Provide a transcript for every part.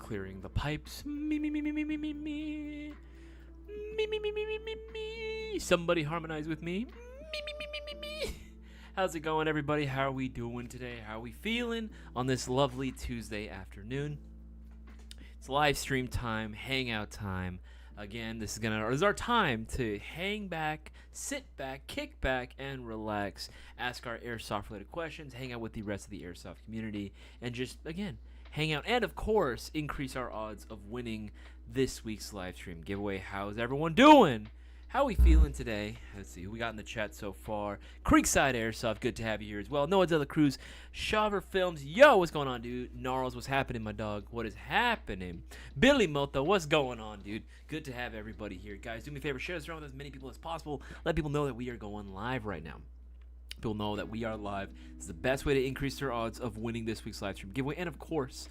clearing the pipes. Me, me, me, me, me, me, me, me. Me, me, me, me, me, me, me. Somebody harmonize with me. Me, me, me, me, me, me. How's it going, everybody? How are we doing today? How are we feeling on this lovely Tuesday afternoon? It's live stream time, hangout time. Again, this is our time to hang back, sit back, kick back, and relax. Ask our airsoft-related questions, hang out with the rest of the airsoft community, and just, again, hang out. And, of course, increase our odds of winning this week's live stream giveaway. How's everyone doing? How are we feeling today? Let's see who we got in the chat so far. Creekside Airsoft, good to have you here as well. Noah Dela Cruz, Shaver Films. Yo, what's going on, dude? Gnarls, what's happening, my dog? What is happening? Billy Mota, what's going on, dude? Good to have everybody here. Guys, do me a favor, share this around with as many people as possible. Let people know that we are going live right now. People know that we are live. It's the best way to increase their odds of winning this week's live stream giveaway. And of course,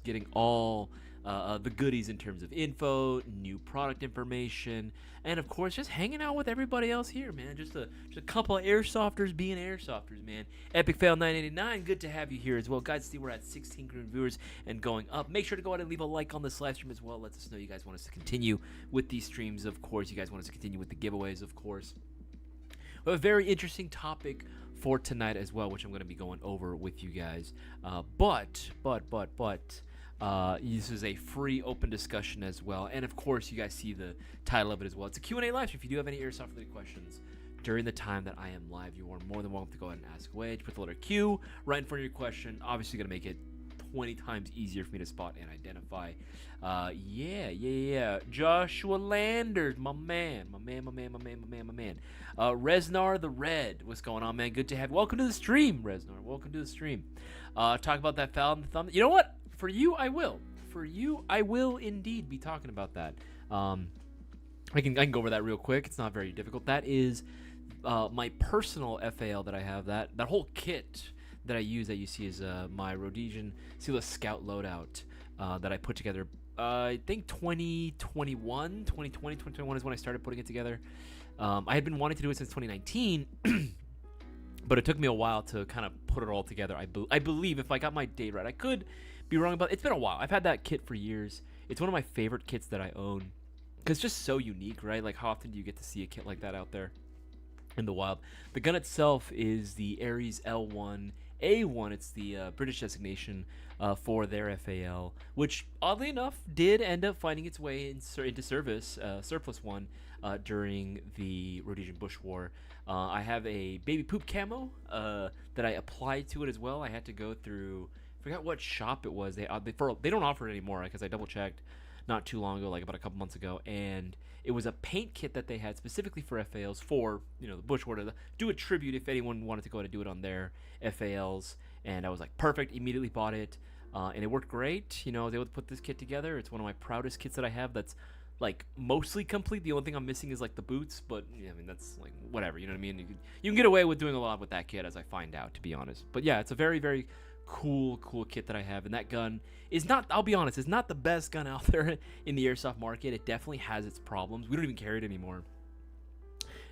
getting all the goodies in terms of info, new product information, and of course, just hanging out with everybody else here, man. Just a couple of airsofters being airsofters, man. Epic Fail 989, good to have you here as well. Guys, see we're at 16 current viewers and going up. Make sure to go ahead and leave a like on this live stream as well. Let us know you guys want us to continue with these streams, of course. You guys want us to continue with the giveaways, of course. We have a very interesting topic for tonight as well, which I'm going to be going over with you guys. But this is a free open discussion as well. And of course, you guys see the title of it as well. It's a Q&A live stream. If you do have any airsoft-related questions during the time that I am live, you are more than welcome to go ahead and ask away. Just put the letter Q right in front of your question. Obviously, going to make it 20 times easier for me to spot and identify. Yeah. Joshua Landers, my man. Resnar the Red, what's going on, man? Good to have you. Welcome to the stream, Resnar. Welcome to the stream. Talk about that foul in the thumb. You know what? For you, I will. For you, I will indeed be talking about that. I can go over that real quick. It's not very difficult. That is my personal FAL that I have. That whole kit that I use that you see is my Rhodesian Sealess Scout loadout that I put together. I think 2021 is when I started putting it together. I had been wanting to do it since 2019, but it took me a while to kind of put it all together. I believe, if I got my date right, I could be wrong about it. It's been a while. I've had that kit for years. It's one of my favorite kits that I own because it's just so unique, right? Like, how often do you get to see a kit like that out there in the wild? The gun itself is the Ares L1 A1. It's the British designation for their FAL, which oddly enough did end up finding its way into service, surplus one, during the Rhodesian Bush War. I have a baby poop camo that I applied to it as well. I had to go through, I forgot what shop it was. They don't offer it anymore because I double checked not too long ago, like about a couple months ago, and it was a paint kit that they had specifically for FALs for, the Bush War, to do a tribute if anyone wanted to go ahead and do it on their FALs. And I was like, perfect, immediately bought it, and it worked great. I was able to put this kit together. It's one of my proudest kits that I have that's like mostly complete. The only thing I'm missing is like the boots, but yeah, I mean, that's like whatever, you know what I mean? You can get away with doing a lot with that kit, as I find out, to be honest. But yeah, it's a very, very cool kit that I have, and that gun is not, I'll be honest, it's not the best gun out there in the airsoft market. It definitely has its problems. We don't even carry it anymore.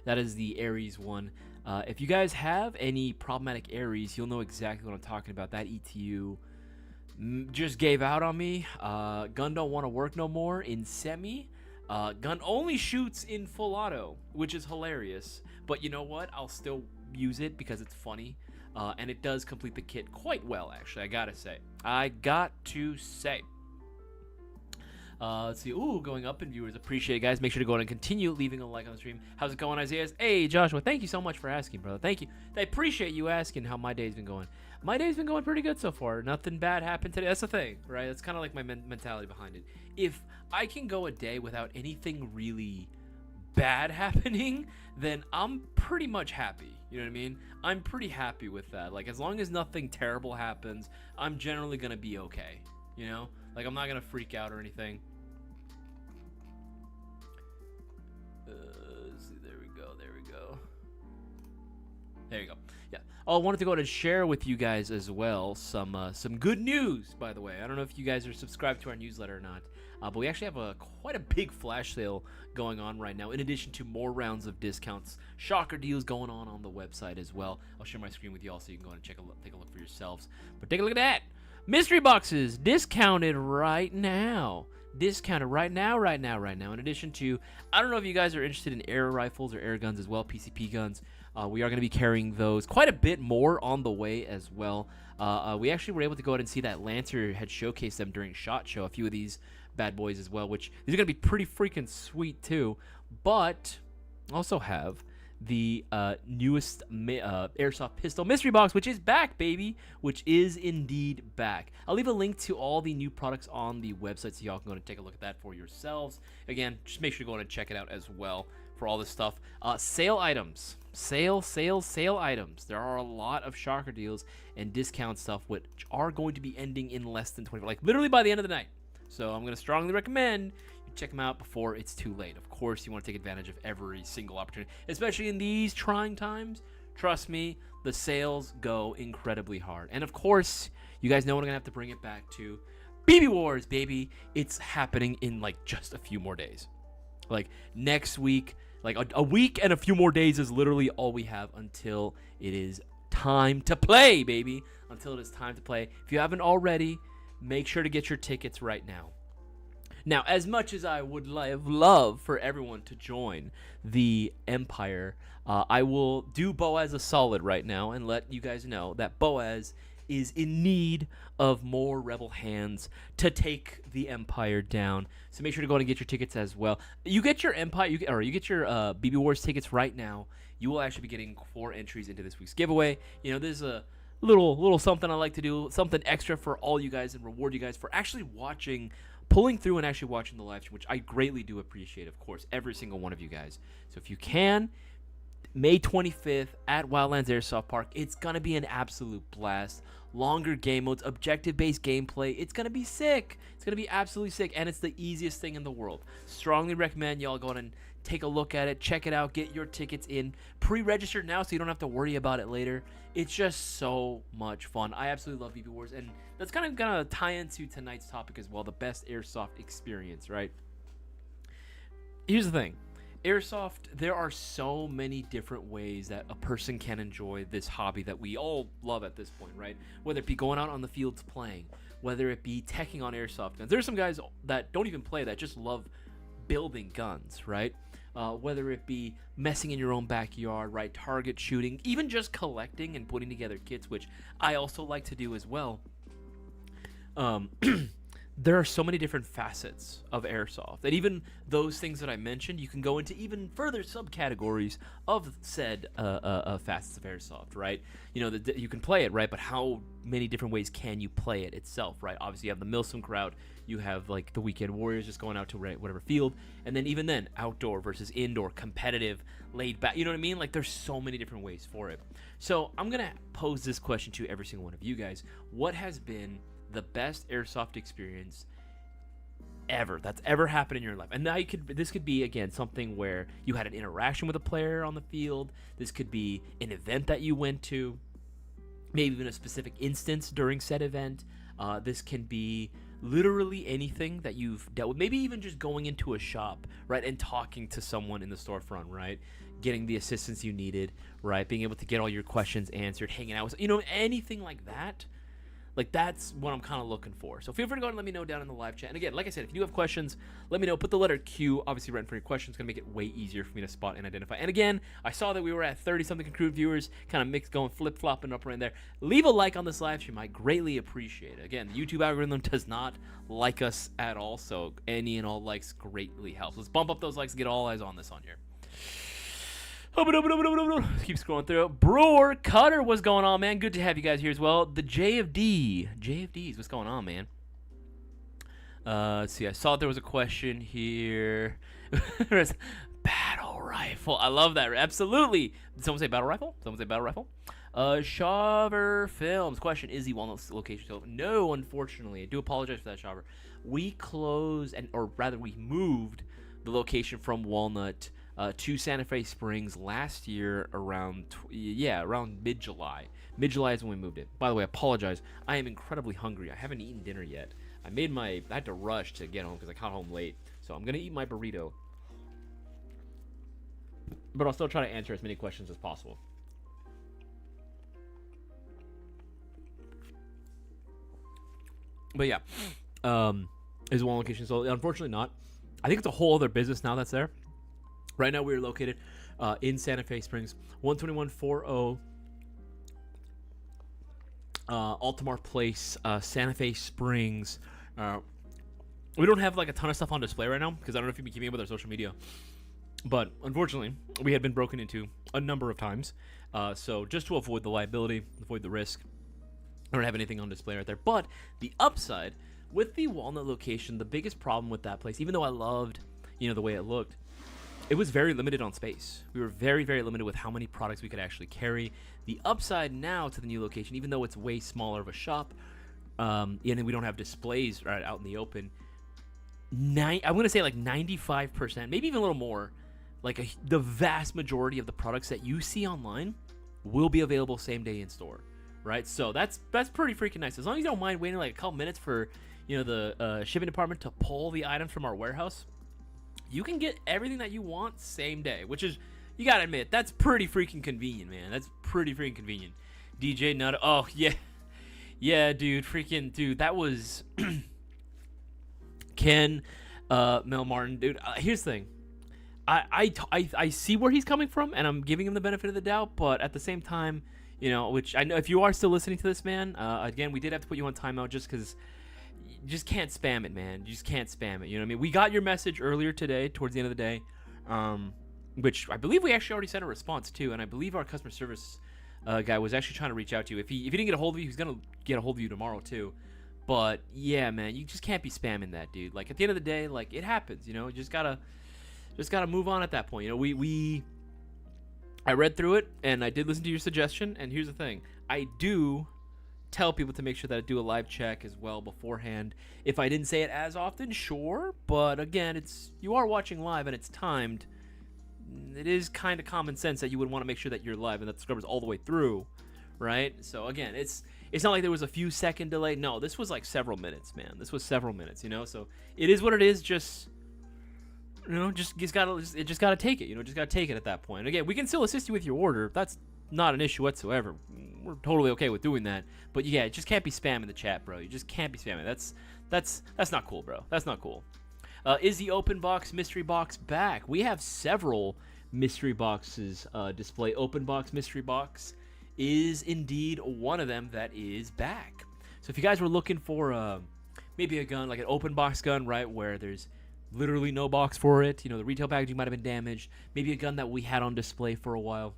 That is the Ares one. If you guys have any problematic Ares, you'll know exactly what I'm talking about. That ETU just gave out on me. Gun don't want to work no more in semi. Gun only shoots in full auto, which is hilarious. But you know what? I'll still use it because it's funny. And it does complete the kit quite well, actually, I gotta say. Let's see. Ooh, going up in viewers. Appreciate it, guys. Make sure to go ahead and continue leaving a like on the stream. How's it going, Isaias? Hey, Joshua. Thank you so much for asking, brother. Thank you. I appreciate you asking how my day's been going. My day's been going pretty good so far. Nothing bad happened today. That's the thing, right? That's kind of like my mentality behind it. If I can go a day without anything really bad happening, then I'm pretty much happy. You know what I mean? I'm pretty happy with that. Like, as long as nothing terrible happens, I'm generally gonna be okay. Like, I'm not gonna freak out or anything. Let's see, there we go. There you go. Yeah. Oh, I wanted to go ahead and share with you guys as well some good news, by the way. I don't know if you guys are subscribed to our newsletter or not, but we actually have quite a big flash sale going on right now, in addition to more rounds of discounts, shocker deals going on the website as well. I'll share my screen with you all so you can go ahead and take a look for yourselves. But take a look at that. Mystery boxes discounted right now. Discounted right now. In addition to, I don't know if you guys are interested in air rifles or air guns as well, PCP guns. We are going to be carrying those quite a bit more on the way as well. We actually were able to go out and see that Lancer had showcased them during SHOT Show, a few of these bad boys as well, which these are going to be pretty freaking sweet too. But also have the newest Airsoft pistol mystery box, which is back, baby, which is indeed back. I'll leave a link to all the new products on the website so y'all can go and take a look at that for yourselves. Again, just make sure to go and check it out as well for all this stuff. Sale items. Sale items. There are a lot of shocker deals and discount stuff which are going to be ending in less than 24, like literally by the end of the night. So I'm going to strongly recommend you check them out before it's too late. Of course, you want to take advantage of every single opportunity, especially in these trying times. Trust me, the sales go incredibly hard. And of course, you guys know what I'm going to have to bring it back to. BB Wars, baby. It's happening in like just a few more days. Like next week, like a week and a few more days is literally all we have until it is time to play, baby. Until it is time to play. If you haven't already, make sure to get your tickets right now. Now, as much as I would love for everyone to join the Empire, I will do Boaz a solid right now and let you guys know that Boaz is in need of more rebel hands to take the Empire down. So make sure to go and get your tickets as well. You get your Empire, you get your BB Wars tickets right now. You will actually be getting 4 entries into this week's giveaway. You know, there's a little something I like to do, something extra for all you guys and reward you guys for actually pulling through and actually watching the live stream, which I greatly do appreciate, of course, every single one of you guys. So if you can, May 25th at Wildlands Airsoft Park, it's going to be an absolute blast. Longer game modes, objective-based gameplay. It's going to be sick. It's going to be absolutely sick, and it's the easiest thing in the world. Strongly recommend y'all go and take a look at it, check it out, get your tickets in. Pre-registered now so you don't have to worry about it later. It's just so much fun. I absolutely love BB Wars, and that's kind of going to tie into tonight's topic as well, the best Airsoft experience, right? Here's the thing. Airsoft, there are so many different ways that a person can enjoy this hobby that we all love at this point, right? Whether it be going out on the fields playing, whether it be teching on airsoft guns. There's some guys that don't even play that just love building guns, right? Whether it be messing in your own backyard, right? Target shooting, even just collecting and putting together kits, which I also like to do as well. There are so many different facets of airsoft, and even those things that I mentioned, you can go into even further subcategories of said facets of airsoft, right? You know, you can play it, right? But how many different ways can you play it itself, right? Obviously, you have the Milsim crowd, you have like the Weekend Warriors just going out to whatever field, and then even then, outdoor versus indoor, competitive, laid back. You know what I mean? Like, there's so many different ways for it. So I'm gonna pose this question to every single one of you guys: what has been the best airsoft experience ever that's ever happened in your life? And now this could be, again, something where you had an interaction with a player on the field. This could be an event that you went to, maybe even a specific instance during said event. This can be literally anything that you've dealt with, maybe even just going into a shop, right, and talking to someone in the storefront, right, getting the assistance you needed, right, being able to get all your questions answered, hanging out with, anything like that. Like, that's what I'm kind of looking for. So feel free to go and let me know down in the live chat. And again, like I said, if you do have questions, let me know. Put the letter Q, obviously, right in front of your questions. It's going to make it way easier for me to spot and identify. And again, I saw that we were at 30-something accrued viewers, kind of mixed, going flip-flopping up right there. Leave a like on this live stream. I greatly appreciate it. Again, the YouTube algorithm does not like us at all, so any and all likes greatly helps. Let's bump up those likes and get all eyes on this on here. Keep scrolling through. Brewer Cutter, what's going on, man? Good to have you guys here as well. The JFDs, what's going on, man? Let's see. I saw there was a question here. Battle rifle. I love that. Absolutely. Did someone say battle rifle? Shaver Films. Question: is the Walnut location still open? No, unfortunately. I do apologize for that, Shaver. We closed, or rather, we moved the location from Walnut to Santa Fe Springs last year around mid-July. Mid-July is when we moved it. By the way, I apologize. I am incredibly hungry. I haven't eaten dinner yet. I had to rush to get home because I got home late. So I'm going to eat my burrito. But I'll still try to answer as many questions as possible. But yeah, is one location. So unfortunately not. I think it's a whole other business now that's there. Right now we're located in Santa Fe Springs, 12140 Altamar Place, Santa Fe Springs. We don't have like a ton of stuff on display right now because I don't know if you've been keeping up with our social media. But unfortunately, we had been broken into a number of times. So just to avoid the liability, avoid the risk, I don't have anything on display right there. But the upside with the Walnut location, the biggest problem with that place, even though I loved, the way it looked, it was very limited on space. We were very, very limited with how many products we could actually carry. The upside now to the new location, even though it's way smaller of a shop, and we don't have displays right out in the open, I'm going to say like 95%, maybe even a little more, like the vast majority of the products that you see online will be available same day in store, right? So that's pretty freaking nice. As long as you don't mind waiting like a couple minutes for the shipping department to pull the items from our warehouse, you can get everything that you want same day, which is, you gotta admit, that's pretty freaking convenient, man. That's pretty freaking convenient. DJ Nut, oh yeah, dude, that was Ken, Mel Martin, dude. Here's the thing. I see where he's coming from, and I'm giving him the benefit of the doubt, but at the same time, which I know if you are still listening to this, man, again, we did have to put you on timeout just because you just can't spam it, man. You just can't spam it. You know what I mean? We got your message earlier today, towards the end of the day, which I believe we actually already sent a response to, and I believe our customer service guy was actually trying to reach out to you. If he didn't get a hold of you, he's gonna get a hold of you tomorrow too. But yeah, man, you just can't be spamming that, dude. Like at the end of the day, like it happens, you just gotta move on at that point. I read through it and I did listen to your suggestion. And here's the thing, I do tell people to make sure that I do a live check as well beforehand. If I didn't say it as often, sure, but again, you are watching live and it's timed. It is kind of common sense that you would want to make sure that you're live and that the scrub is all the way through, right? So again, it's not like there was a few second delay. No, this was like several minutes, man. This was several minutes, so it is what it is. Just gotta take it, just gotta take it at that point. Again, we can still assist you with your order. That's not an issue whatsoever. We're totally okay with doing that. But yeah, it just can't be spamming the chat, bro. You just can't be spamming. That's not cool, bro. That's not cool. Is the open box mystery box back? We have several mystery boxes display. Open box mystery box is indeed one of them that is back. So if you guys were looking for maybe a gun, like an open box gun, right, where there's literally no box for it, the retail packaging might have been damaged, maybe a gun that we had on display for a while,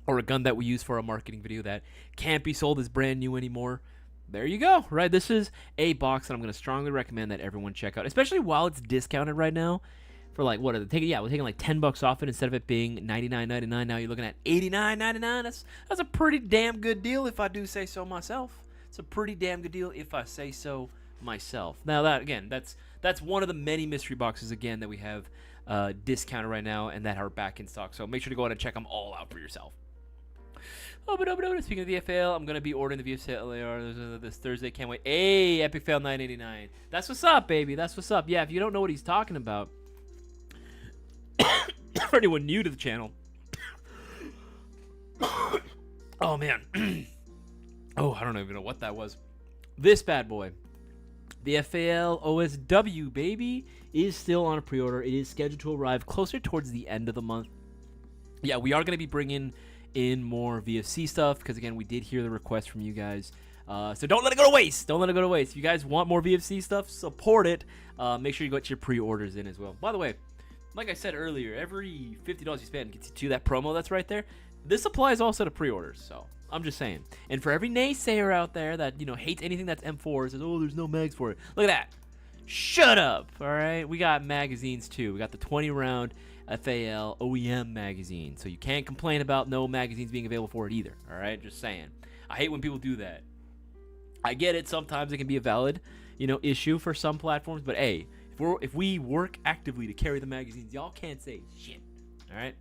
or a gun that we use for a marketing video that can't be sold as brand new anymore, there you go, right? This is a box that I'm going to strongly recommend that everyone check out, especially while it's discounted right now for like, what are they taking? Yeah, we're taking like $10 off it instead of it being $99.99. Now you're looking at $89.99. That's a pretty damn good deal if I do say so myself. It's a pretty damn good deal if I say so myself. Now that, again, that's one of the many mystery boxes, again, that we have discounted right now and that are back in stock. So make sure to go ahead and check them all out for yourself. Speaking of the VFL, I'm going to be ordering the VFL LAR this Thursday. Can't wait. Hey, Epic Fail 989. That's what's up, baby. That's what's up. Yeah, if you don't know what he's talking about, for anyone new to the channel. Oh, man. Oh, I don't even know what that was. This bad boy, the FAL OSW, baby, is still on a pre-order. It is scheduled to arrive closer towards the end of the month. Yeah, we are going to be bringing in more VFC stuff because, again, we did hear the request from you guys. So don't let it go to waste. Don't let it go to waste. If you guys want more VFC stuff, support it. Make sure you get your pre-orders in as well. By the way, like I said earlier, every $50 you spend gets you to that promo that's right there. This applies also to pre-orders, so I'm just saying. And for every naysayer out there that, hates anything that's M4, says, oh, there's no mags for it. Look at that. Shut up, all right? We got magazines, too. We got the 20-round FAL OEM magazine, so you can't complain about no magazines being available for it either, all right? Just saying. I hate when people do that. I get it. Sometimes it can be a valid, issue for some platforms, but, hey, if we work actively to carry the magazines, y'all can't say shit, all right?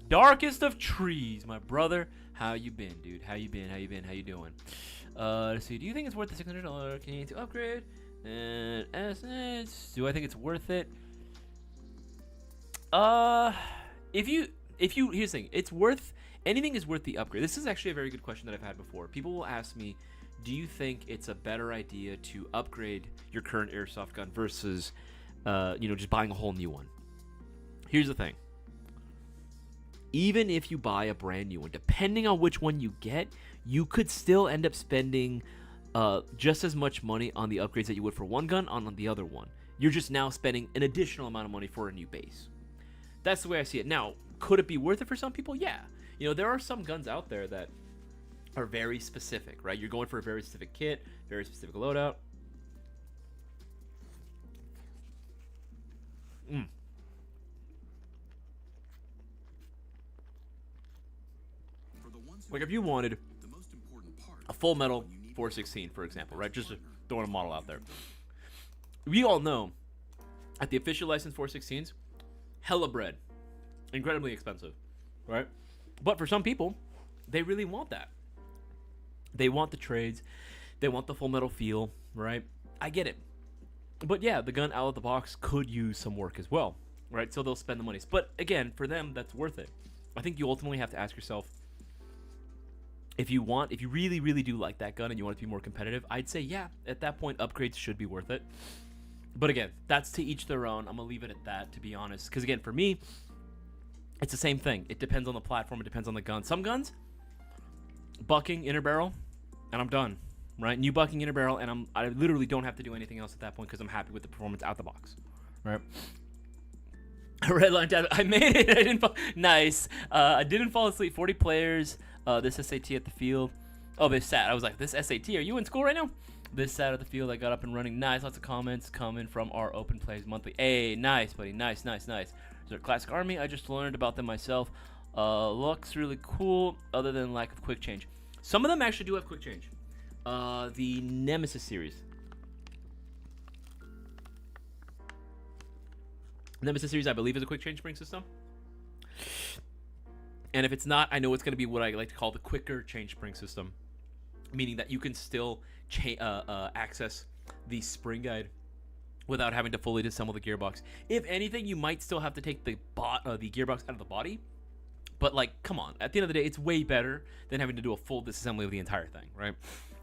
Darkest of trees, my brother. How you been, dude? How you doing? Let's see. Do you think it's worth the $600 Canadian to upgrade? And essence, do I think it's worth it? Here's the thing. Anything is worth the upgrade. This is actually a very good question that I've had before. People will ask me, do you think it's a better idea to upgrade your current airsoft gun versus, just buying a whole new one? Here's the thing. Even if you buy a brand new one, depending on which one you get, you could still end up spending just as much money on the upgrades that you would for one gun on the other one. You're just now spending an additional amount of money for a new base. That's the way I see it. Now, could it be worth it for some people? Yeah. There are some guns out there that are very specific, right? You're going for a very specific kit, very specific loadout. Like if you wanted a full metal 416, for example, right? Just throwing a model out there. We all know at the official licensed 416s, hella bread, incredibly expensive, right? But for some people, they really want that. They want the trades, they want the full metal feel, right? I get it. But yeah, the gun out of the box could use some work as well, right? So they'll spend the money. But again, for them, that's worth it. I think you ultimately have to ask yourself, if you really, really do like that gun and you want it to be more competitive, I'd say, yeah, at that point, upgrades should be worth it. But again, that's to each their own. I'm going to leave it at that, to be honest. Because again, for me, it's the same thing. It depends on the platform. It depends on the gun. Some guns, bucking, inner barrel, and I'm done, right? New bucking, inner barrel, and I literally don't have to do anything else at that point because I'm happy with the performance out the box, right? Red line tab. I made it. I didn't fall. Nice. I didn't fall asleep. 40 players. This SAT at the field. Oh, this sat. I was like, this SAT. Are you in school right now? This sat at the field. I got up and running. Nice. Lots of comments coming from our open plays monthly. Hey, nice, buddy. Nice. Is there a classic army? I just learned about them myself. Looks really cool. Other than lack of quick change. Some of them actually do have quick change. The Nemesis series. Nemesis series, I believe, is a quick change spring system. And if it's not, I know it's going to be what I like to call the quicker change spring system, meaning that you can still access the spring guide without having to fully disassemble the gearbox. If anything, you might still have to take the gearbox out of the body, but like, come on. At the end of the day, it's way better than having to do a full disassembly of the entire thing, right?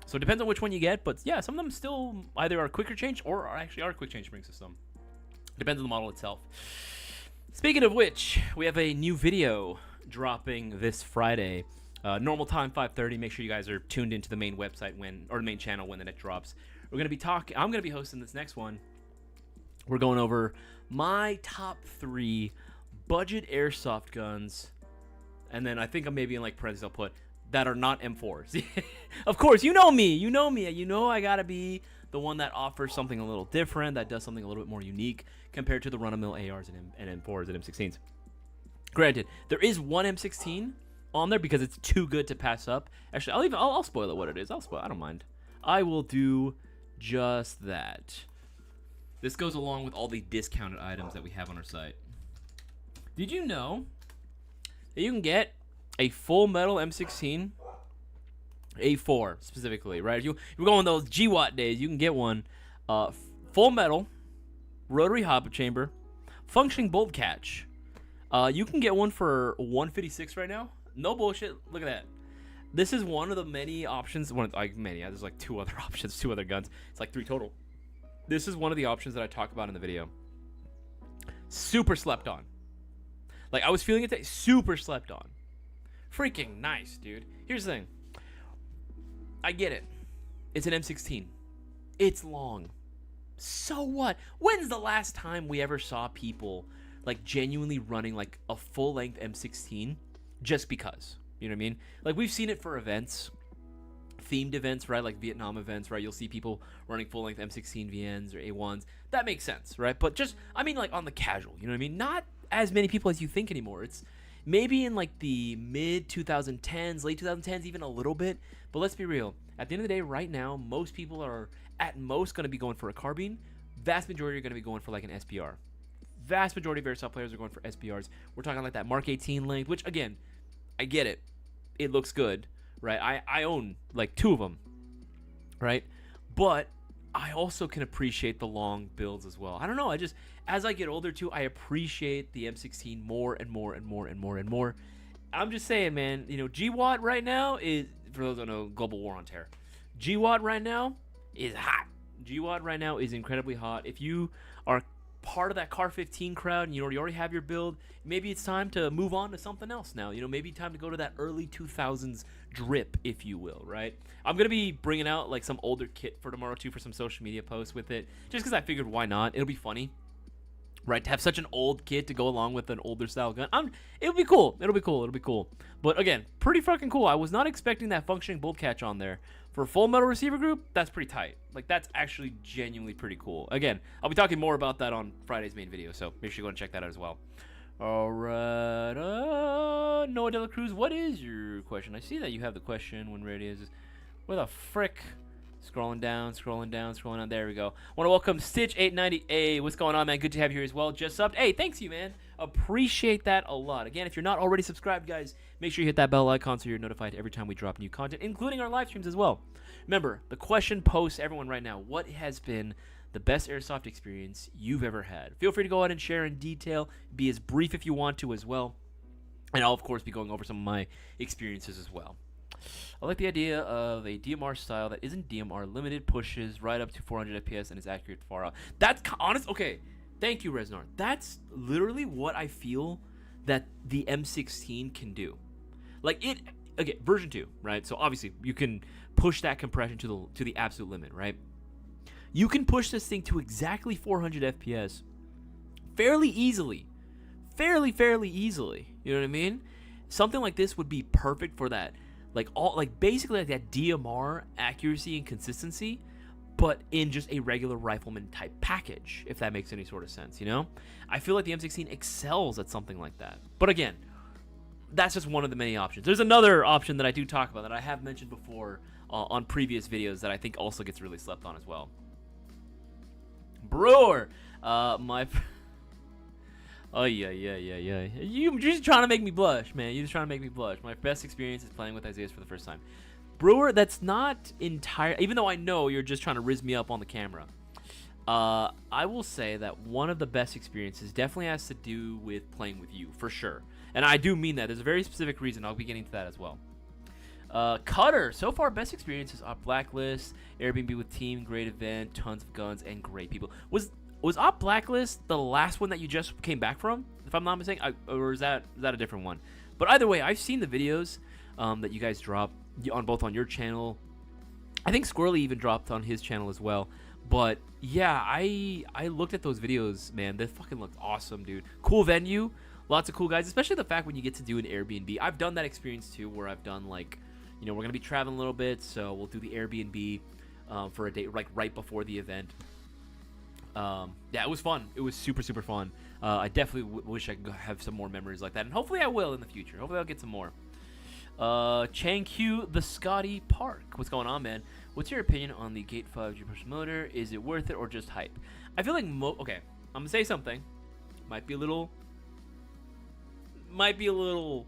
So it depends on which one you get, but yeah, some of them still either are quicker change or actually are a quick change spring system. Depends on the model itself. Speaking of which, we have a new video dropping this Friday. Normal time, 5:30. Make sure you guys are tuned into the main website or the main channel when the net drops. We're gonna be talking. I'm gonna be hosting this next one. We're going over my top 3 budget airsoft guns, and then I think I'm maybe in like parentheses I'll put that are not M4s. Of course, you know me. You know I gotta be the one that offers something a little different, that does something a little bit more unique compared to the run-of-mill ARs and M4s and M16s. Granted, there is one M16 on there because it's too good to pass up. Actually, I'll spoil it what it is. I don't mind. I will do just that. This goes along with all the discounted items that we have on our site. Did you know that you can get a full metal M16? A4 specifically, right? If you're going those GWAT days, you can get one. Full metal, rotary hop chamber, functioning bolt catch. You can get one for $156 right now. No bullshit. Look at that. This is one of the many options. There's like 2 other options, 2 other guns. It's like 3 total. This is one of the options that I talk about in the video. Super slept on. Like, I was feeling it today. Super slept on. Freaking nice, dude. Here's the thing. I get it. It's an M16. It's long. So what? When's the last time we ever saw people like genuinely running like a full-length M16 just because? You know what I mean? Like, we've seen it for events, themed events, right? Like Vietnam events, right? You'll see people running full-length M16 VNs or A1s. That makes sense, right? But just, I mean, like on the casual, you know what I mean? Not as many people as you think anymore. It's maybe in like the mid 2010s, late 2010s, even a little bit. But let's be real. At the end of the day, right now, most people are at most going to be going for a carbine. Vast majority are going to be going for like an SPR. Vast majority of airsoft players are going for SPRs. We're talking like that Mark 18 length, which again, I get it. It looks good, right? I own like 2 of them, right? But I also can appreciate the long builds as well. I don't know. As I get older too, I appreciate the M16 more and more and more and more and more. I'm just saying, man, GWAT right now is, for those who don't know, Global War on Terror. GWAT right now is hot. GWAT right now is incredibly hot. If you are part of that Car 15 crowd and you already have your build, maybe it's time to move on to something else now. Maybe time to go to that early 2000s drip, if you will, right? I'm going to be bringing out like some older kit for tomorrow too, for some social media posts with it, just because I figured why not? It'll be funny, right? To have such an old kit to go along with an older style gun. It'll be cool. It'll be cool. But again, pretty fucking cool. I was not expecting that functioning bolt catch on there. For Full Metal Receiver Group, that's pretty tight. Like, that's actually genuinely pretty cool. Again, I'll be talking more about that on Friday's main video, so make sure you go and check that out as well. All right, Noah Dela Cruz, what is your question? I see that you have the question when ready is. Where the frick? Scrolling down. There we go. Want to welcome Stitch890. Hey, what's going on, man? Good to have you here as well. Just subbed. Hey, thanks you, man. Appreciate that a lot. Again, if you're not already subscribed, guys, make sure you hit that bell icon so you're notified every time we drop new content, including our live streams as well. Remember, the question posed to everyone right now: what has been the best airsoft experience you've ever had? Feel free to go ahead and share in detail. Be as brief if you want to as well. And I'll, of course, be going over some of my experiences as well. I like the idea of a DMR style that isn't DMR, limited, pushes right up to 400 FPS, and is accurate far out. That's honest. Okay, thank you, Resnar. That's literally what I feel that the M16 can do. Like it. Okay, version 2, right? So obviously you can push that compression to the absolute limit, right? You can push this thing to exactly 400 FPS fairly easily. Fairly easily. You know what I mean? Something like this would be perfect for that. Basically like that DMR accuracy and consistency, but in just a regular rifleman type package, if that makes any sort of sense, I feel like the M16 excels at something like that. But again, that's just one of the many options. There's another option that I do talk about that I have mentioned before on previous videos that I think also gets really slept on as well. Brewer, Oh, yeah. You're just trying to make me blush, man. You're just trying to make me blush. My best experience is playing with Isaias for the first time. Brewer, that's not entire. Even though I know you're just trying to rizz me up on the camera. I will say that one of the best experiences definitely has to do with playing with you, for sure. And I do mean that. There's a very specific reason. I'll be getting to that as well. Cutter, so far best experiences are Blacklist, Airbnb with team, great event, tons of guns, and great people. Was Op Blacklist the last one that you just came back from, if I'm not mistaken? Or is that a different one? But either way, I've seen the videos that you guys drop on your channel. I think Squirrely even dropped on his channel as well. But yeah, I looked at those videos, man. They fucking looked awesome, dude. Cool venue, lots of cool guys, especially the fact when you get to do an Airbnb. I've done that experience too, where I've done we're gonna be traveling a little bit, so we'll do the Airbnb for a day right before the event. Yeah, it was fun. It was super fun. I definitely wish I could have some more memories like that, and hopefully I will in the future. Hopefully I'll get some more. Chang Q, the Scotty Park. What's going on, man? What's your opinion on the Gate 5 G-Push motor? Is it worth it or just hype? I feel like okay, I'm gonna say something. Might be a little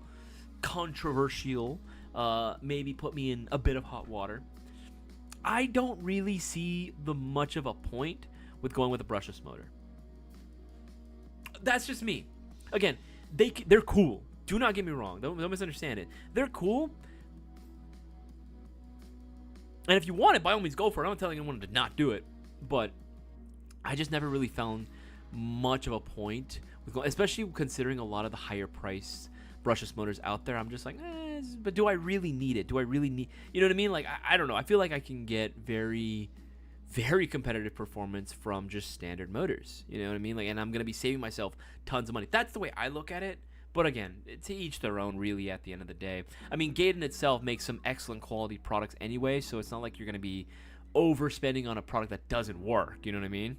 controversial. Maybe put me in a bit of hot water. I don't really see the much of a point with going with a brushless motor. That's just me. Again, they're cool. Do not get me wrong. Don't misunderstand it. They're cool. And if you want it, by all means, go for it. I'm not telling anyone to not do it. But I just never really found much of a point with going, especially considering a lot of the higher priced brushless motors out there. I'm just like, but do I really need it? Do I really need, you know what I mean? Like, I don't know. I feel like I can get very competitive performance from just standard motors. You know what I mean? Like, and I'm going to be saving myself tons of money. That's the way I look at it. But again, to each their own, really, at the end of the day. I mean, Gaiden itself makes some excellent quality products anyway, so it's not like you're going to be overspending on a product that doesn't work. You know what I mean?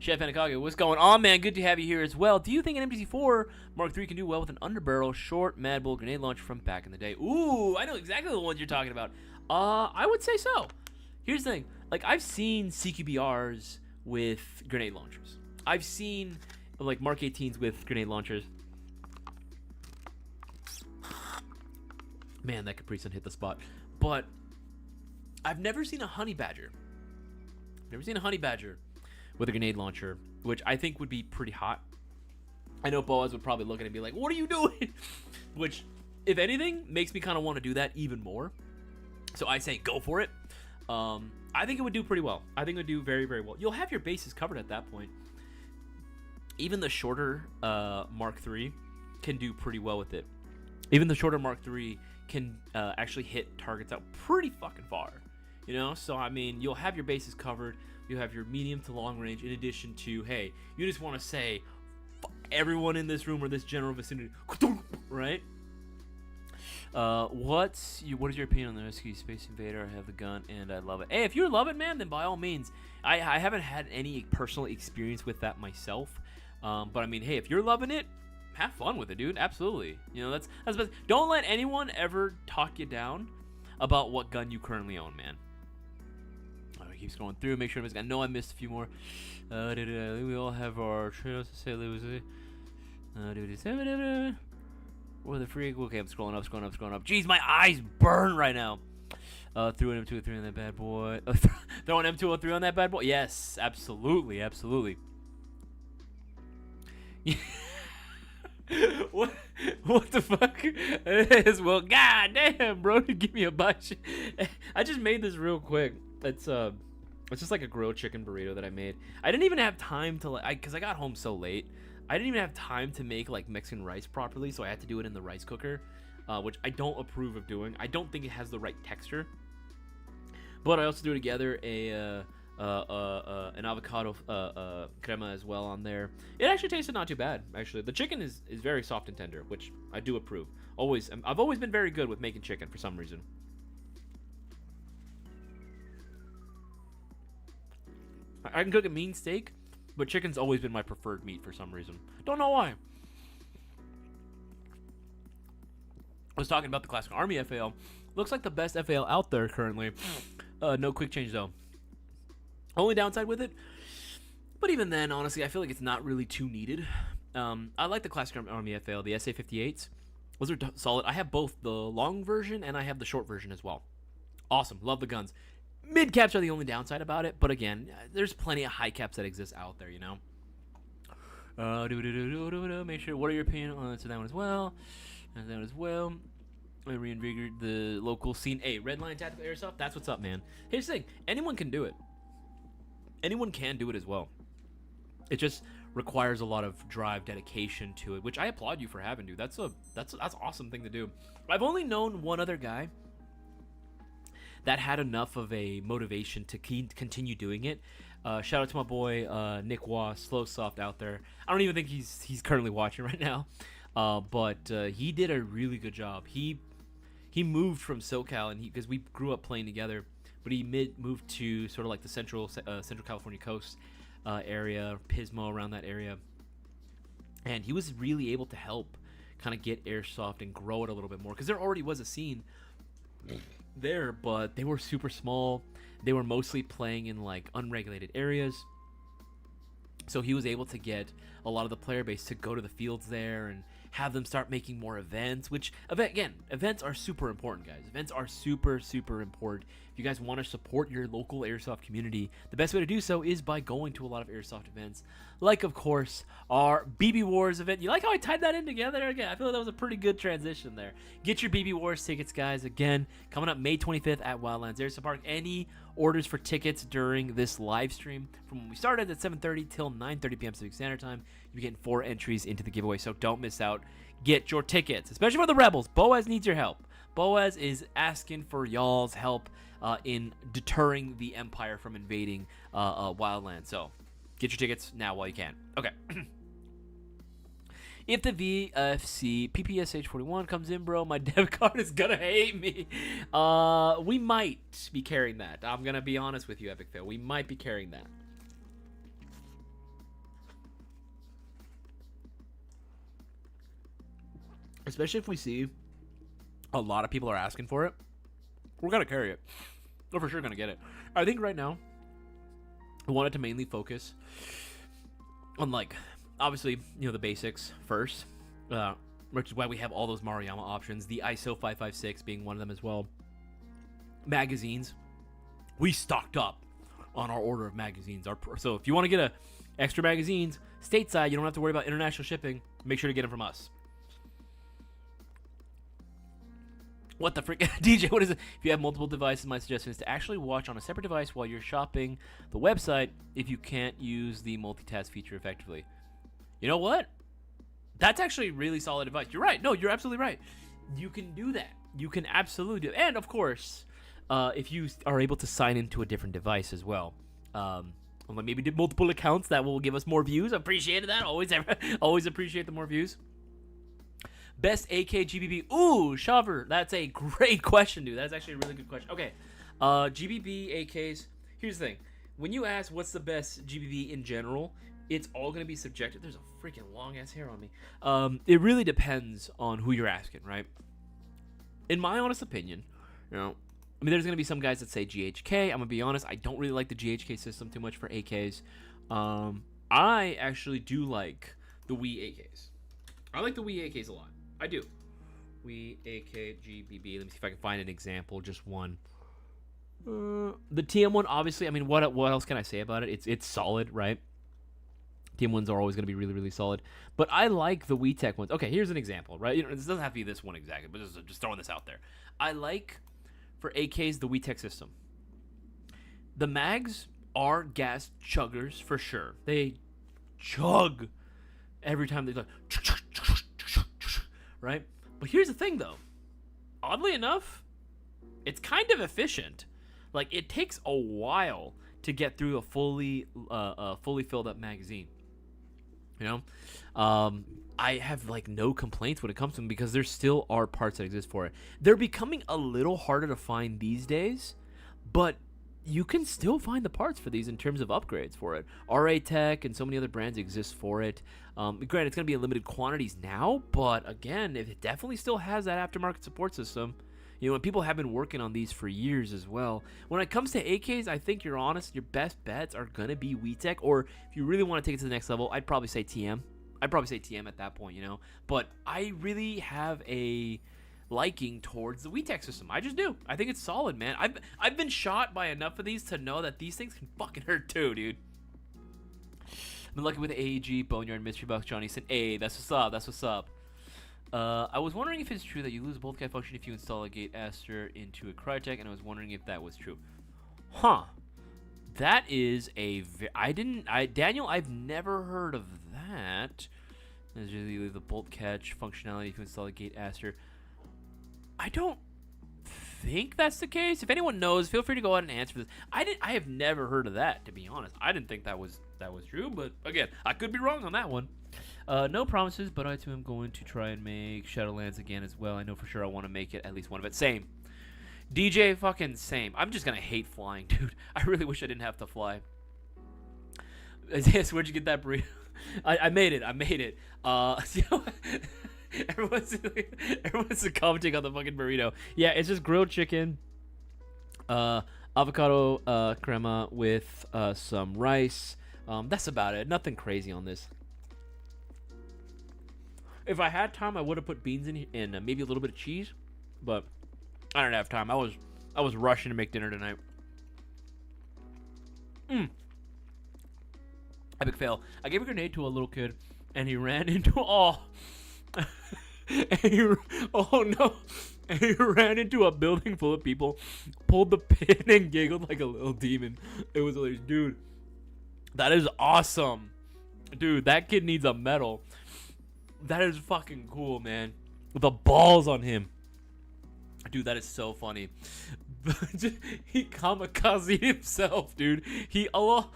Chef Anakaga, what's going on, man? Good to have you here as well. Do you think an MTC4 Mark III can do well with an underbarrel short Mad Bull grenade launcher from back in the day? Ooh, I know exactly the ones you're talking about. I would say so. Here's the thing. Like, I've seen CQBRs with grenade launchers. I've seen like Mark 18s with grenade launchers. Man, that Capri Sun hit the spot. But I've never seen a honey badger. Never seen a honey badger with a grenade launcher, which I think would be pretty hot. I know Boaz would probably look at it and be like, what are you doing? Which, if anything, makes me kind of want to do that even more. So I say go for it. I think it would do pretty well. I think it would do very, very well. You'll have your bases covered at that point. Even the shorter Mark III can do pretty well with it. Even the shorter Mark III can actually hit targets out pretty fucking far. You know, so I mean, you'll have your bases covered. You have your medium to long range, in addition to, hey, you just want to say, fuck everyone in this room or this general vicinity, right? What is your opinion on the Rescue Space Invader? I have the gun and I love it. Hey, if you love it, man, then by all means. I haven't had any personal experience with that myself, but I mean, hey, if you're loving it, have fun with it, dude. Absolutely. You know, that's best. Don't let anyone ever talk you down about what gun you currently own, man. Keep scrolling through, make sure I know I missed a few more. We all have our trails to say. Or the freak. Okay, I'm scrolling up. Jeez, my eyes burn right now. Threw an M203 on that bad boy. Throwing M203 on that bad boy. Yes, absolutely. What the fuck? Well, god damn, bro, give me a bunch. I just made this real quick. It's just like a grilled chicken burrito that I made. I didn't even have time to because I got home so late. I didn't even have time to make like Mexican rice properly, so I had to do it in the rice cooker, which I don't approve of doing. I don't think it has the right texture. But I also threw together an avocado crema as well on there. It actually tasted not too bad. Actually, the chicken is very soft and tender, which I do approve. I've always been very good with making chicken for some reason. I can cook a mean steak, but chicken's always been my preferred meat for some reason. Don't know why. I was talking about the classic Army FAL. Looks like the best FAL out there currently. No quick change though. Only downside with it, but even then, honestly, I feel like it's not really too needed. I like the classic Army FAL, the SA-58s. Those are solid. I have both the long version and I have the short version as well. Awesome. Love the guns. Mid caps are the only downside about it, but again, there's plenty of high caps that exist out there, you know. Make sure. What are your opinions on that one as well? And that as well. I reinvigorated the local scene. Hey, Red Line Tactical Airsoft. That's what's up, man. Here's the thing. Anyone can do it. Anyone can do it as well. It just requires a lot of drive, dedication to it, which I applaud you for having, dude. That's an awesome thing to do. I've only known one other guy that had enough of a motivation to continue doing it. Shout out to my boy Nick Waugh, Slow Soft out there. I don't even think he's currently watching right now, but he did a really good job. He moved from SoCal, and because we grew up playing together, but he moved to sort of like the Central California coast area, Pismo, around that area, and he was really able to help kind of get Airsoft and grow it a little bit more, because there already was a scene there, but they were super small. They were mostly playing in like unregulated areas, so he was able to get a lot of the player base to go to the fields there and have them start making more events, which events are super important, guys. Events are super important. If you guys want to support your local Airsoft community, the best way to do so is by going to a lot of Airsoft events, like, of course, our BB Wars event. You like how I tied that in together? Again, I feel like that was a pretty good transition there. Get your BB Wars tickets, guys. Again, coming up May 25th at Wildlands Airsoft Park. Any orders for tickets during this live stream from when we started at 7:30 till 9:30 p.m. Pacific Standard Time, you'll be getting 4 entries into the giveaway, so don't miss out. Get your tickets, especially for the Rebels. Boaz needs your help. Boaz is asking for y'all's help in deterring the Empire from invading Wildlands. So get your tickets now while you can. Okay. If the VFC PPSH41 comes in, bro, my debit card is gonna hate me. We might be carrying that. I'm gonna be honest with you, Epic Fail. We might be carrying that. Especially if we see a lot of people are asking for it, we're gonna carry it. We're for sure gonna get it. I think right now, I wanted to mainly focus on, like, obviously, you know, the basics first, which is why we have all those Maruyama options. The ISO 556 being one of them as well. Magazines, we stocked up on our order of magazines. So if you want to get extra magazines stateside, you don't have to worry about international shipping. Make sure to get them from us. What the frick? DJ, what is it? If you have multiple devices, my suggestion is to actually watch on a separate device while you're shopping the website if you can't use the multitask feature effectively. You know what? That's actually really solid advice. You're right. No, you're absolutely right. You can do that. You can absolutely do it. And, of course, if you are able to sign into a different device as well, maybe do multiple accounts, that will give us more views. Appreciate that. Always appreciate the more views. Best AK GBB. Ooh, Shaver. That's a great question, dude. That's actually a really good question. Okay. GBB AKs. Here's the thing. When you ask what's the best GBB in general, it's all going to be subjective. There's a freaking long-ass hair on me. It really depends on who you're asking, right? In my honest opinion, there's going to be some guys that say GHK. I'm going to be honest. I don't really like the GHK system too much for AKs. I actually do like the Wii AKs. I like the Wii AKs a lot. I do. Wii AK GBB. Let me see if I can find an example. Just one. The TM one, obviously. I mean, what else can I say about it? It's solid, right? TM ones are always going to be really, really solid. But I like the Wii Tech ones. Okay, here's an example, right? This doesn't have to be this one exactly, but just throwing this out there. I like, for AKs, the Wii Tech system. The mags are gas chuggers for sure. They chug every time they go, right? But here's the thing, though. Oddly enough, it's kind of efficient. Like, it takes a while to get through a fully filled up magazine. I have like no complaints when it comes to them because there still are parts that exist for it. They're becoming a little harder to find these days, but you can still find the parts for these in terms of upgrades for it. RA Tech and so many other brands exist for it. Granted, it's going to be in limited quantities now, but again, it definitely still has that aftermarket support system. And people have been working on these for years as well. When it comes to AKs, I think you're honest. Your best bets are going to be Wii Tech, or if you really want to take it to the next level, I'd probably say TM. I'd probably say TM at that point, But I really have a liking towards the Wii Tech system. I just do. I think it's solid, man. I've been shot by enough of these to know that these things can fucking hurt too, dude. I've been lucky with AEG, Boneyard, Mystery Box, Johnny said, hey, that's what's up. That's what's up. I was wondering if it's true that you lose bolt cat function if you install a gate Aster into a Crytek, and I was wondering if that was true. Huh. That is Daniel, I've never heard of that. There's usually the bolt catch functionality if you install a gate Aster. I don't think that's the case. If anyone knows, feel free to go out and answer this. I have never heard of that, to be honest. I didn't think that was true, but again, I could be wrong on that one. No promises, but I too am going to try and make Shadowlands again as well. I know for sure I want to make it at least one of it. Same. DJ, fucking same. I'm just going to hate flying, dude. I really wish I didn't have to fly. Isaias, where'd you get that burrito? I made it. Everyone's commenting on the fucking burrito. Yeah, it's just grilled chicken, avocado crema with some rice. That's about it. Nothing crazy on this. If I had time, I would have put beans in and maybe a little bit of cheese, but I don't have time. I was rushing to make dinner tonight. Epic fail. I gave a grenade to a little kid, and he ran into oh no, and he ran into a building full of people, pulled the pin, and giggled like a little demon. It was hilarious, dude. That is awesome, dude. That kid needs a medal. That is fucking cool, man. The balls on him. Dude, that is so funny. He kamikaze himself, dude. Allah,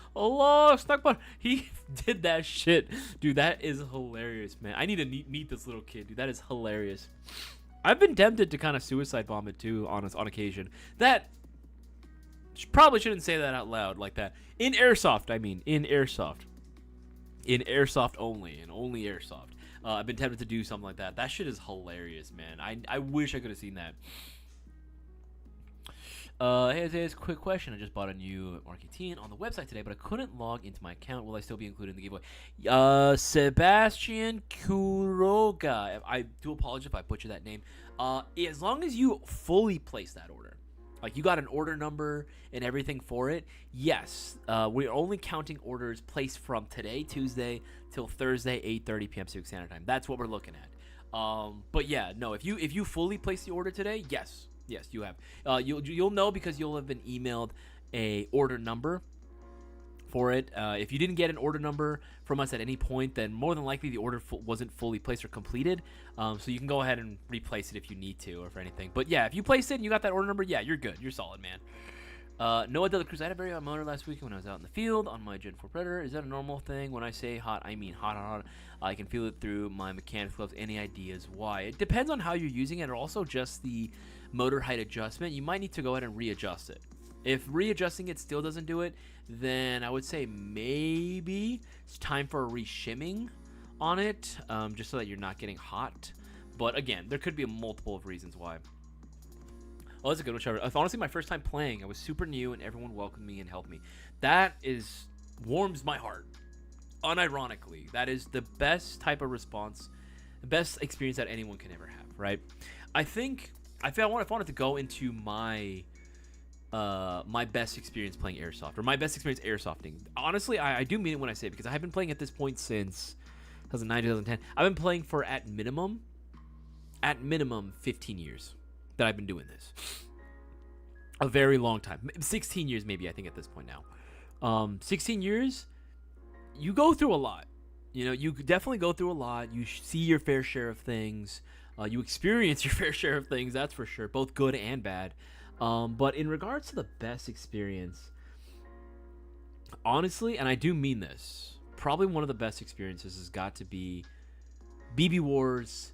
he did that shit. Dude, that is hilarious, man. I need to meet this little kid, dude. That is hilarious. I've been tempted to kind of suicide bomb it, too, on occasion. That, probably shouldn't say that out loud like that. In Airsoft, I mean. In Airsoft. In Airsoft only, and only Airsoft. I've been tempted to do something like that. That shit is hilarious, man. I wish I could have seen that. Here's a quick question. I just bought a new Mark 18 on the website today, but I couldn't log into my account. Will I still be included in the giveaway? Sebastian Kuroga. I do apologize if I butcher that name. As long as you fully place that order, like you got an order number and everything for it, yes. We're only counting orders placed from today, Tuesday, till Thursday, 8:30 p.m. Pacific Standard Time. That's what we're looking at. But yeah, no. If you fully place the order today, yes, you have. You'll know because you'll have been emailed a order number for it. If you didn't get an order number from us at any point, then more than likely the order wasn't fully placed or completed. So you can go ahead and replace it if you need to or for anything. But yeah, if you placed it and you got that order number, yeah, you're good. You're solid, man. Noah Dela Cruz, I had a very hot motor last weekend when I was out in the field on my Gen 4 Predator. Is that a normal thing? When I say hot, I mean hot, hot, hot. I can feel it through my mechanics gloves. Any ideas why? It depends on how you're using it, or also just the motor height adjustment. You might need to go ahead and readjust it. If readjusting it still doesn't do it, then I would say maybe it's time for a re-shimming on it, just so that you're not getting hot. But again, there could be a multiple of reasons why. Oh, that's a good one, Trevor. Honestly, my first time playing, I was super new, and everyone welcomed me and helped me. That warms my heart. Unironically, that is the best type of response, the best experience that anyone can ever have, right? I wanted to go into my my best experience playing Airsoft, or my best experience airsofting. Honestly, I do mean it when I say it, because I've been playing at this point since 2009, 2010. I've been playing for at minimum 15 years that I've been doing this. A very long time. 16 years maybe, I think, at this point now. 16 years, you go through a lot. You know, you definitely go through a lot. You see your fair share of things. You experience your fair share of things, that's for sure, both good and bad. But in regards to the best experience, honestly, and I do mean this, probably one of the best experiences has got to be BB Wars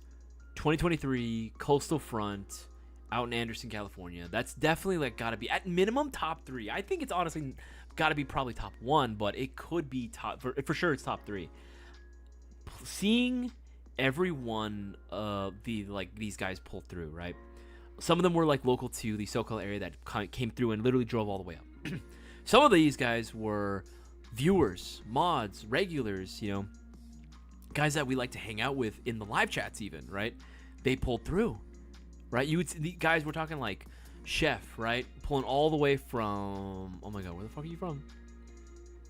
2023 Coastal Front out in Anderson, California. That's definitely like got to be at minimum top 3. I think it's honestly got to be probably top 1, but it could be top for sure. It's top 3. Seeing every one of these guys pull through, right? Some of them were like local to the SoCal area that came through and literally drove all the way up. Some of these guys were viewers, mods, regulars, you know, guys that we like to hang out with in the live chats even, right? They pulled through, right? The guys, we're talking like Chef, right? Pulling all the way from, oh my God, where the fuck are you from?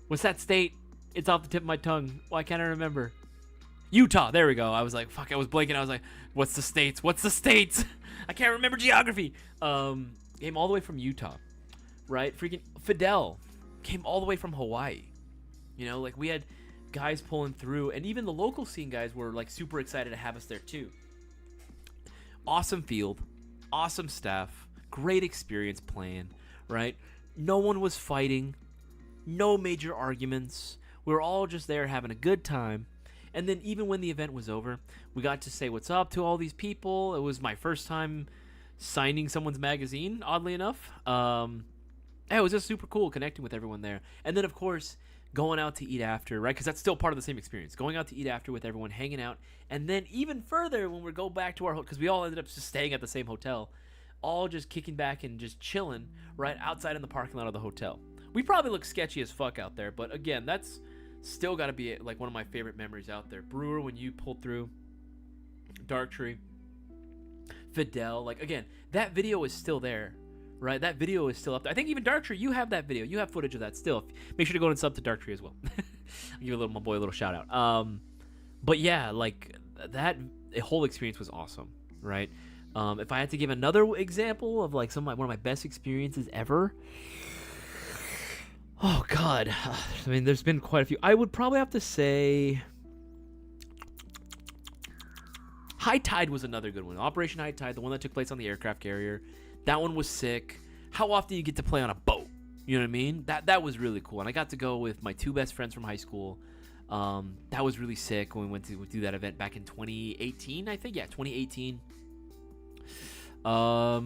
What's that state? It's off the tip of my tongue. Why can't I remember? Utah, there we go. I was like, fuck, I was blanking. I was like, what's the states? I can't remember geography. Came all the way from Utah, right? Freaking Fidel came all the way from Hawaii. You know, like we had guys pulling through, and even the local scene guys were like super excited to have us there too. Awesome field, awesome staff, great experience playing, right? No one was fighting, no major arguments. We were all just there having a good time. And then even when the event was over, we got to say what's up to all these people. It was my first time signing someone's magazine, oddly enough. It was just super cool connecting with everyone there. And then, of course, going out to eat after, right? Because that's still part of the same experience. Going out to eat after with everyone, hanging out. And then even further, when we go back to our hotel, because we all ended up just staying at the same hotel, all just kicking back and just chilling right outside in the parking lot of the hotel. We probably look sketchy as fuck out there, but again, that's still got to be like one of my favorite memories out there. Brewer, when you pulled through, Dark Tree, Fidel, like again, that video is still there, right? That video is still up there. I think even Dark Tree, you have that video. You have footage of that still. Make sure to go and sub to Dark Tree as well. I'll give my boy a little shout out. But yeah, like that whole experience was awesome, right? If I had to give another example of like one of my best experiences ever. Oh, God. I mean, there's been quite a few. I would probably have to say High Tide was another good one. Operation High Tide, the one that took place on the aircraft carrier. That one was sick. How often do you get to play on a boat? You know what I mean? That was really cool. And I got to go with my 2 best friends from high school. That was really sick when we went to do that event back in 2018, I think. Yeah, 2018. Wow,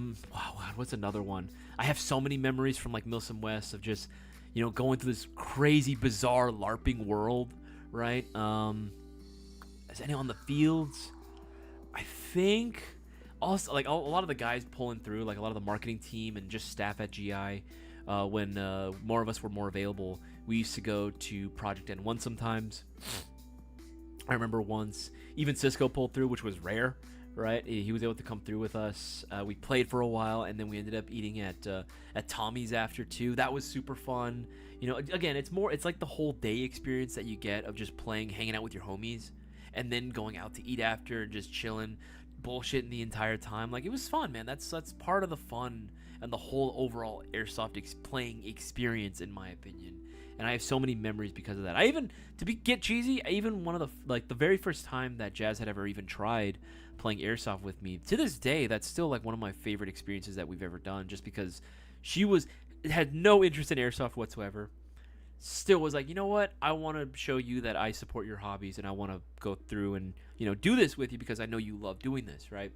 what's another one? I have so many memories from like Milsom West of just, you know, going through this crazy, bizarre LARPing world, right? Is anyone on the fields? I think also like a lot of the guys pulling through, like a lot of the marketing team and just staff at GI. When more of us were more available, we used to go to Project N1 sometimes. I remember once even Cisco pulled through, which was rare, right? He was able to come through with us. We played for a while, and then we ended up eating at Tommy's after too. That was super fun. You know, again, it's like the whole day experience that you get of just playing, hanging out with your homies. and then going out to eat after and just chilling, bullshitting the entire time. Like, it was fun, man. That's part of the fun and the whole overall airsoft playing experience, in my opinion. And I have so many memories because of that. Get cheesy, one of the very first time that Jazz had ever even tried playing airsoft with me, to this day, that's still like one of my favorite experiences that we've ever done, just because she had no interest in airsoft whatsoever. Still was like, you know what? I want to show you that I support your hobbies, and I want to go through and, do this with you because I know you love doing this, right?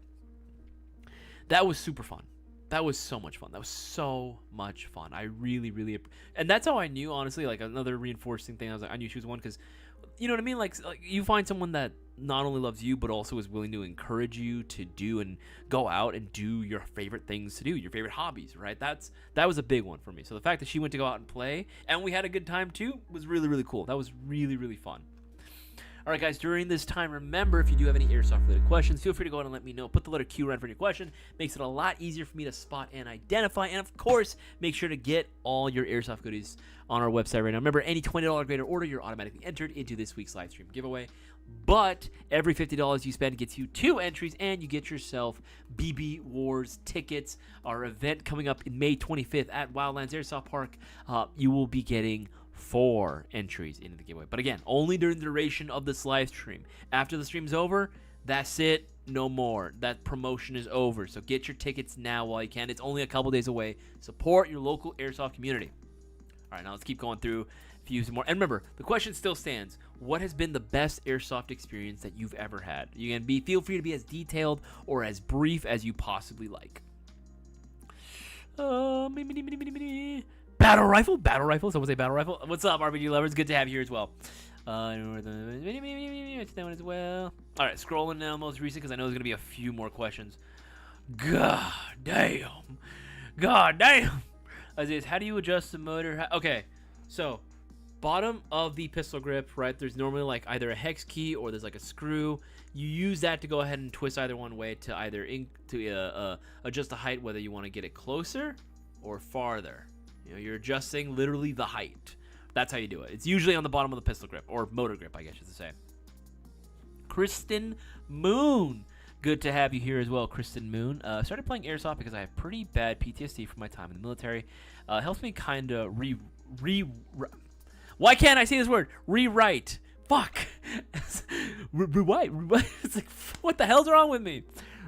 That was super fun. That was so much fun. That was so much fun. I really, really, and that's how I knew, honestly, like, another reinforcing thing. I knew she was one because, you know what I mean? Like you find someone that not only loves you, but also is willing to encourage you to do and go out and do your favorite things to do, your favorite hobbies, right? That was a big one for me. So the fact that she went to go out and play, and we had a good time too, was really, really cool. That was really, really fun. All right, guys, during this time, remember, if you do have any airsoft-related questions, feel free to go ahead and let me know. Put the letter Q right for your question. Makes it a lot easier for me to spot and identify. And, of course, make sure to get all your airsoft goodies on our website right now. Remember, any $20 or greater order, you're automatically entered into this week's live stream giveaway. But every $50 you spend gets you 2 entries, and you get yourself BB Wars tickets. Our event coming up in May 25th at Wildlands Airsoft Park. You will be getting 4 entries into the giveaway. But again, only during the duration of this live stream. After the stream's over, that's it. No more. That promotion is over. So get your tickets now while you can. It's only a couple days away. Support your local airsoft community. All right, now let's keep going through a few more. And remember, the question still stands. What has been the best airsoft experience that you've ever had? You can feel free to be as detailed or as brief as you possibly like. Battle rifle. Someone say battle rifle. What's up, RPG lovers? Good to have you here as well. That one as well. All right, scrolling now, most recent, because I know there's gonna be a few more questions. God damn. Isaias, how do you adjust the motor? Okay, so bottom of the pistol grip, right? There's normally like either a hex key or there's like a screw. You use that to go ahead and twist either one way to either adjust the height, whether you want to get it closer or farther. You're adjusting literally the height. That's how you do it. It's usually on the bottom of the pistol grip, or motor grip, I guess you should say. Kristen Moon. Good to have you here as well, Kristen Moon. Started playing airsoft because I have pretty bad PTSD from my time in the military. Helps me kind of why can't I say this word? Rewrite. Fuck. Rewrite. It's like, what the hell's wrong with me?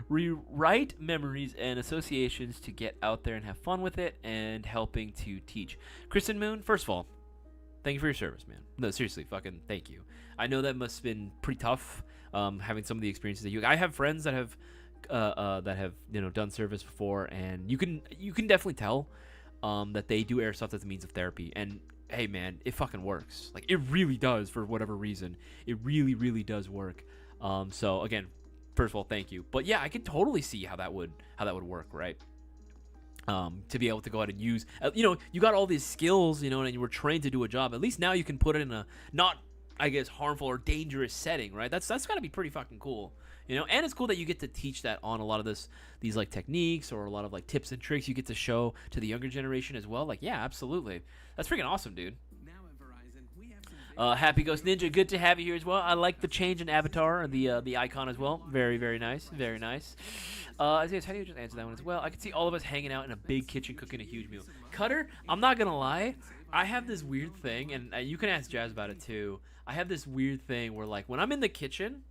Rewrite memories and associations to get out there and have fun with it, and helping to teach. Kristen Moon, first of all, thank you for your service, man. No, seriously, fucking thank you. I know that must have been pretty tough, having some of the experiences that I have friends that have done service before, and you can definitely tell that they do airsoft as a means of therapy. And hey, man, it fucking works. Like, it really does. For whatever reason, it really, really does work. So again, first of all, thank you. But yeah, I can totally see how that would work, right? To be able to go out and use, you got all these skills, and you were trained to do a job. At least now you can put it in a not, I guess, harmful or dangerous setting, right? That's got to be pretty fucking cool, And it's cool that you get to teach that on a lot of these like techniques, or a lot of like tips and tricks you get to show to the younger generation as well. Like, yeah, absolutely. That's freaking awesome, dude. Happy Ghost Ninja, good to have you here as well. I like the change in avatar and the icon as well. Very, very nice. Very nice. Isaias, how do you just answer that one as well? I can see all of us hanging out in a big kitchen cooking a huge meal. Cutter, I'm not going to lie. I have this weird thing, and you can ask Jazz about it too. I have this weird thing where, like, when I'm in the kitchen,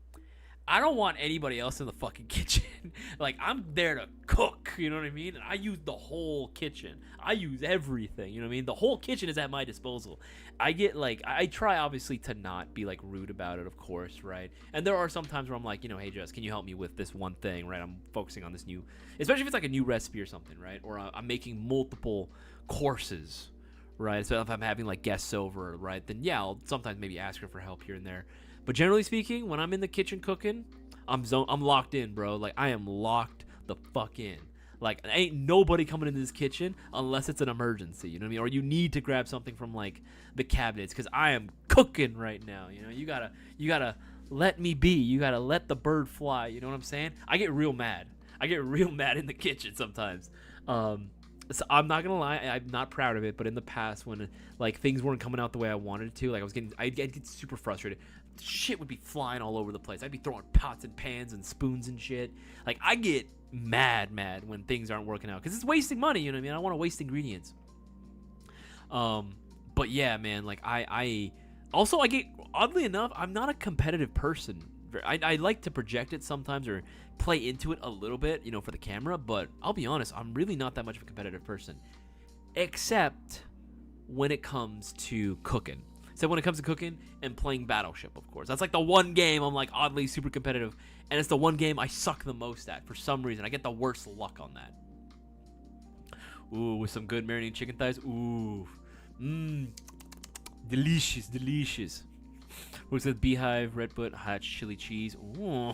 I don't want anybody else in the fucking kitchen. Like, I'm there to cook, you know what I mean? And I use the whole kitchen. I use everything, you know what I mean? The whole kitchen is at my disposal. I try, obviously, to not be, like, rude about it, of course, right? And there are some times where I'm like, hey, Jess, can you help me with this one thing, right? I'm focusing on this new, especially if it's, like, a new recipe or something, right? Or I'm making multiple courses, right? So if I'm having, like, guests over, right? Then, yeah, I'll sometimes maybe ask her for help here and there. But generally speaking, when I'm in the kitchen cooking, I'm locked in, bro. Like, I am locked the fuck in. Like, ain't nobody coming into this kitchen unless it's an emergency, you know what I mean? Or you need to grab something from, like, the cabinets, because I am cooking right now, You gotta let me be. You gotta let the bird fly, you know what I'm saying? I get real mad. I get real mad in the kitchen sometimes. So I'm not gonna lie, I'm not proud of it, but in the past when like things weren't coming out the way I wanted it to, like I'd get super frustrated. Shit would be flying all over the place. I'd be throwing pots and pans and spoons and shit. Like I get mad when things aren't working out because it's wasting money. You know what I mean? I don't want to waste ingredients. But yeah, man. Like I get, oddly enough, I'm not a competitive person. I like to project it sometimes or play into it a little bit, you know, for the camera, but I'll be honest, I'm really not that much of a competitive person, except when it comes to cooking. So when it comes to cooking and playing Battleship, of course. That's like the one game I'm like oddly super competitive, and it's the one game I suck the most at for some reason. I get the worst luck on that. Ooh, with some good marinated chicken thighs. Ooh. Delicious, delicious. What's that? Beehive, Red Butt, hot chili cheese. Ooh.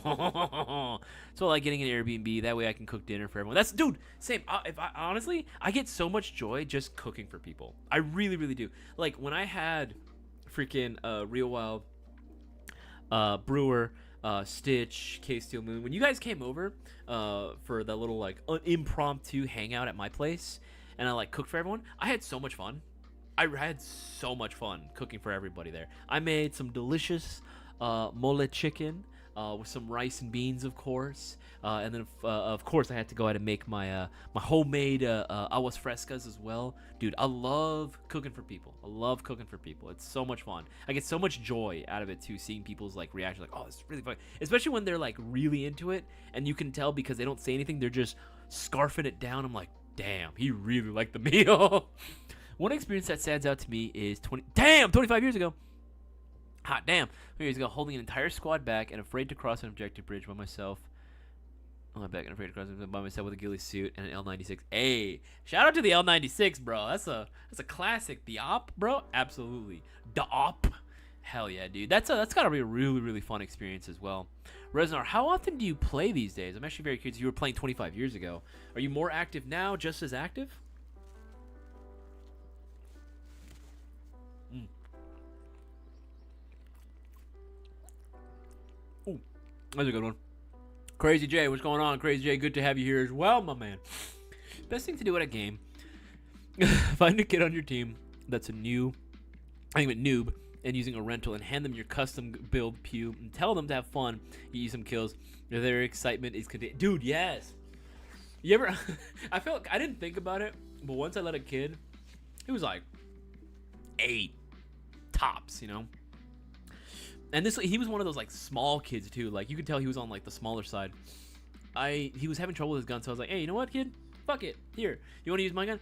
So I like getting an Airbnb. That way I can cook dinner for everyone. That's, dude, same. Honestly, I get so much joy just cooking for people. I really, really do. Like when I had freaking Real Wild, Brewer, Stitch, K Steel Moon. When you guys came over for that little like impromptu hangout at my place, and I like cooked for everyone, I had so much fun. I had so much fun cooking for everybody there. I made some delicious mole chicken with some rice and beans, of course. And then, of course, I had to go ahead and make my my homemade aguas frescas as well. Dude, I love cooking for people. I love cooking for people. It's so much fun. I get so much joy out of it, too, seeing people's like reaction. Like, oh, this is really fun. Especially when they're like really into it. And you can tell because they don't say anything. They're just scarfing it down. I'm like, damn, he really liked the meal. One experience that stands out to me is 25 years ago. Hot damn. 25 years ago, holding an entire squad back and afraid to cross an objective bridge by myself. On my back and afraid to cross it by myself with a ghillie suit and an L96. Hey, shout out to the L96, bro. That's a classic. The op, bro. Absolutely. The op. Hell yeah, dude. That's gotta be a really, really fun experience as well. Resnar, how often do you play these days? I'm actually very curious. You were playing 25 years ago. Are you more active now? Just as active? Ooh, that's a good one. Crazy J, what's going on? Crazy J, good to have you here as well, my man. Best thing to do at a game, find a kid on your team that's a noob, and using a rental, and hand them your custom build pew and tell them to have fun, get you some kills. Their excitement is dude, yes. You ever? I felt I didn't think about it, but once I let a kid, he was like 8 tops, you know. And he was one of those like small kids too. Like you could tell he was on like the smaller side. He was having trouble with his gun, so I was like, hey, you know what, kid? Fuck it. Here, you want to use my gun?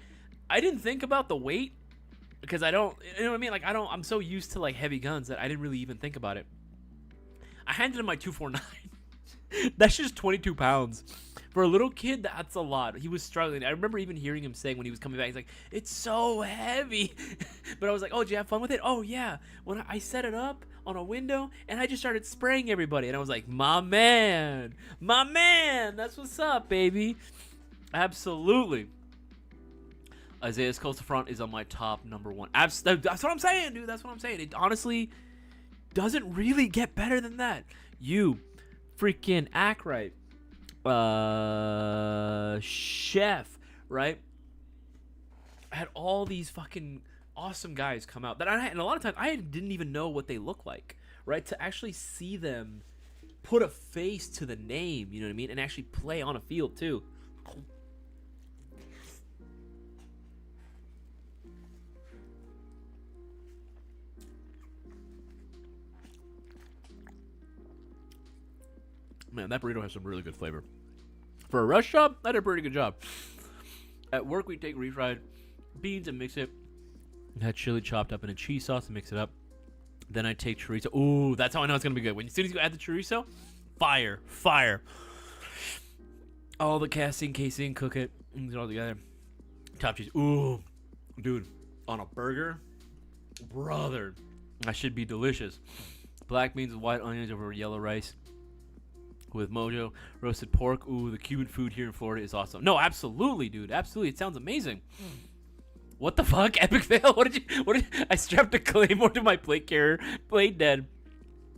I didn't think about the weight because I don't. You know what I mean? Like I'm so used to like heavy guns that I didn't really even think about it. I handed him my 249. That's just 22 pounds. For a little kid, that's a lot. He was struggling. I remember even hearing him saying when he was coming back, he's like, it's so heavy. But I was like, oh, did you have fun with it? Oh, yeah. When I set it up on a window, and I just started spraying everybody. And I was like, my man. That's what's up, baby. Absolutely. Isaias Coastal Front is on my top number 1. That's what I'm saying, dude. That's what I'm saying. It honestly doesn't really get better than that. You freaking act right. Chef, right? I had all these fucking awesome guys come out that and a lot of times I didn't even know what they look like, right? To actually see them put a face to the name, you know what I mean, and actually play on a field too. Man, that burrito has some really good flavor. For a restaurant, I did a pretty good job. At work, we take refried beans and mix it. Had chili chopped up in a cheese sauce and mix it up. Then I take chorizo. Ooh, that's how I know it's going to be good. As soon as you add the chorizo, fire. All the casing, cook it, mix it all together. Top cheese. Ooh, dude, on a burger? Brother, that should be delicious. Black beans with white onions over yellow rice. With mojo, roasted pork. Ooh, the Cuban food here in Florida is awesome. No, absolutely, dude. Absolutely. It sounds amazing. What the fuck? Epic fail? What did I strapped a claymore to my plate carrier, played dead.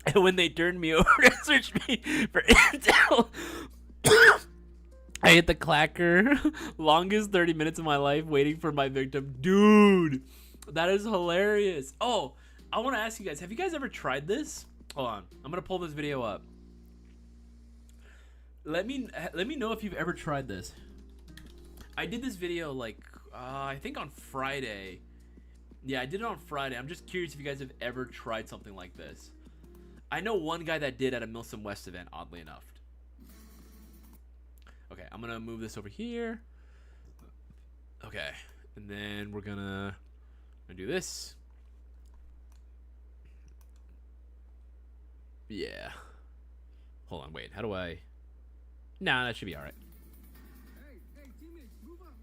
And when they turned me over to search me for intel, I hit the clacker. Longest 30 minutes of my life waiting for my victim. Dude, that is hilarious. Oh, I want to ask you guys, have you guys ever tried this? Hold on. I'm going to pull this video up. Let me know if you've ever tried this. I did this video like, I think on Friday. Yeah, I did it on Friday. I'm just curious if you guys have ever tried something like this. I know one guy that did at a Milsom West event, oddly enough. Okay, I'm gonna move this over here. Okay, and then we're gonna do this. Yeah. Hold on, wait. How do I? Nah, that should be all right. Hey, teammates, move up.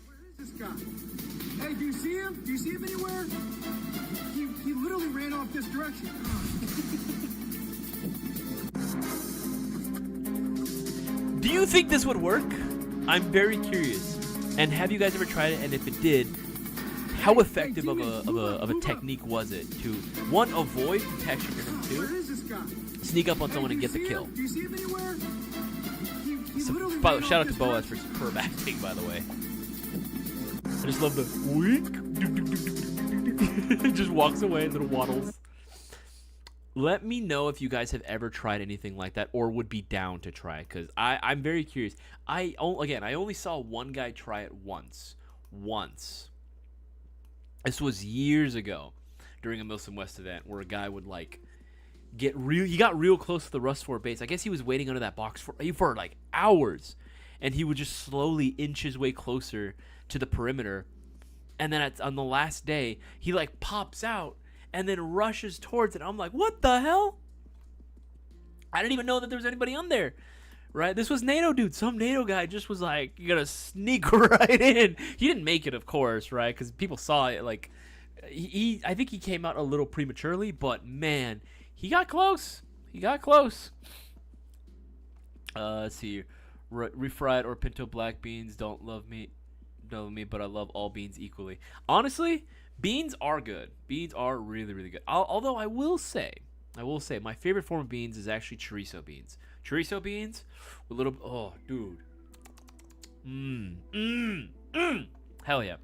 Where is this guy? Hey, do you see him? Do you see him anywhere? He literally ran off this direction. Do you think this would work? I'm very curious. And have you guys ever tried it? And if it did, how effective of a technique was it to, one, avoid detection, and two, sneak up on someone and get the kill? Do you see him anywhere? So, shout out to Boaz for superb acting, by the way. I just love the wink. Just walks away, little waddles. Let me know if you guys have ever tried anything like that or would be down to try, because I'm very curious. I only saw one guy try it once. This was years ago during a Milsom West event where a guy would like he got real close to the Rust 4 base. I guess he was waiting under that box for like hours, and he would just slowly inch his way closer to the perimeter. And then on the last day, he like pops out and then rushes towards it. I'm like, what the hell? I didn't even know that there was anybody on there, right? This was NATO, dude. Some NATO guy just was like, you gotta sneak right in. He didn't make it, of course, right? Because people saw it. Like, I think he came out a little prematurely, but man, he got close. Let's see. Refried or pinto black beans don't love me, but I love all beans equally. Honestly, beans are good. Beans are really, really good. Although I will say, my favorite form of beans is actually chorizo beans. Chorizo beans with a little, oh, dude. Hell yeah.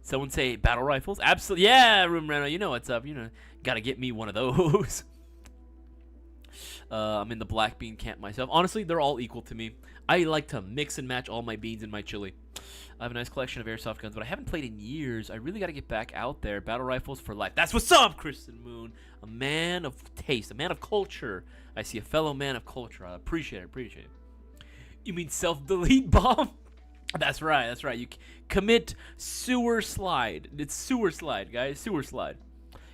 Someone say battle rifles? Absolutely. Yeah, Room Reno, you know what's up. You know, gotta get me one of those. I'm in the black bean camp myself. Honestly, they're all equal to me. I like to mix and match all my beans in my chili. I have a nice collection of airsoft guns, but I haven't played in years. I really got to get back out there. Battle rifles for life. That's what's up, Kristen Moon. A man of taste, a man of culture. I see a fellow man of culture. I appreciate it. You mean self-delete bomb? That's right. You commit sewer slide. It's sewer slide, guys. Sewer slide.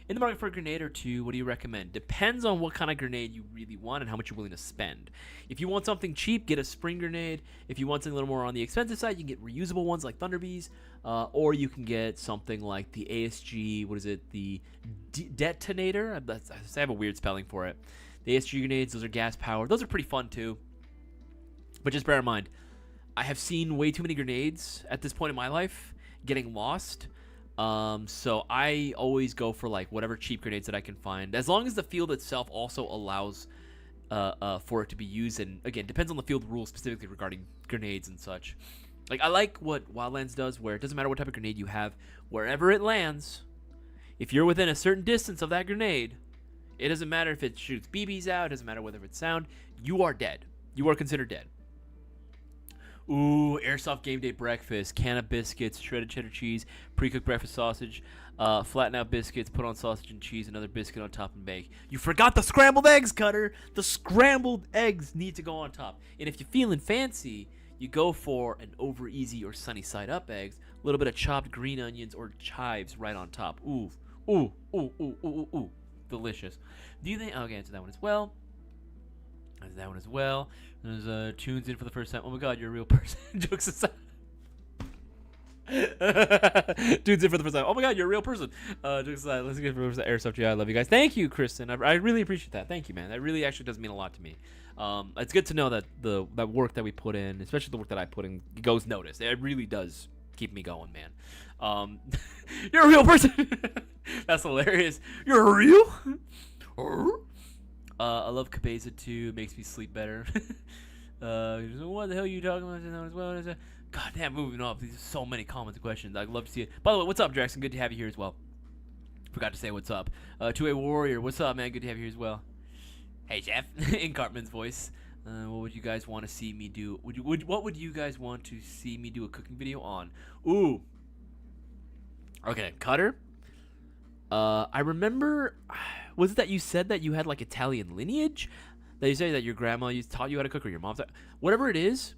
In the market for a grenade or two, what do you recommend? Depends on what kind of grenade you really want and how much you're willing to spend. If you want something cheap, get a spring grenade. If you want something a little more on the expensive side, you can get reusable ones like Thunderbees, or you can get something like the ASG, the detonator? I have a weird spelling for it. The ASG grenades, those are gas powered. Those are pretty fun too. But just bear in mind, I have seen way too many grenades at this point in my life getting lost. So I always go for like whatever cheap grenades that I can find, as long as the field itself also allows for it to be used. And again, depends on the field rules specifically regarding grenades and such. Like, I like what Wildlands does, where it doesn't matter what type of grenade you have, wherever it lands, if you're within a certain distance of that grenade, it doesn't matter if it shoots BBs out, it doesn't matter whether it's sound, you are dead. You are considered dead. Ooh, Airsoft game day breakfast, can of biscuits, shredded cheddar cheese, pre-cooked breakfast sausage, flatten out biscuits, put on sausage and cheese, another biscuit on top and bake. You forgot the scrambled eggs, Cutter! The scrambled eggs need to go on top. And if you're feeling fancy, you go for an over easy or sunny side up eggs, a little bit of chopped green onions or chives right on top. Ooh, ooh, ooh, ooh, ooh, ooh, ooh. Delicious. Do you think, okay, answer that one as well. There's tunes in for the first time. Oh my god, you're a real person. Jokes aside. Tunes in for the first time. Oh my god, you're a real person. Jokes aside. Let's get for the Airsoft. Yeah, I love you guys. Thank you, Kristen. I really appreciate that. Thank you, man. That really actually does mean a lot to me. It's good to know that that work that we put in, especially the work that I put in, goes noticed. It really does keep me going, man. You're a real person. That's hilarious. You're real? I love Cabeza too. Makes me sleep better. What the hell are you talking about? God damn, moving off. These are so many comments and questions. I'd love to see it. By the way, what's up, Jackson? Good to have you here as well. Forgot to say what's up. To a warrior, what's up, man? Good to have you here as well. Hey, Jeff, in Cartman's voice. What would you guys want to see me do? What would you guys want to see me do a cooking video on? Ooh. Okay, Cutter. I remember, was it that you said that you had like Italian lineage? That you say that your grandma taught you how to cook, or your mom taught, whatever it is.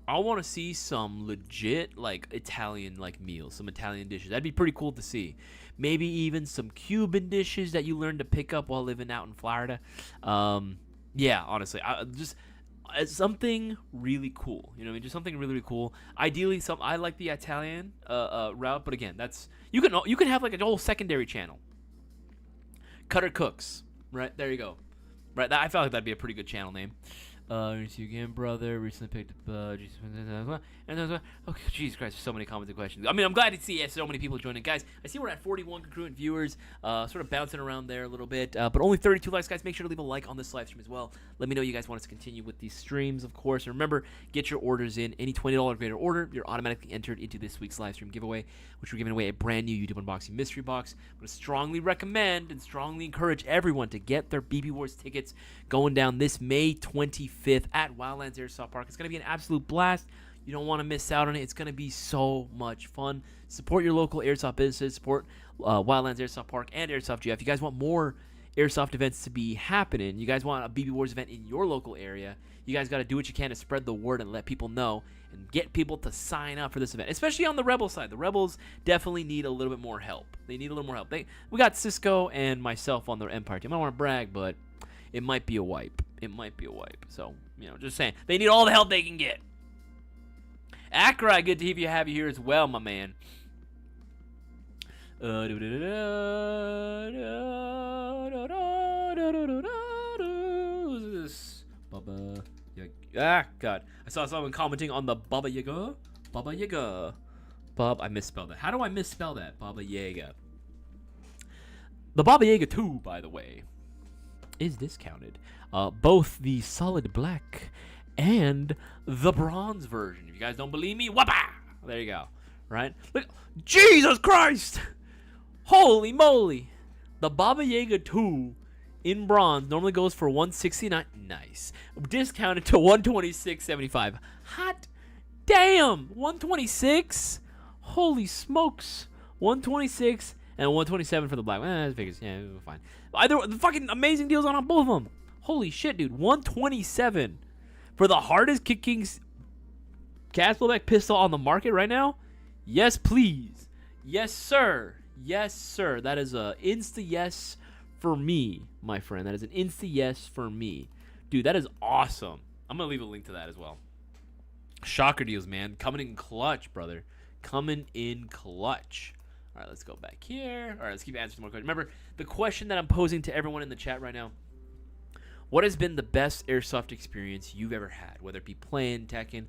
I want to see some legit like Italian like meals, some Italian dishes. That'd be pretty cool to see. Maybe even some Cuban dishes that you learned to pick up while living out in Florida. Yeah, honestly, just something really cool. You know what I mean? Just something really, really cool. Ideally, I like the Italian route, but again, that's you can have like a whole secondary channel. Cutter Cooks, right? There you go. Right, I felt like that'd be a pretty good channel name. See you again, brother. Recently picked up. Okay, Jesus Christ, there's so many comments and questions. I mean, I'm glad to see so many people joining, guys. I see we're at 41 congruent viewers, sort of bouncing around there a little bit, but only 32 likes, guys. Make sure to leave a like on this live stream as well. Let me know you guys want us to continue with these streams, of course. And remember, get your orders in. Any $20 or greater order, you're automatically entered into this week's live stream giveaway, which we're giving away a brand new YouTube unboxing mystery box. I'm going to strongly recommend and strongly encourage everyone to get their BB Wars tickets going down this May 25th at Wildlands Airsoft Park. It's going to be an absolute blast. You don't want to miss out on it. It's going to be so much fun. Support your local airsoft businesses. Support Wildlands Airsoft Park and Airsoft GF. If you guys want more airsoft events to be happening, you guys want a BB Wars event in your local area, you guys got to do what you can to spread the word and let people know and get people to sign up for this event, especially on the Rebel side. The Rebels definitely need a little bit more help. They need a little more help. We got Cisco and myself on their Empire team. I don't want to brag, but it might be a wipe. It might be a wipe. So, just saying. They need all the help they can get. Akra, good to have you here as well, my man. Who's this? Baba Yaga. Ah, God. I saw someone commenting on the Baba Yaga. Baba Yaga. I misspelled that. How do I misspell that? Baba Yaga. The Baba Yaga 2, by the way, is discounted. Both the solid black and the bronze version. If you guys don't believe me, whoppa! There you go. Right? Look, Jesus Christ! Holy moly! The Baba Yaga 2 in bronze normally goes for $169. Nice. Discounted to $126.75. Hot damn! $126? Holy smokes! $126 and $127 for the black. That figures. Yeah, fine. Either the fucking amazing deals on both of them. Holy shit, dude! $127 for the hardest kicking gas blowback pistol on the market right now. Yes, please. Yes, sir. Yes, sir. That is a insta yes for me, my friend. That is an insta yes for me, dude. That is awesome. I'm gonna leave a link to that as well. Shocker deals, man. Coming in clutch, brother. Coming in clutch. All right, let's go back here. All right, let's keep answering more questions. Remember, the question that I'm posing to everyone in the chat right now: what has been the best airsoft experience you've ever had? Whether it be playing, Tekken,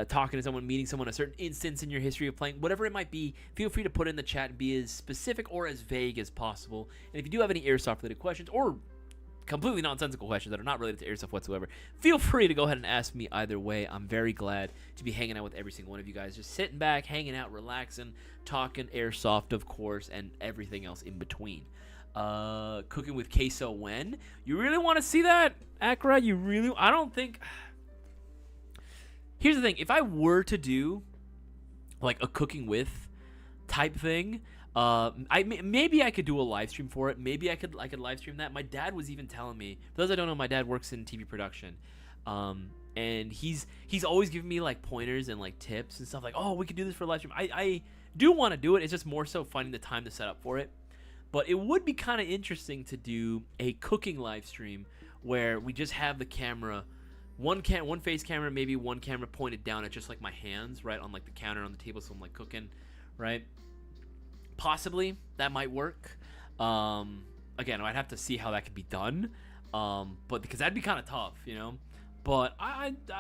talking to someone, meeting someone, a certain instance in your history of playing, whatever it might be, feel free to put it in the chat and be as specific or as vague as possible. And if you do have any airsoft-related questions or completely nonsensical questions that are not related to airsoft whatsoever, feel free to go ahead and ask me either way. I'm very glad to be hanging out with every single one of you guys, just sitting back, hanging out, relaxing, talking airsoft, of course, and everything else in between. Cooking with queso when? You really want to see that, Akra? I don't think... Here's the thing. If I were to do, like, a cooking with type thing, maybe I could do a live stream for it. Maybe I could live stream that. My dad was even telling me... For those that don't know, my dad works in TV production. And he's always giving me, like, pointers and, like, tips and stuff. Like, oh, we could do this for a live stream. I do want to do it. It's just more so finding the time to set up for it. But it would be kind of interesting to do a cooking live stream where we just have the camera, one face camera, maybe one camera pointed down at just like my hands, right, on like the counter on the table, so I'm like cooking, right? Possibly that might work. Again, I'd have to see how that could be done. But because that'd be kind of tough, you know. But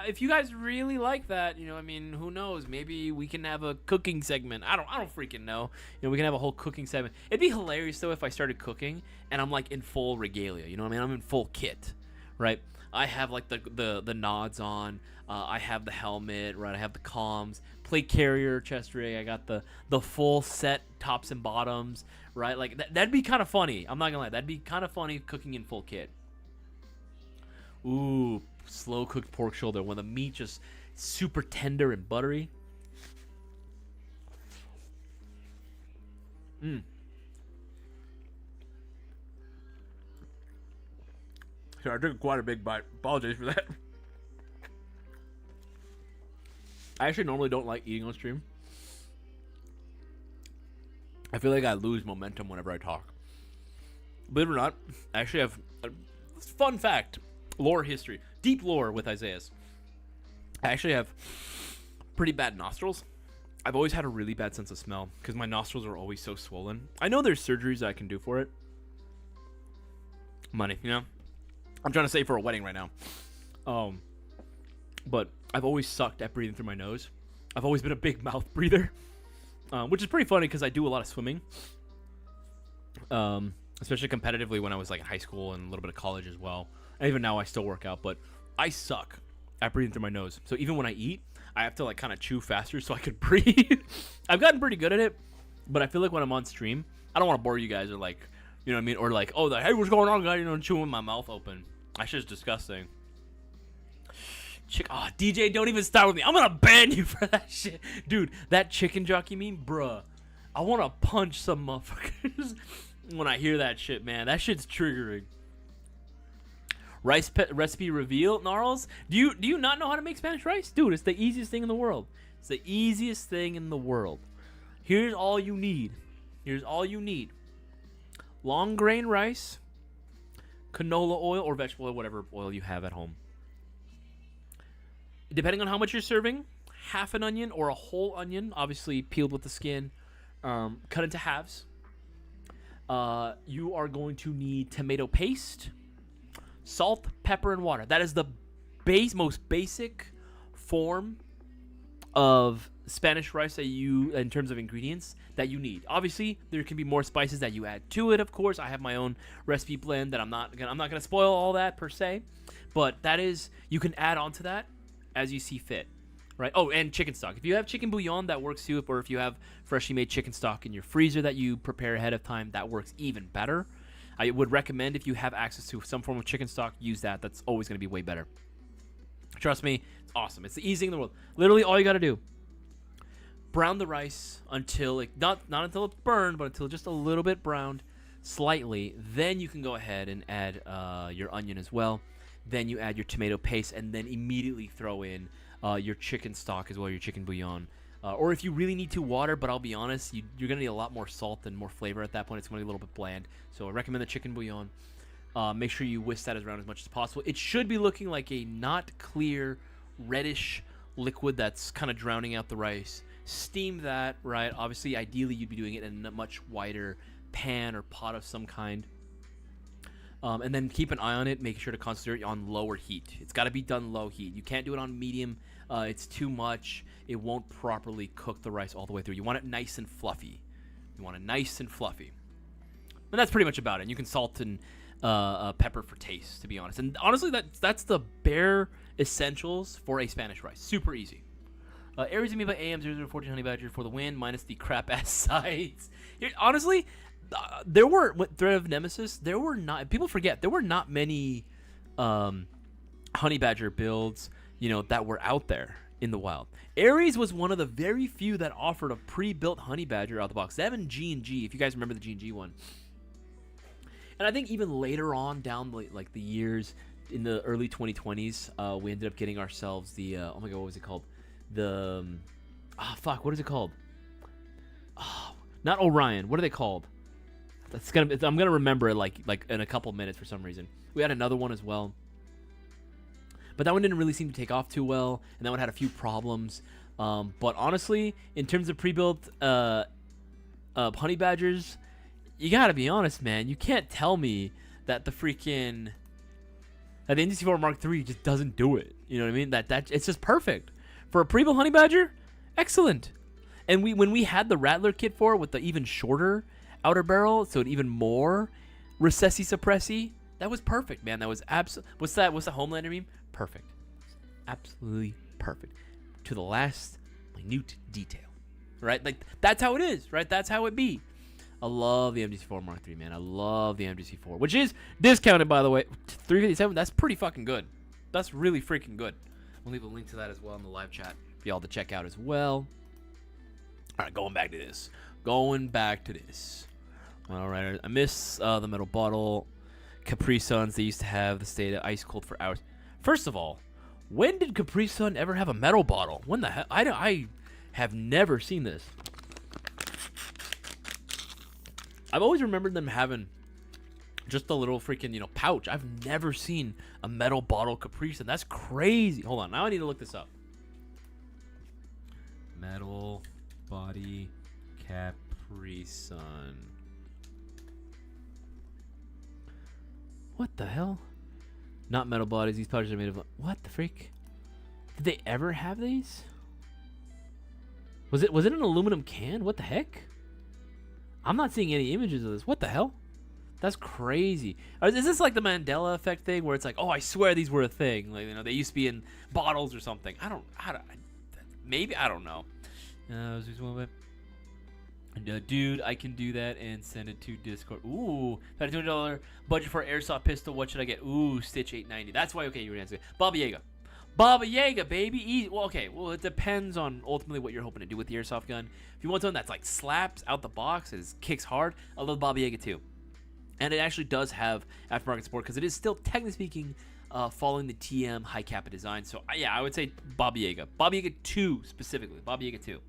if you guys really like that, I mean, who knows? Maybe we can have a cooking segment. I don't freaking know. We can have a whole cooking segment. It'd be hilarious though if I started cooking and I'm like in full regalia. You know what I mean? I'm in full kit, right? I have like the nods on. I have the helmet, right? I have the comms, plate carrier, chest rig. I got the full set tops and bottoms, right? Like that'd be kind of funny. I'm not gonna lie, that'd be kind of funny cooking in full kit. Ooh, slow cooked pork shoulder when the meat just super tender and buttery. Sorry, I took quite a big bite. Apologize for that. I actually normally don't like eating on stream. I feel like I lose momentum whenever I talk. Believe it or not, I actually have a fun fact, lore history, deep lore with Isaias. I actually have pretty bad nostrils. I've always had a really bad sense of smell because my nostrils are always so swollen. I know there's surgeries that I can do for it. Money, I'm trying to save for a wedding right now. But I've always sucked at breathing through my nose. I've always been a big mouth breather, which is pretty funny because I do a lot of swimming, especially competitively when I was like in high school and a little bit of college as well. And even now I still work out, but I suck at breathing through my nose. So even when I eat, I have to like kind of chew faster so I could breathe. I've gotten pretty good at it, but I feel like when I'm on stream, I don't want to bore you guys or like, you know what I mean? Or like, oh, hey, what's going on, guys? Chewing my mouth open. That shit's disgusting. DJ, don't even start with me. I'm gonna ban you for that shit. Dude, that chicken jockey meme, bruh. I want to punch some motherfuckers when I hear that shit, man. That shit's triggering. Rice recipe reveal, Gnarls. Do you not know how to make Spanish rice? Dude, it's the easiest thing in the world. It's the easiest thing in the world. Here's all you need. Long grain rice, canola oil or vegetable oil, whatever oil you have at home. Depending on how much you're serving, half an onion or a whole onion, obviously peeled with the skin, cut into halves. You are going to need tomato paste, salt, pepper, and water. That is the most basic form of Spanish rice that you, in terms of ingredients, that you need. Obviously, there can be more spices that you add to it. Of course, I have my own recipe blend that I'm not gonna spoil all that per se, but that is, you can add on to that as you see fit, right? Oh, and chicken stock. If you have chicken bouillon, that works too. Or if you have freshly made chicken stock in your freezer that you prepare ahead of time, that works even better. I would recommend, if you have access to some form of chicken stock, use that. That's always going to be way better. Trust me, it's awesome. It's the easiest thing in the world. Literally, all you got to do: brown the rice until not until it's burned, but until just a little bit browned, slightly. Then you can go ahead and add your onion as well. Then you add your tomato paste, and then immediately throw in your chicken stock as well, your chicken bouillon. Or if you really need to, water, but I'll be honest, you're going to need a lot more salt and more flavor at that point. It's going to be a little bit bland. So I recommend the chicken bouillon. Make sure you whisk that around as much as possible. It should be looking like a not clear, reddish liquid that's kind of drowning out the rice. Steam that, right? Obviously, ideally, you'd be doing it in a much wider pan or pot of some kind. And then keep an eye on it, making sure to concentrate on lower heat. It's got to be done low heat. You can't do it on medium. It's too much. It won't properly cook the rice all the way through. You want it nice and fluffy. And that's pretty much about it. You can salt and pepper for taste, to be honest. And honestly, that's the bare essentials for a Spanish rice. Super easy. Aries and me by AM0014 Honey Badger for the win, minus the crap-ass sides. Honestly, there were, with Threat of Nemesis, people forget, there were not many Honey Badger builds, that were out there in the wild. Ares was one of the very few that offered a pre-built Honey Badger out of the box. They have in G&G, if you guys remember the G&G one. And I think even later on down the years, in the early 2020s, we ended up getting ourselves the, oh my god, what was it called? What is it called? Oh, not Orion. What are they called? I'm gonna remember it like in a couple minutes for some reason. We had another one as well, but that one didn't really seem to take off too well, and that one had a few problems. But honestly, in terms of pre-built Honey Badgers, you gotta be honest, man. You can't tell me that the freaking That the MGC4 Mark III just doesn't do it. You know what I mean? That it's just perfect for a Prevost Honey Badger. Excellent. And when we had the Rattler kit for it with the even shorter outer barrel, so it even more recessi suppressi, that was perfect, man. That was absolutely. What's the Homelander meme? Perfect. Absolutely perfect. To the last minute detail. Right? Like, that's how it is, right? That's how it be. I love the MGC4 Mark III, man. I love the MGC4, which is discounted, by the way. $357. That's pretty fucking good. That's really freaking good. We'll leave a link to that as well in the live chat for y'all to check out as well. All right, going back to this. All right, I miss the metal bottle. Capri Suns, they used to have the stay ice cold for hours. First of all, when did Capri Sun ever have a metal bottle? When the hell? I have never seen this. I've always remembered them having just a little freaking, pouch. I've never seen a metal bottle Capri Sun. That's crazy. Hold on. Now I need to look this up. Metal body Capri Sun. What the hell? Not metal bodies. These pouches are made of... What the freak? Did they ever have these? Was it an aluminum can? What the heck? I'm not seeing any images of this. What the hell? That's crazy. Is this like the Mandela effect thing where it's like, oh, I swear these were a thing. Like, they used to be in bottles or something. Maybe, I don't know. Dude, I can do that and send it to Discord. Ooh, got a $200 budget for Airsoft pistol. What should I get? Ooh, Stitch 890. That's why, okay, you were answering. Baba Yaga, baby. Easy. Well, okay, well, it depends on ultimately what you're hoping to do with the Airsoft gun. If you want something that's like slaps out the box, it kicks hard, I love Baba Yaga too. And it actually does have aftermarket support because it is still, technically speaking, following the TM high Kappa design. So, yeah, I would say Baba Yaga. Baba Yaga 2 specifically. Baba Yaga 2.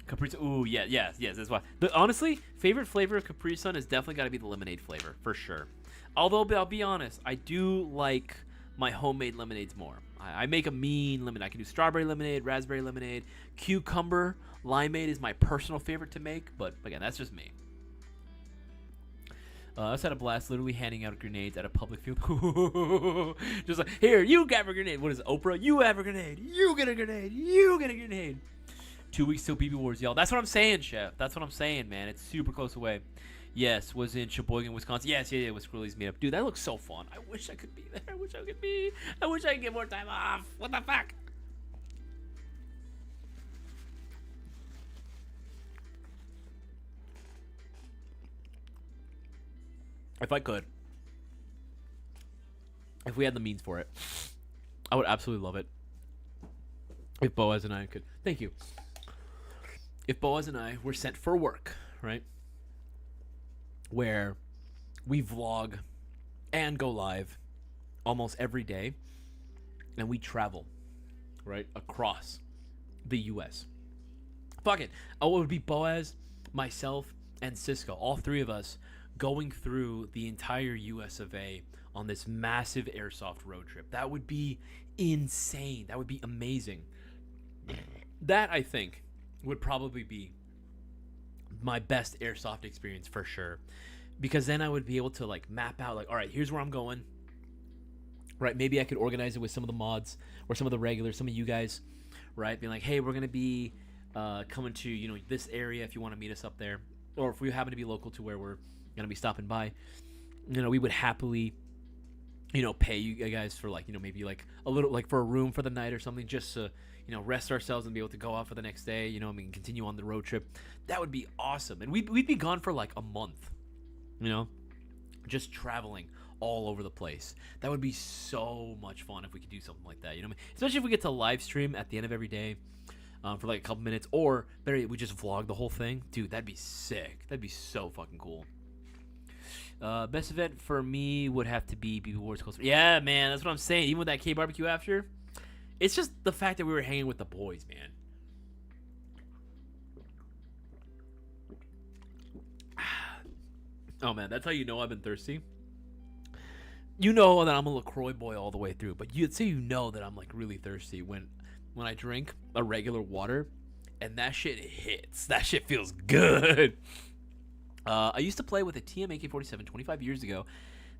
Capri Sun. Ooh, yes, that's why. But honestly, favorite flavor of Capri Sun has definitely got to be the lemonade flavor, for sure. Although, I'll be honest, I do like my homemade lemonades more. I make a mean lemonade. I can do strawberry lemonade, raspberry lemonade, cucumber limeade is my personal favorite to make, but again, that's just me. I just had a blast literally handing out grenades at a public field. Just like, here, you get a grenade. What is it, Oprah? You have a grenade. You get a grenade. You get a grenade. 2 weeks till BB Wars, y'all. That's what I'm saying, Chef. That's what I'm saying, man. It's super close away. Yes, was in Sheboygan, Wisconsin. Yes, yeah, with Squirrely's meetup. Dude, that looks so fun. I wish I could be there. I wish I could get more time off. What the fuck? If I could. If we had the means for it. I would absolutely love it. If Boaz and I could. Thank you. If Boaz and I were sent for work, right? Where we vlog and go live almost every day. And we travel, right? Across the U.S. Fuck it. Oh, it would be Boaz, myself, and Cisco. All three of us going through the entire US of A on this massive Airsoft road trip. That would be insane. That would be amazing. That, I think, would probably be my best Airsoft experience for sure. Because then I would be able to like map out like, all right, here's where I'm going. Right, maybe I could organize it with some of the mods or some of the regulars, some of you guys, right? Being like, hey, we're going to be coming to, this area if you want to meet us up there. Or if we happen to be local to where we're going to be stopping by, we would happily, pay you guys for like, maybe like a little, like for a room for the night or something, just to, rest ourselves and be able to go out for the next day, continue on the road trip. That would be awesome. And we'd be gone for like a month, just traveling all over the place. That would be so much fun if we could do something like that, especially if we get to live stream at the end of every day. For like a couple minutes, or better yet, we just vlog the whole thing. Dude, that'd be sick. That'd be so fucking cool. Best event for me would have to be BB Wars Coast. Yeah, man, that's what I'm saying. Even with that K barbecue after, it's just the fact that we were hanging with the boys, man. Oh man, that's how you know I've been thirsty. You know that I'm a LaCroix boy all the way through, but you'd say that I'm like really thirsty when I drink a regular water, and that shit hits. That shit feels good. I used to play with a TM AK-47 25 years ago.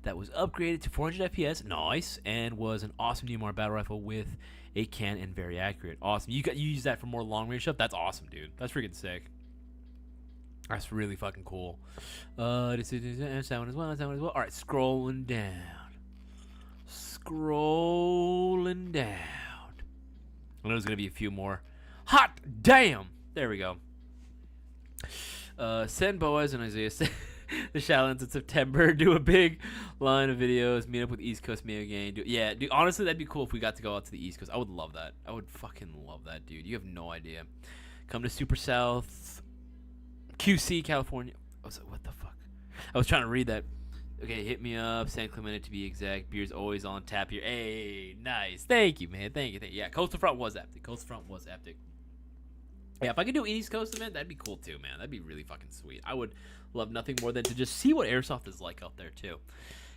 that was upgraded to 400 FPS, nice, and was an awesome DMR battle rifle with a can and very accurate. Awesome. You use that for more long range stuff. That's awesome, dude. That's freaking sick. That's really fucking cool. This is that one as well. That one as well. All right, scrolling down. Scrolling down. I know there's gonna be a few more. Hot damn! There we go. Send Boaz and Isaias the Shadowlands in September. Do a big line of videos. Meet up with East Coast Mayo Gang. Dude, honestly, that'd be cool if we got to go out to the East Coast. I would love that. I would fucking love that, dude. You have no idea. Come to Super South, QC, California. What the fuck? I was trying to read that. Okay, hit me up. San Clemente to be exact. Beer's always on tap here. Hey, nice. Thank you, man. Thank you. Yeah, Coastal Front was epic. Yeah, if I could do an East Coast event, that'd be cool too, man. That'd be really fucking sweet. I would love nothing more than to just see what Airsoft is like out there too.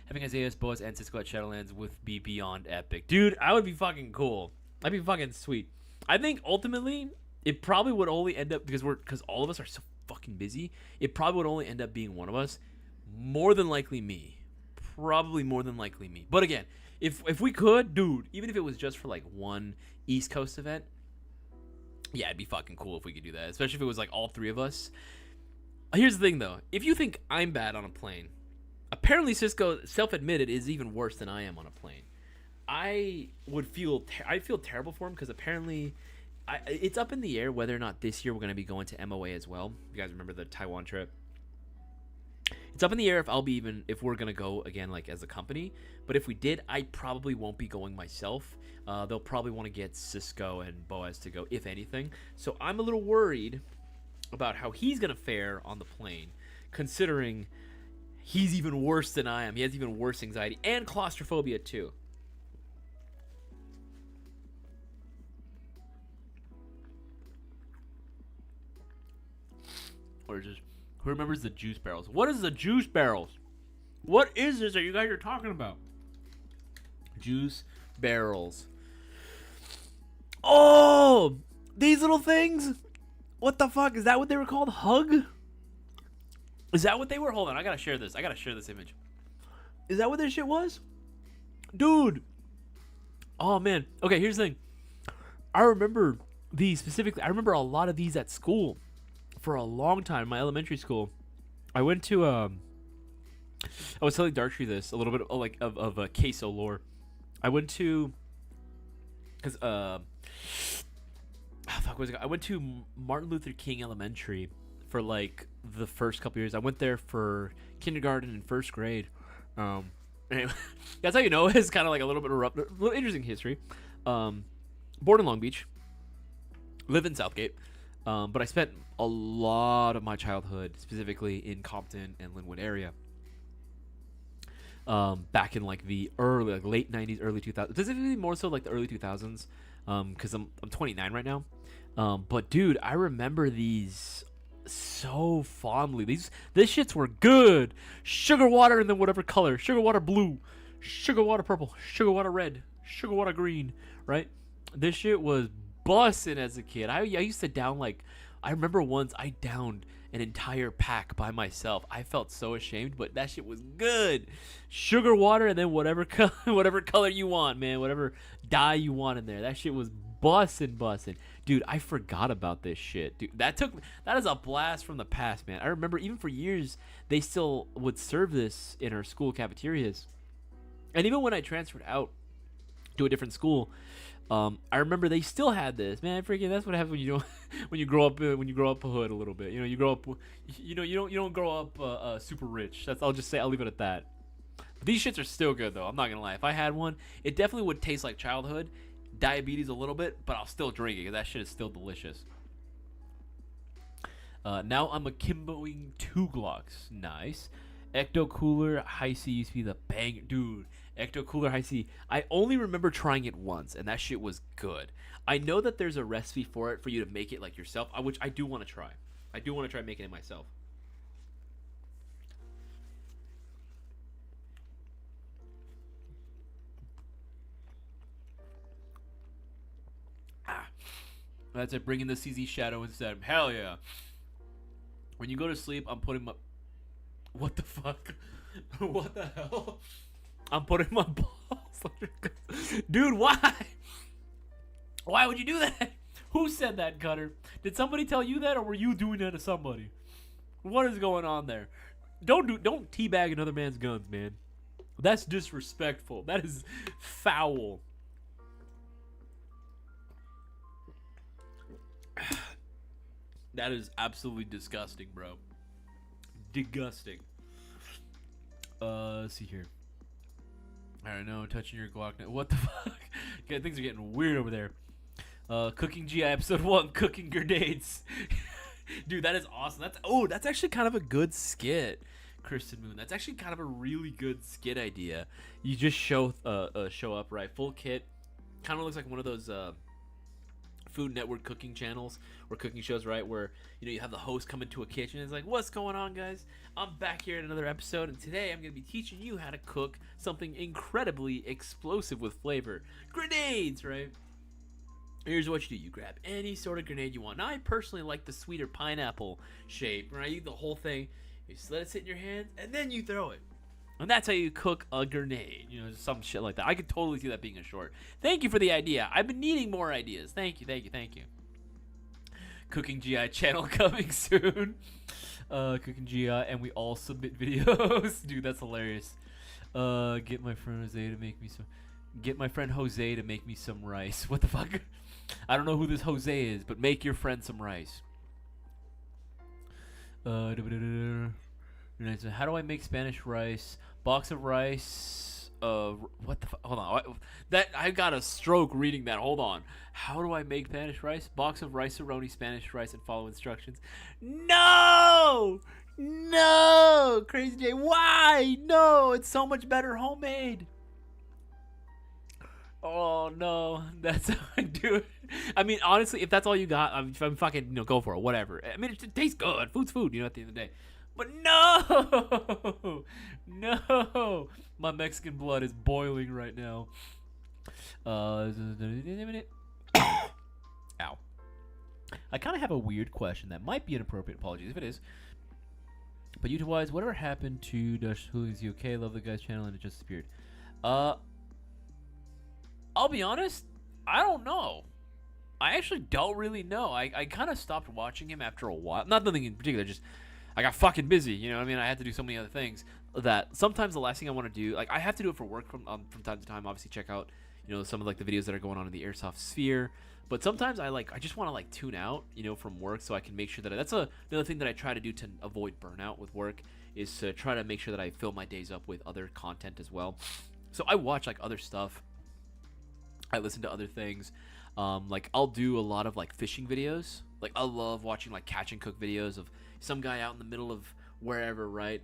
Having Isaias, Boaz, and Cisco at Shadowlands would be beyond epic. Dude, I would be fucking cool. That'd be fucking sweet. I think ultimately, it probably would only end up, because all of us are so fucking busy, it probably would only end up being one of us. More than likely me. Probably more than likely me. But again, if we could, dude, even if it was just for like one East Coast event, yeah, it'd be fucking cool if we could do that. Especially if it was like all three of us. Here's the thing though. If you think I'm bad on a plane, apparently Cisco, self-admitted, is even worse than I am on a plane. I feel terrible for him because apparently it's up in the air whether or not this year we're going to be going to MOA as well. You guys remember the Taiwan trip? It's up in the air if we're gonna go again, like as a company. But if we did, I probably won't be going myself. They'll probably want to get Cisco and Boaz to go, if anything. So I'm a little worried about how he's gonna fare on the plane, considering he's even worse than I am. He has even worse anxiety and claustrophobia too. Or just. Who remembers the juice barrels? What is the juice barrels? What is this that you guys are talking about? Juice barrels. Oh! These little things? What the fuck? Is that what they were called? Hug? Is that what they were? Hold on, I gotta share this. I gotta share this image. Is that what this shit was? Dude! Oh, man. Okay, here's the thing. I remember these specifically. I remember a lot of these at school. For a long time, my elementary school, I went to I was telling Darktree this a little bit of a queso lore. I went to because I went to Martin Luther King Elementary for like the first couple years. I went there for kindergarten and first grade. Anyway, that's how you know it's kind of like a little bit of a little interesting history. Born in Long Beach, live in Southgate. But I spent a lot of my childhood specifically in Compton and Linwood area. Back in like the late 90s, early 2000s, specifically more so like the early 2000s. Because I'm 29 right now. But dude, I remember these so fondly. This shits were good. Sugar water and then whatever color. Sugar water blue, sugar water purple, sugar water red, sugar water green. Right? This shit was busting as a kid. I used to down I remember once I downed an entire pack by myself. I felt so ashamed, but that shit was good. Sugar water and then whatever color you want, man. Whatever dye you want in there. That shit was busting. Dude, I forgot about this shit. Dude, that is a blast from the past, man. I remember even for years they still would serve this in our school cafeterias. And even when I transferred out to a different school, I remember they still had this, man. Freaking, that's what happens when you grow up a hood a little bit. You grow up, you don't grow up super rich. I'll leave it at that. But these shits are still good though. I'm not gonna lie. If I had one, it definitely would taste like childhood, diabetes a little bit, but I'll still drink it because that shit is still delicious. Now I'm akimboing 2 Glocks. Nice. Ecto Cooler High C used to be the bang, dude. Ecto Cooler High C. I only remember trying it once, and that shit was good. I know that there's a recipe for it for you to make it like yourself, which I do want to try. I do want to try making it myself. That's it. Bringing the CZ Shadow instead. Hell yeah. When you go to sleep, I'm putting my... What the fuck? What the hell? I'm putting my balls under cutter. Dude, why? Why would you do that? Who said that, Cutter? Did somebody tell you that, or were you doing that to somebody? What is going on there? Don't teabag another man's guns, man. That's disrespectful. That is foul. That is absolutely disgusting, bro. Disgusting. Let's see here. I don't know, touching your Glock now. What the fuck? Okay, things are getting weird over there. Cooking GI episode 1, cooking grenades. Dude, that is awesome. That's actually kind of a good skit, Kristen Moon. That's actually kind of a really good skit idea. You just show up, right? Full kit. Kind of looks like one of those Food Network cooking channels or cooking shows, right? Where, you know, you have the host come into a kitchen and it's like, what's going on, guys? I'm back here in another episode, and today I'm going to be teaching you how to cook something incredibly explosive with flavor. Grenades, right? Here's what you do. You grab any sort of grenade you want. Now, I personally like the sweeter pineapple shape, right? You eat the whole thing, you just let it sit in your hands, and then you throw it. And that's how you cook a grenade. You know, some shit like that. I could totally see that being a short. Thank you for the idea. I've been needing more ideas. Thank you. Cooking GI channel coming soon. Cooking GI, and we all submit videos. Dude, that's hilarious. Get my friend Jose to make me some rice. What the fuck? I don't know who this Jose is, but make your friend some rice. How do I make Spanish rice? Box of rice. What the fuck? Hold on. I got a stroke reading that. Hold on. How do I make Spanish rice? Box of rice-a-roni Spanish rice and follow instructions. No! Crazy J. Why? No, it's so much better homemade. Oh no, that's how I do it. I mean, honestly, if that's all you got, I'm fucking, you know, go for it. Whatever. I mean, it tastes good. Food's food, you know, at the end of the day. But no, my Mexican blood is boiling right now. Ow. I kind of have a weird question that might be inappropriate. Apologies if it is. But YouTube-wise, whatever happened to Dash Hooligans UK? Love the guy's channel and it just disappeared. I'll be honest, I don't know. I actually don't really know. I kind of stopped watching him after a while. Nothing in particular, just I got fucking busy, you know what I mean? I had to do so many other things that sometimes the last thing I want to do, like I have to do it for work from time to time. Obviously, check out, you know, some of like the videos that are going on in the Airsoft sphere. But sometimes I just want to like tune out, you know, from work, so I can make sure that that's another thing that I try to do to avoid burnout with work, is to try to make sure that I fill my days up with other content as well. So I watch like other stuff. I listen to other things. Like I'll do a lot of like fishing videos. Like I love watching like catch and cook videos of some guy out in the middle of wherever, right?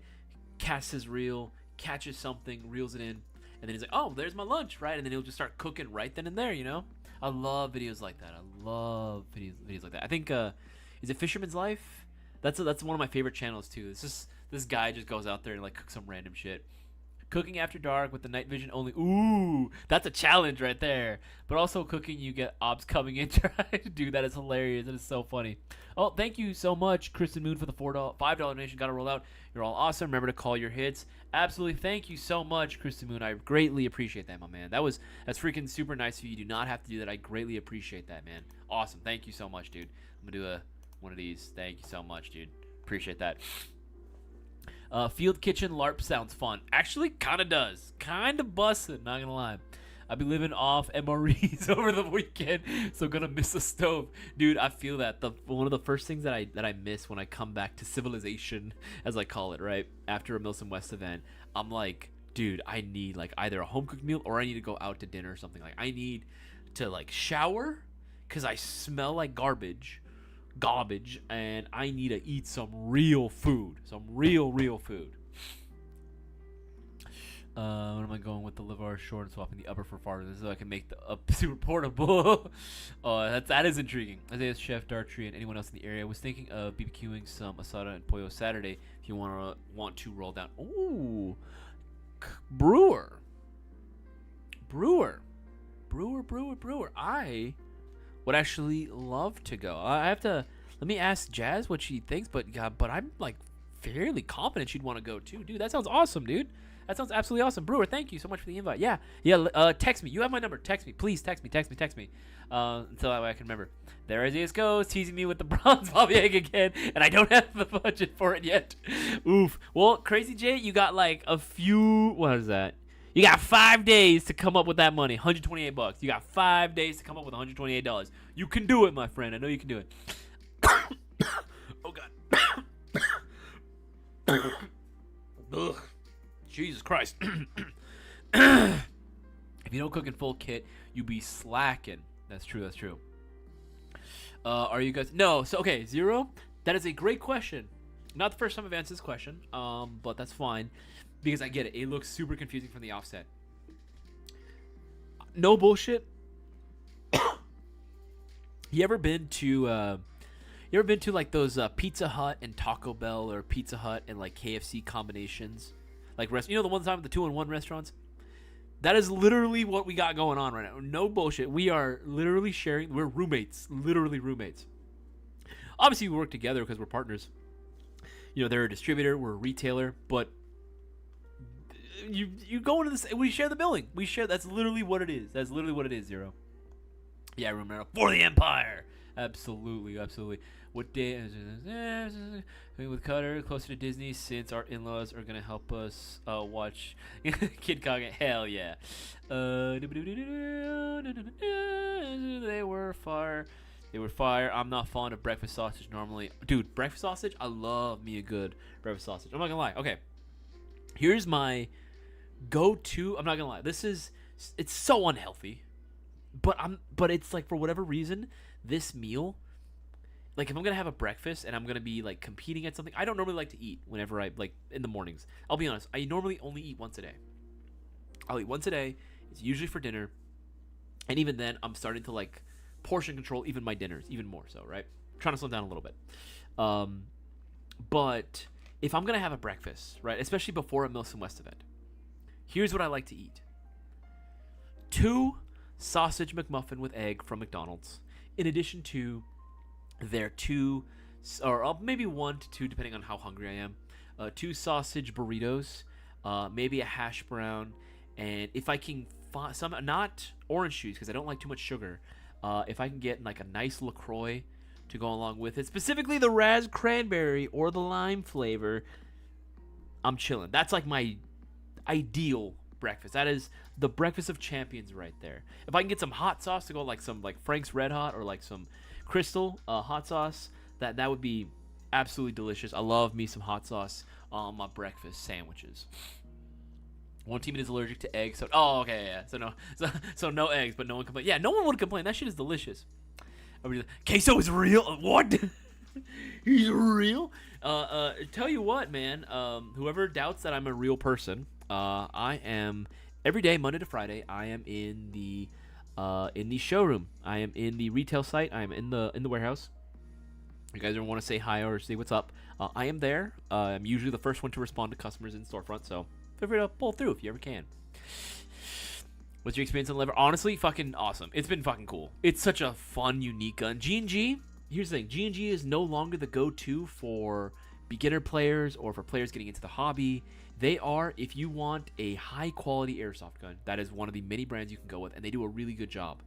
Casts his reel, catches something, reels it in, and then he's like, oh, there's my lunch, right? And then he'll just start cooking right then and there, you know? I love videos like that. I love videos like that. I think, is it Fisherman's Life? That's one of my favorite channels too. It's just, this guy just goes out there and like cooks some random shit. Cooking after dark with the night vision only. Ooh, that's a challenge right there. But also cooking, you get obs coming in. Dude, that is hilarious. That is so funny. Oh, thank you so much, Kristen Moon, for the $5 donation. Got to roll out. You're all awesome. Remember to call your hits. Absolutely. Thank you so much, Kristen Moon. I greatly appreciate that, my man. That's freaking super nice of you. You do not have to do that. I greatly appreciate that, man. Awesome. Thank you so much, dude. I'm going to do one of these. Thank you so much, dude. Appreciate that. Field kitchen LARP sounds fun. Actually, kind of does. Kind of busted, not gonna lie. I'll be living off MREs over the weekend, so gonna miss a stove. Dude, I feel that. One of the first things that I miss when I come back to civilization, as I call it, right? After a Milson West event, I'm like, dude, I need like either a home-cooked meal or I need to go out to dinner or something. Like, I need to like shower, because I smell like garbage, and I need to eat some real food. Some real food. What am I going with the liver short and swapping the upper for farther so I can make the up super portable? That is intriguing. Isaias, Chef, Dartry, and anyone else in the area was thinking of BBQing some asada and pollo Saturday if you want to roll down. Ooh, brewer. I would actually love to go. Let me ask Jazz what she thinks, but I'm like fairly confident she'd want to go too, dude. That sounds awesome, dude. That sounds absolutely awesome. Brewer, thank you so much for the invite. Yeah. Text me. You have my number. Text me. Please text me. Until that way I can remember. There Isaias goes, teasing me with the bronze bobby egg again, and I don't have the budget for it yet. Oof. Well, Crazy J, you got like a few, what is that? You got 5 days to come up with that money. $128. You got 5 days to come up with $128. You can do it, my friend. I know you can do it. Oh, God. Ugh. Jesus Christ. If you don't cook in full kit, you be slacking. That's true. Are you guys... No. So, okay, Zero. That is a great question. Not the first time I've answered this question, but that's fine. Because I get it. It looks super confusing from the offset. No bullshit. You ever been to like those Pizza Hut and Taco Bell, or Pizza Hut and like KFC combinations? Like the one time with the 2-in-1 restaurants? That is literally what we got going on right now. No bullshit. We are literally sharing. We're roommates. Literally roommates. Obviously, we work together because we're partners. They're a distributor. We're a retailer. But you go into this. We share the building. That's literally what it is. That's literally what it is, Zero. Yeah, room rental for the Empire. Absolutely. What day with Cutter closer to Disney, since our in-laws are gonna help us watch Kid Kong? Hell yeah. They were fire. I'm not fond of breakfast sausage normally. Dude, breakfast sausage? I love me a good breakfast sausage. I'm not gonna lie. Okay. Here's my go-to. I'm not gonna lie. It's so unhealthy. But it's like, for whatever reason, this meal, like if I'm gonna have a breakfast and I'm gonna be like competing at something, I don't normally like to eat whenever I like in the mornings. I'll be honest, I normally only eat once a day. I'll eat once a day. It's usually for dinner, and even then, I'm starting to like portion control even my dinners, even more so, right? I'm trying to slow down a little bit. But if I'm gonna have a breakfast, right, especially before a Milson West event, here's what I like to eat: 2 sausage McMuffin with egg from McDonald's, in addition to their 2, or maybe 1 to 2, depending on how hungry I am, 2 sausage burritos, maybe a hash brown, and if I can find some, not orange juice because I don't like too much sugar, if I can get like a nice LaCroix to go along with it, specifically the Raz Cranberry or the lime flavor, I'm chilling. That's like my ideal breakfast. That is the breakfast of champions right there. If I can get some hot sauce to go, like some like Frank's Red Hot or like some Crystal hot sauce, that would be absolutely delicious. I love me some hot sauce on my breakfast sandwiches. One teammate is allergic to eggs, so so no eggs, but no one complains. Yeah, no one would complain. That shit is delicious. Queso is real. What? He's real. Tell you what, man. Whoever doubts that I'm a real person, I am every day, Monday to Friday. I am in the showroom. I am in the retail site. I am in the warehouse. You guys ever want to say hi or say what's up? I am there. I'm usually the first one to respond to customers in storefront, so feel free to pull through if you ever can. What's your experience on the lever? Honestly, fucking awesome. It's been fucking cool. It's such a fun, unique gun. G&G, here's the thing. G&G is no longer the go-to for beginner players or for players getting into the hobby. They are, if you want a high-quality airsoft gun, that is one of the many brands you can go with, and they do a really good job.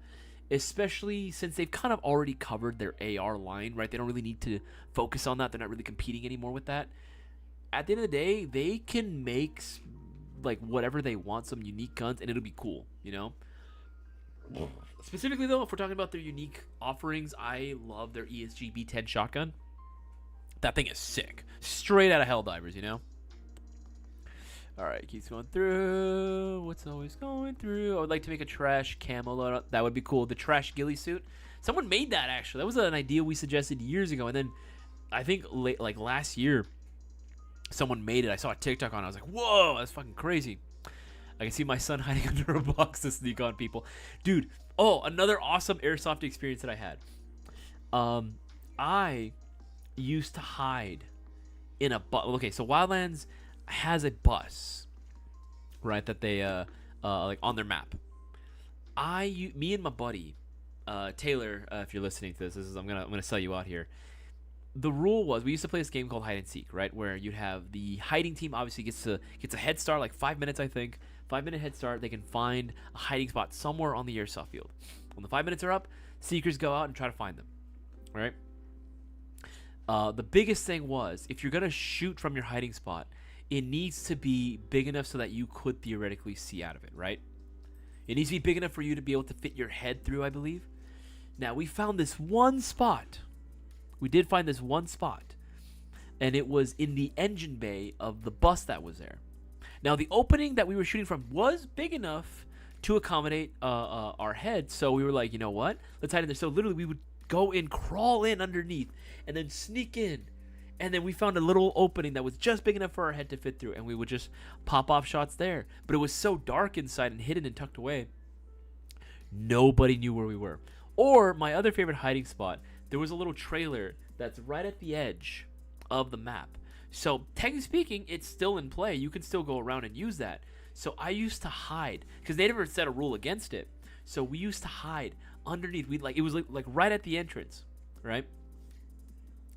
Especially since they've kind of already covered their AR line, right? They don't really need to focus on that. They're not really competing anymore with that. At the end of the day, they can make like whatever they want, some unique guns, and it'll be cool, you know? Specifically, though, if we're talking about their unique offerings, I love their ESG B10 shotgun. That thing is sick. Straight out of Helldivers, you know? Alright, keeps going through. What's always going through? I would like to make a trash camo loadout. That would be cool. The trash ghillie suit. Someone made that, actually. That was an idea we suggested years ago. And then I think like last year, someone made it. I saw a TikTok on it. I was like, whoa, that's fucking crazy. I can see my son hiding under a box to sneak on people. Dude, another awesome airsoft experience that I had. I used to hide in a bus. Okay, so Wildlands has a bus, right, that they like on their map. Me and my buddy Taylor, if you're listening to this, I'm gonna sell you out here. the rule was we used to play this game called hide and seek, right? Where you'd have the hiding team obviously gets a head start, like 5 minutes, I think. 5 minute head start. They can find a hiding spot somewhere on the airsoft field. When the 5 minutes are up, seekers go out and try to find them. Right? The biggest thing was if you're gonna shoot from your hiding spot, it needs to be big enough so that you could theoretically see out of it, right? It needs to be big enough for you to be able to fit your head through, I believe. Now, we found this one spot. We did find this one spot. And it was in the engine bay of the bus that was there. Now, the opening that we were shooting from was big enough to accommodate our head. So we were like, you know what? Let's hide in there. So literally, we would go in, crawl in underneath, and then sneak in. And then we found a little opening that was just big enough for our head to fit through, and we would just pop off shots there. But it was so dark inside and hidden and tucked away, nobody knew where we were. Or my other favorite hiding spot, there was a little trailer that's right at the edge of the map. So technically speaking, it's still in play. You can still go around and use that. So I used to hide because they never set a rule against it. So we used to hide underneath. It was like right at the entrance, right?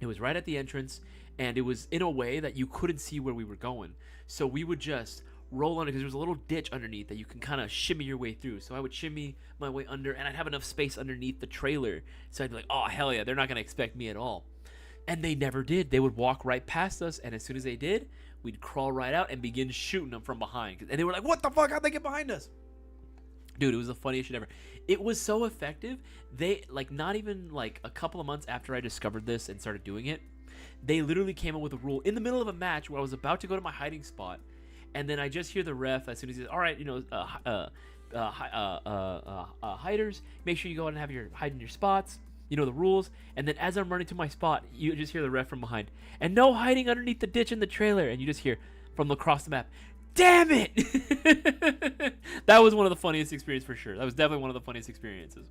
It was right at the entrance, and it was in a way that you couldn't see where we were going. So we would just roll under because there was a little ditch underneath that you can kind of shimmy your way through. So I would shimmy my way under, and I'd have enough space underneath the trailer. So I'd be like, oh, hell yeah, they're not going to expect me at all. And they never did. They would walk right past us, and as soon as they did, we'd crawl right out and begin shooting them from behind. And they were like, what the fuck? How'd they get behind us? Dude, it was the funniest shit ever. It was so effective. They, not even, a couple of months after I discovered this and started doing it, they literally came up with a rule in the middle of a match where I was about to go to my hiding spot, and then I just hear the ref as soon as he says, all right, hiders, make sure you go out and have your hide in your spots. You know the rules. And then as I'm running to my spot, you just hear the ref from behind. And no hiding underneath the ditch in the trailer. And you just hear from across the map, damn it! That was one of the funniest experiences for sure. That was definitely one of the funniest experiences.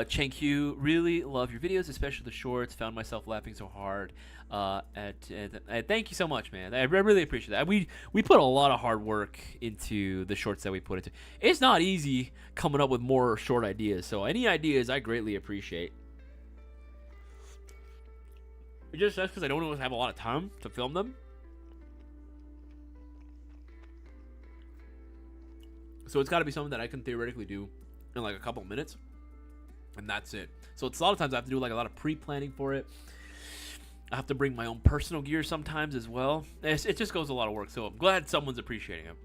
Chen Q, really love your videos, especially the shorts. Found myself laughing so hard. Thank you so much, man. I really appreciate that. We put a lot of hard work into the shorts that we put into. It's not easy coming up with more short ideas, so any ideas I greatly appreciate. It just sucks because I don't always have a lot of time to film them. So it's got to be something that I can theoretically do in a couple of minutes. And that's it. So it's a lot of times I have to do a lot of pre-planning for it. I have to bring my own personal gear sometimes as well. It just goes a lot of work. So I'm glad someone's appreciating it.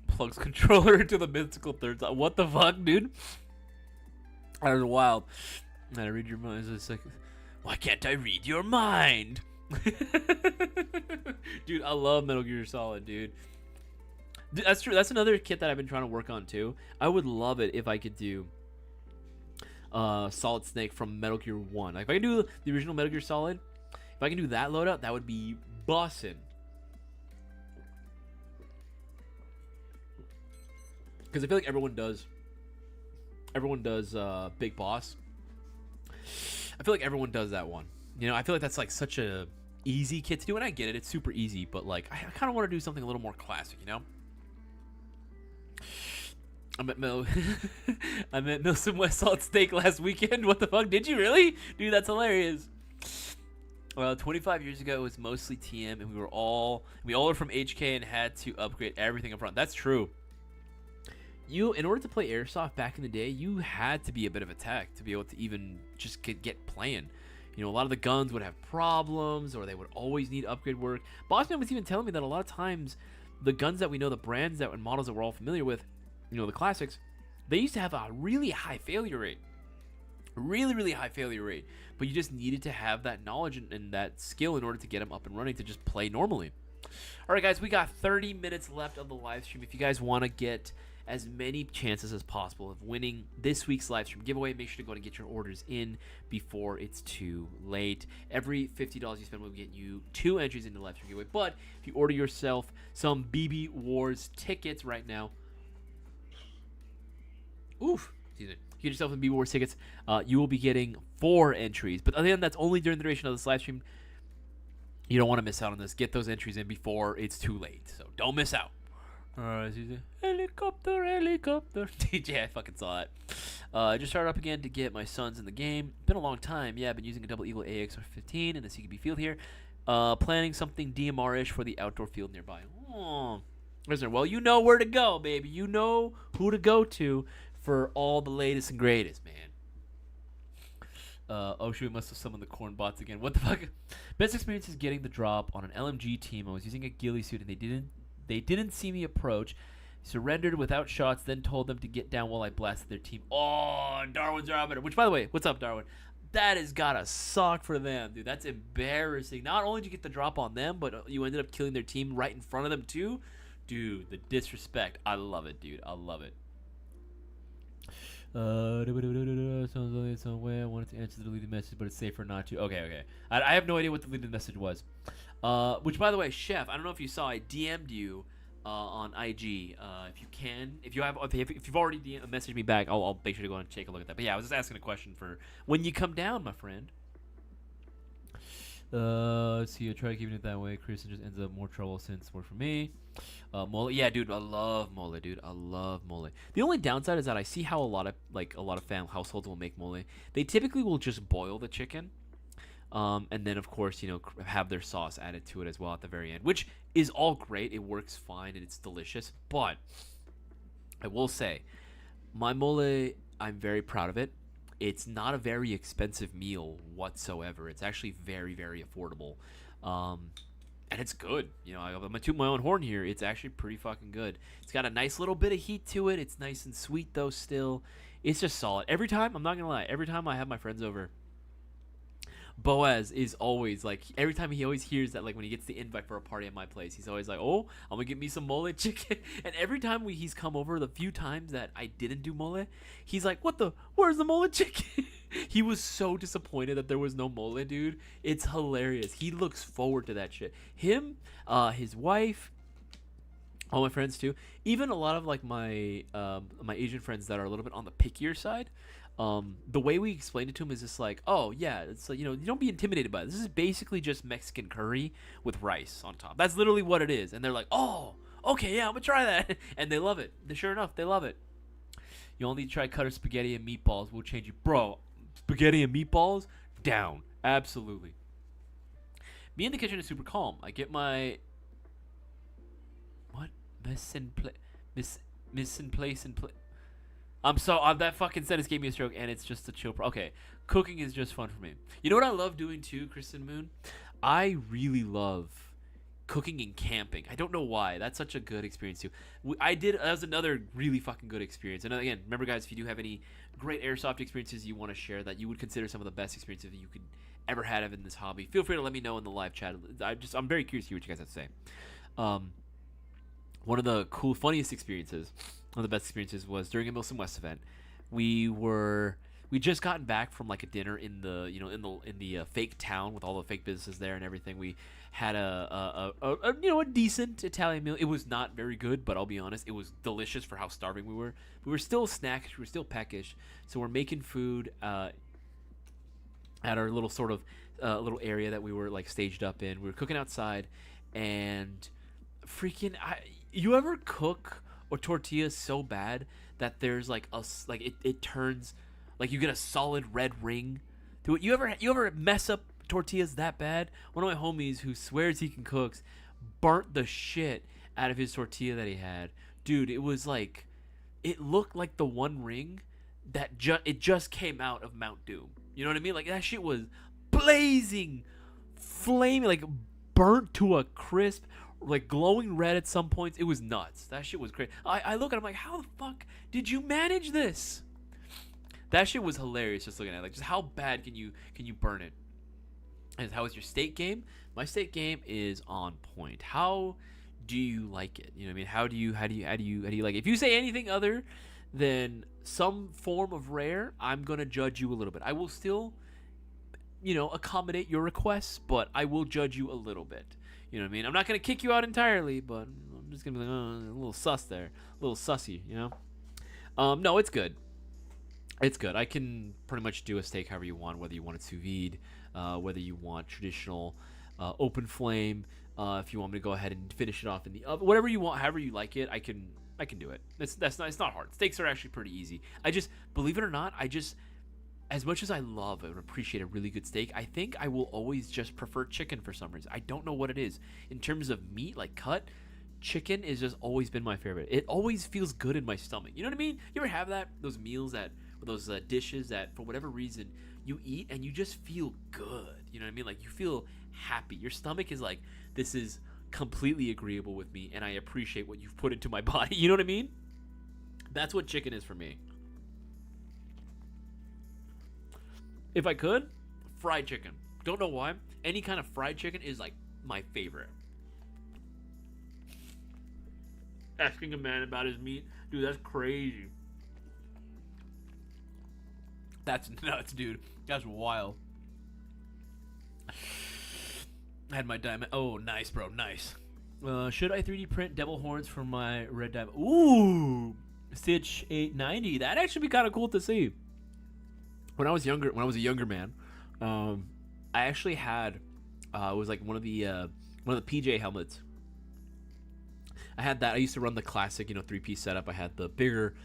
Plugs controller into the mystical third side. What the fuck, dude? That was wild. And I read your mind. It's like, why can't I read your mind? Dude, I love Metal Gear Solid, dude. That's true. That's another kit that I've been trying to work on too. I would love it if I could do Solid Snake from Metal Gear 1. If I can do the original Metal Gear Solid, if I can do that loadout, that would be bussin'. Because I feel like everyone does Big Boss. I feel like everyone does that one. You know, I feel like that's such a easy kit to do, and I get it. It's super easy, but I kind of want to do something a little more classic, you know? I met Milson West Solid Snake last weekend. What the fuck? Did you really? Dude, that's hilarious. Well, 25 years ago, it was mostly TM, and we all are from HK and had to upgrade everything up front. That's true. In order to play Airsoft back in the day, you had to be a bit of a tech to be able to even just get playing. You know, a lot of the guns would have problems, or they would always need upgrade work. Bossman was even telling me that a lot of times, the guns that we know, the brands and models that we're all familiar with, you know, the classics, they used to have a really high failure rate. Really, really high failure rate. But you just needed to have that knowledge and that skill in order to get them up and running to just play normally. All right, guys, we got 30 minutes left of the live stream. If you guys want to get as many chances as possible of winning this week's live stream giveaway, make sure to go and get your orders in before it's too late. Every $50 you spend will get you 2 entries into the live stream giveaway. But if you order yourself some BB Wars tickets right now, excuse me, you get yourself some BB Wars tickets, you will be getting 4 entries. But again, that's only during the duration of this live stream. You don't want to miss out on this. Get those entries in before it's too late. So don't miss out. Helicopter, helicopter. DJ, I fucking saw it. I just started up again to get my sons in the game. Been a long time. Yeah, I've been using a Double Eagle AX-15 in the CQB field here. Planning something DMR-ish for the outdoor field nearby. Oh. Listen, well, you know where to go, baby. You know who to go to for all the latest and greatest, man. Oh, shoot, we must have summoned the corn bots again. What the fuck? Best experience is getting the drop on an LMG team. I was using a ghillie suit and they didn't see me approach. Surrendered without shots, then told them to get down while I blasted their team. Oh, Darwin's Arbiter. Which, by the way, what's up, Darwin? That has gotta suck for them, dude. That's embarrassing. Not only did you get the drop on them, but you ended up killing their team right in front of them, too. Dude, the disrespect. I love it, dude. I love it. Some way I wanted to answer the deleted message, but it's safer not to. Okay. I have no idea what the deleted message was. Which, by the way, Chef, I don't know if you saw, I DM'd you on IG. If you can, if you've already messaged me back, I'll make sure to go and take a look at that. But yeah, I was just asking a question for when you come down, my friend. Let's see. I try keeping it that way. Kristen just ends up more trouble since more for me. Mole, yeah, dude, I love mole, dude. I love mole. The only downside is that I see how a lot of households will make mole. They typically will just boil the chicken, and then of course have their sauce added to it as well at the very end, which is all great. It works fine and it's delicious. But I will say, my mole, I'm very proud of it. It's not a very expensive meal whatsoever. It's actually very, very affordable. And it's good. I'm gonna toot my own horn here. It's actually pretty fucking good. It's got a nice little bit of heat to it. It's nice and sweet though still. It's just solid. Every time, I'm not gonna lie, every time I have my friends over, Boaz is always like, every time he always hears that, like when he gets the invite for a party at my place, he's always like, oh, I'm gonna get me some mole chicken. And every time he's come over, the few times that I didn't do mole, he's like, where's the mole chicken? He was so disappointed that there was no mole, dude. It's hilarious. He looks forward to that shit. Him, his wife, all my friends too, even a lot of like my Asian friends that are a little bit on the pickier side. The way we explained it to him is just like, oh yeah, it's like, you don't be intimidated by it. This is basically just Mexican curry with rice on top. That's literally what it is. And they're like, oh, okay, yeah, I'm gonna try that. And they love it. Sure enough, they love it. You only try cutter spaghetti and meatballs. We'll change you, bro. Spaghetti and meatballs, down, absolutely. Me in the kitchen is super calm. I get my missing place. I'm so that fucking sentence gave me a stroke, and it's just a chill. Okay, cooking is just fun for me. You know what I love doing too, Kristen Moon? I really love cooking and camping. I don't know why. That's such a good experience too. That was another really fucking good experience. And again, remember guys, if you do have any great airsoft experiences you want to share that you would consider some of the best experiences that you could ever have in this hobby, feel free to let me know in the live chat. I'm very curious to hear what you guys have to say. One of the funniest experiences, one of the best experiences was during a Milsom West event. We just gotten back from like a dinner in the fake town with all the fake businesses there and everything. We had a decent Italian meal. It was not very good, but I'll be honest, it was delicious for how starving we were. We were still snackish, we were still peckish, so we're making food at our little sort of little area that we were like staged up in. We were cooking outside, and freaking, you ever cook or tortillas so bad that there's like it turns like you get a solid red ring to it? You ever mess up tortillas that bad? One of my homies who swears he can cook burnt the shit out of his tortilla that he had. Dude, it was like, it looked like the One Ring that it just came out of Mount Doom. You know what I mean? Like that shit was blazing, flaming, like burnt to a crisp, like glowing red at some points. It was nuts. That shit was crazy. I look at it, I'm like, how the fuck did you manage this? That shit was hilarious just looking at it. Like, just how bad can you burn it? And how is your steak game? My steak game is on point. How do you like it? You know what I mean? How do you like it? If you say anything other than some form of rare, I'm gonna judge you a little bit. I will still, accommodate your requests, but I will judge you a little bit. You know what I mean? I'm not gonna kick you out entirely, but I'm just gonna be like, a little sus there, a little sussy, No, it's good. It's good. I can pretty much do a steak however you want, whether you want it sous vide, whether you want traditional open flame. If you want me to go ahead and finish it off in the oven, whatever you want, however you like it, I can do it. It's not hard. Steaks are actually pretty easy. I just, believe it or not, as much as I love and appreciate a really good steak, I think I will always just prefer chicken for some reason. I don't know what it is. In terms of meat, like cut, chicken has just always been my favorite. It always feels good in my stomach. You know what I mean? You ever have that? Those meals or those dishes that for whatever reason you eat and you just feel good. You know what I mean? Like you feel happy. Your stomach is like, this is completely agreeable with me and I appreciate what you've put into my body. You know what I mean? That's what chicken is for me. If I could, fried chicken. Don't know why. Any kind of fried chicken is like my favorite. Asking a man about his meat, dude, that's crazy. That's nuts, dude. That's wild. I had my diamond. Oh, nice, bro. Nice. Should I 3D print devil horns for my red diamond? Ooh, Stitch 890. That'd actually be kind of cool to see. When I was a younger man, I actually had it was like one of the PJ helmets. I had that. I used to run the classic, 3-piece setup. I had the bigger,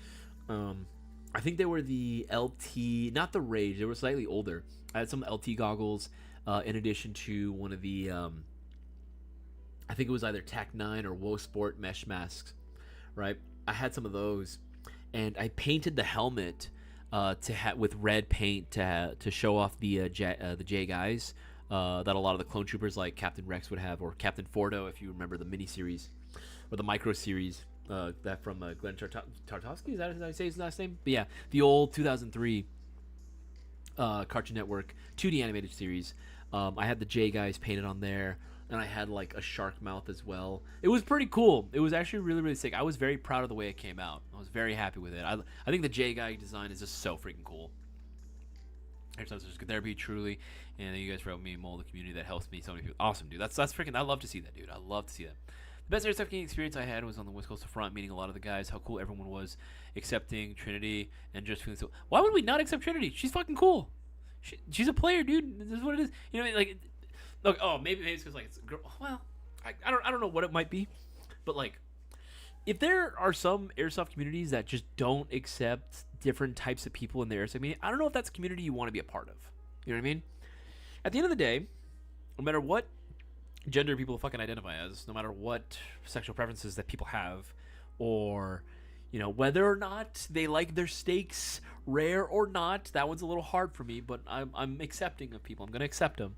I think they were the LT, not the Rage. They were slightly older. I had some LT goggles, in addition to one of the, I think it was either Tac 9 or Woe Sport mesh masks, right? I had some of those, and I painted the helmet with red paint to show off the J guys that a lot of the clone troopers like Captain Rex would have, or Captain Fordo, if you remember the mini series or the micro series that from Glenn Tartovsky. Is that how I say his last name? But yeah, the old 2003 Cartoon Network 2D animated series. I had the J guys painted on there, and I had like a shark mouth as well. It was pretty cool. It was actually really, really sick. I was very proud of the way it came out. I was very happy with it. I think the J guy design is just so freaking cool. Airsoft is good therapy, truly, and you guys wrote me mold the community that helps me so many people. Awesome, dude. That's freaking. I love to see that, dude. I love to see that. The best airsofting experience I had was on the West Coast front, meeting a lot of the guys. How cool everyone was, accepting Trinity, and just feeling so. Why would we not accept Trinity? She's fucking cool. She's a player, dude. This is what it is. Like, look. Oh, maybe it's because like it's a girl. Well, I don't know what it might be, but like, if there are some airsoft communities that just don't accept different types of people in the airsoft community, I don't know if that's a community you want to be a part of. You know what I mean? At the end of the day, no matter what gender people fucking identify as, no matter what sexual preferences that people have, or whether or not they like their steaks rare or not, that one's a little hard for me, but I'm accepting of people. I'm gonna accept them.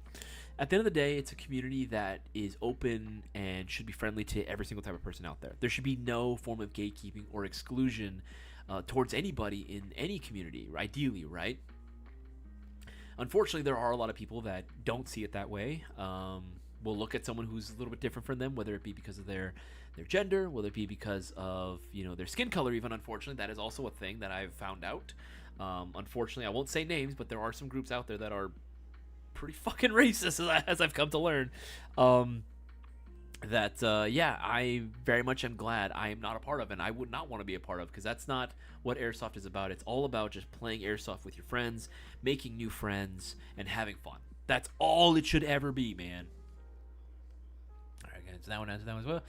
At the end of the day, it's a community that is open and should be friendly to every single type of person out there. There should be no form of gatekeeping or exclusion towards anybody in any community, ideally, right? Unfortunately, there are a lot of people that don't see it that way. Will look at someone who's a little bit different from them, whether it be because of their gender, whether it be because of their skin color. Even, unfortunately, that is also a thing that I've found out. Unfortunately, I won't say names, but there are some groups out there that are pretty fucking racist, as I've come to learn. I very much am glad I am not a part of, and I would not want to be a part of, because that's not what airsoft is about. It's all about just playing airsoft with your friends, making new friends, and having fun. That's all it should ever be, man. All right, guys, that one as well.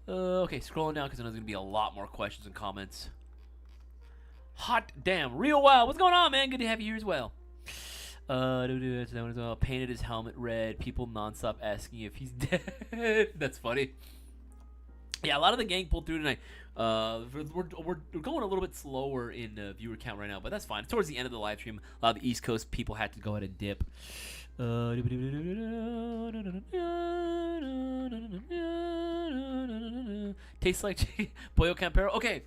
Okay, scrolling down because I know there's gonna be a lot more questions and comments. Hot damn, real wild. What's going on, man? Good to have you here as well. That one as well. Painted his helmet red. People nonstop asking if he's dead. That's funny. Yeah, a lot of the gang pulled through tonight. We're going a little bit slower in viewer count right now, but that's fine. Towards the end of the live stream, a lot of the East Coast people had to go ahead and dip. Tastes like Pollo Campero. Okay,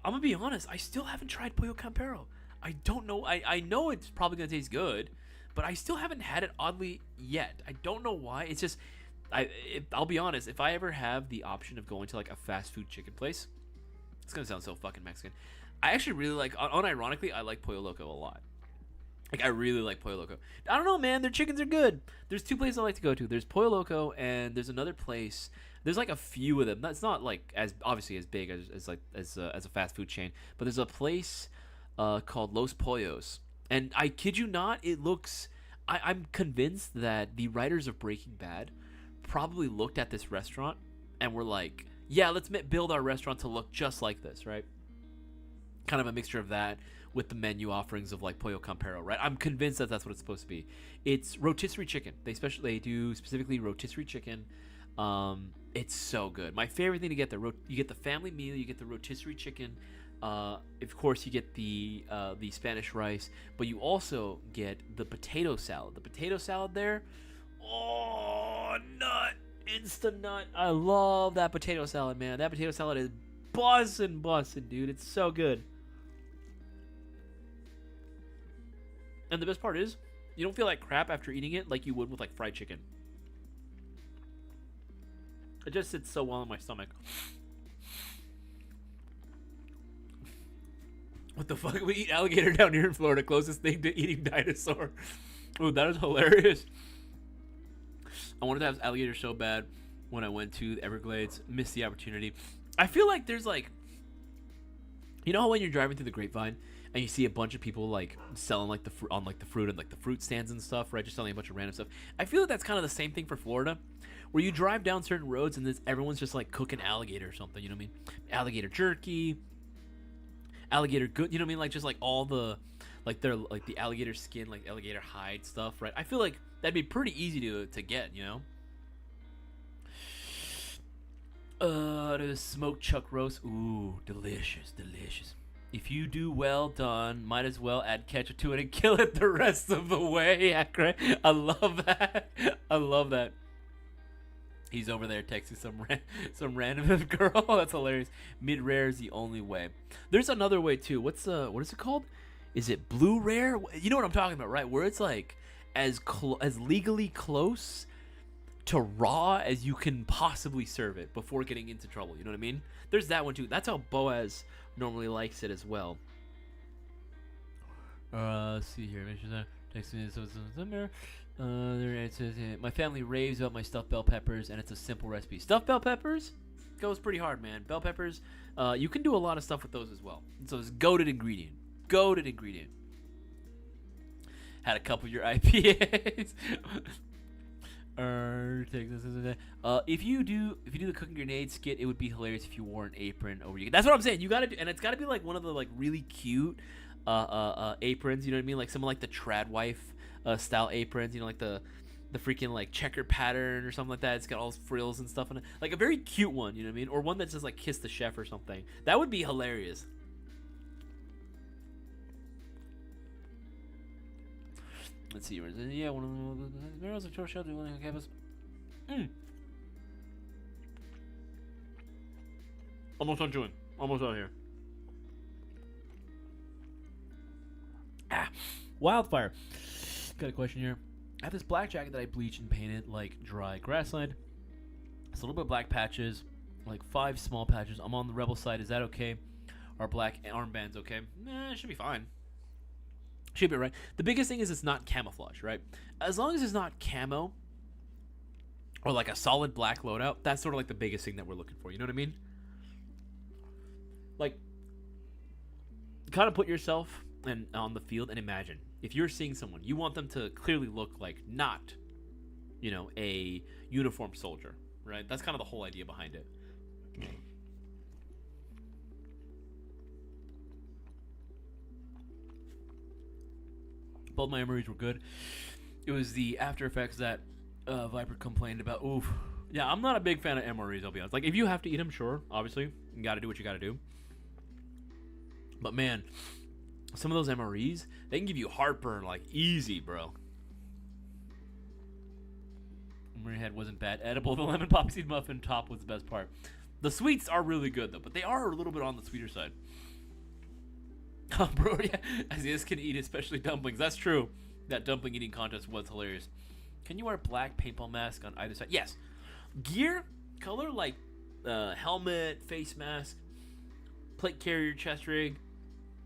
I'm gonna be honest. I still haven't tried Pollo Campero. I don't know. I know it's probably gonna taste good, but I still haven't had it oddly yet. I don't know why. It's just, I'll be honest. If I ever have the option of going to like a fast food chicken place, it's gonna sound so fucking Mexican. I actually really like. Unironically, I like Pollo Loco a lot. Like, I really like Pollo Loco. I don't know, man. Their chickens are good. There's two places I like to go to. There's Pollo Loco, and there's another place. There's like a few of them. That's not like as obviously as big as a fast food chain, but there's a place called Los Pollos, and I kid you not, it looks I'm convinced that the writers of Breaking Bad probably looked at this restaurant and were like, yeah, let's build our restaurant to look just like this, right? Kind of a mixture of that with the menu offerings of like pollo campero, right? I'm convinced that that's what it's supposed to be. It's rotisserie chicken. They do specifically rotisserie chicken. It's so good. My favorite thing to get there, you get the family meal, you get the rotisserie chicken. Of course, you get the Spanish rice, but you also get the potato salad. The potato salad there, oh, nut, instant nut. I love that potato salad, man. That potato salad is bussin', dude. It's so good. And the best part is, you don't feel like crap after eating it like you would with like fried chicken. It just sits so well in my stomach. What the fuck? We eat alligator down here in Florida. Closest thing to eating dinosaur. Oh, that is hilarious. I wanted to have alligator so bad when I went to the Everglades. Missed the opportunity. I feel like there's like, you know how when you're driving through the Grapevine and you see a bunch of people like selling like the on like the fruit and like the fruit stands and stuff, right? Just selling a bunch of random stuff. I feel like that's kind of the same thing for Florida, where you drive down certain roads and everyone's just like cooking alligator or something. You know what I mean? Alligator jerky, alligator good. You know what I mean? Like just like all the like they're like the alligator skin, like alligator hide stuff, right? I feel like that'd be pretty easy to get. You know? The smoked chuck roast. Ooh, delicious. If you do well done, might as well add ketchup to it and kill it the rest of the way. I love that. I love that. He's over there texting some random girl. That's hilarious. Mid rare is the only way. There's another way too. What is it called? Is it blue rare? You know what I'm talking about, right? Where it's like as legally close to raw as you can possibly serve it before getting into trouble. You know what I mean? There's that one too. That's how Boaz normally likes it as well. Let's see here. Make sure that text me. My family raves about my stuffed bell peppers, and it's a simple recipe. Stuffed bell peppers goes pretty hard, man. Bell peppers, you can do a lot of stuff with those as well. So it's goated ingredient. Had a couple of your IPAs. If you do the cooking grenade skit, it would be hilarious if you wore an apron over you. That's what I'm saying. You gotta do, and it's gotta be like one of the like really cute aprons. You know what I mean? Like some of like the trad wife style aprons. You know, like the freaking like checker pattern or something like that. It's got all frills and stuff on it. Like a very cute one. You know what I mean? Or one that says like "Kiss the Chef" or something. That would be hilarious. Let's see. Yeah, one of the barrels of torch shelter on campus. Almost done chewing. Almost out here. Wildfire. Got a question here. I have this black jacket that I bleached and painted like dry grassland. It's a little bit of black patches, like 5 small patches. I'm on the rebel side. Is that okay? Are black armbands okay? It should be fine. Should be right. The biggest thing is it's not camouflage, right? As long as it's not camo or like a solid black loadout, that's sort of like the biggest thing that we're looking for. You know what I mean? Like, kind of put yourself on the field and imagine if you're seeing someone, you want them to clearly look like not, you know, a uniformed soldier, right? That's kind of the whole idea behind it. Both my MREs were good. It was the after effects that Viper complained about. Oof. Yeah, I'm not a big fan of MREs, I'll be honest. Like, if you have to eat them, sure, obviously. You gotta do what you gotta do. But, man, some of those MREs, they can give you heartburn, like, easy, bro. MRE head wasn't bad. Edible. The lemon poppy seed muffin top was the best part. The sweets are really good, though, but they are a little bit on the sweeter side. Oh, bro, yeah. Isaias can eat, especially dumplings. That's true. That dumpling eating contest was hilarious. Can you wear a black paintball mask on either side? Yes. Gear, color, like helmet, face mask, plate carrier, chest rig.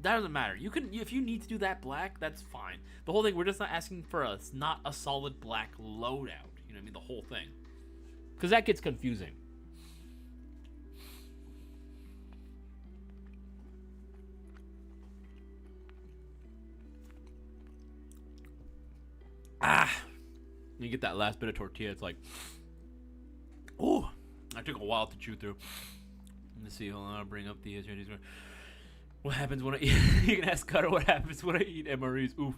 That doesn't matter. You can, if you need to do that black, that's fine. The whole thing, we're just not asking for not a solid black loadout. You know what I mean? The whole thing. Because that gets confusing. You get that last bit of tortilla. It's like, oh, that took a while to chew through. Let's see. Hold on. I'll bring up the what happens when I eat? You can ask Cutter what happens when I eat MREs. Oof.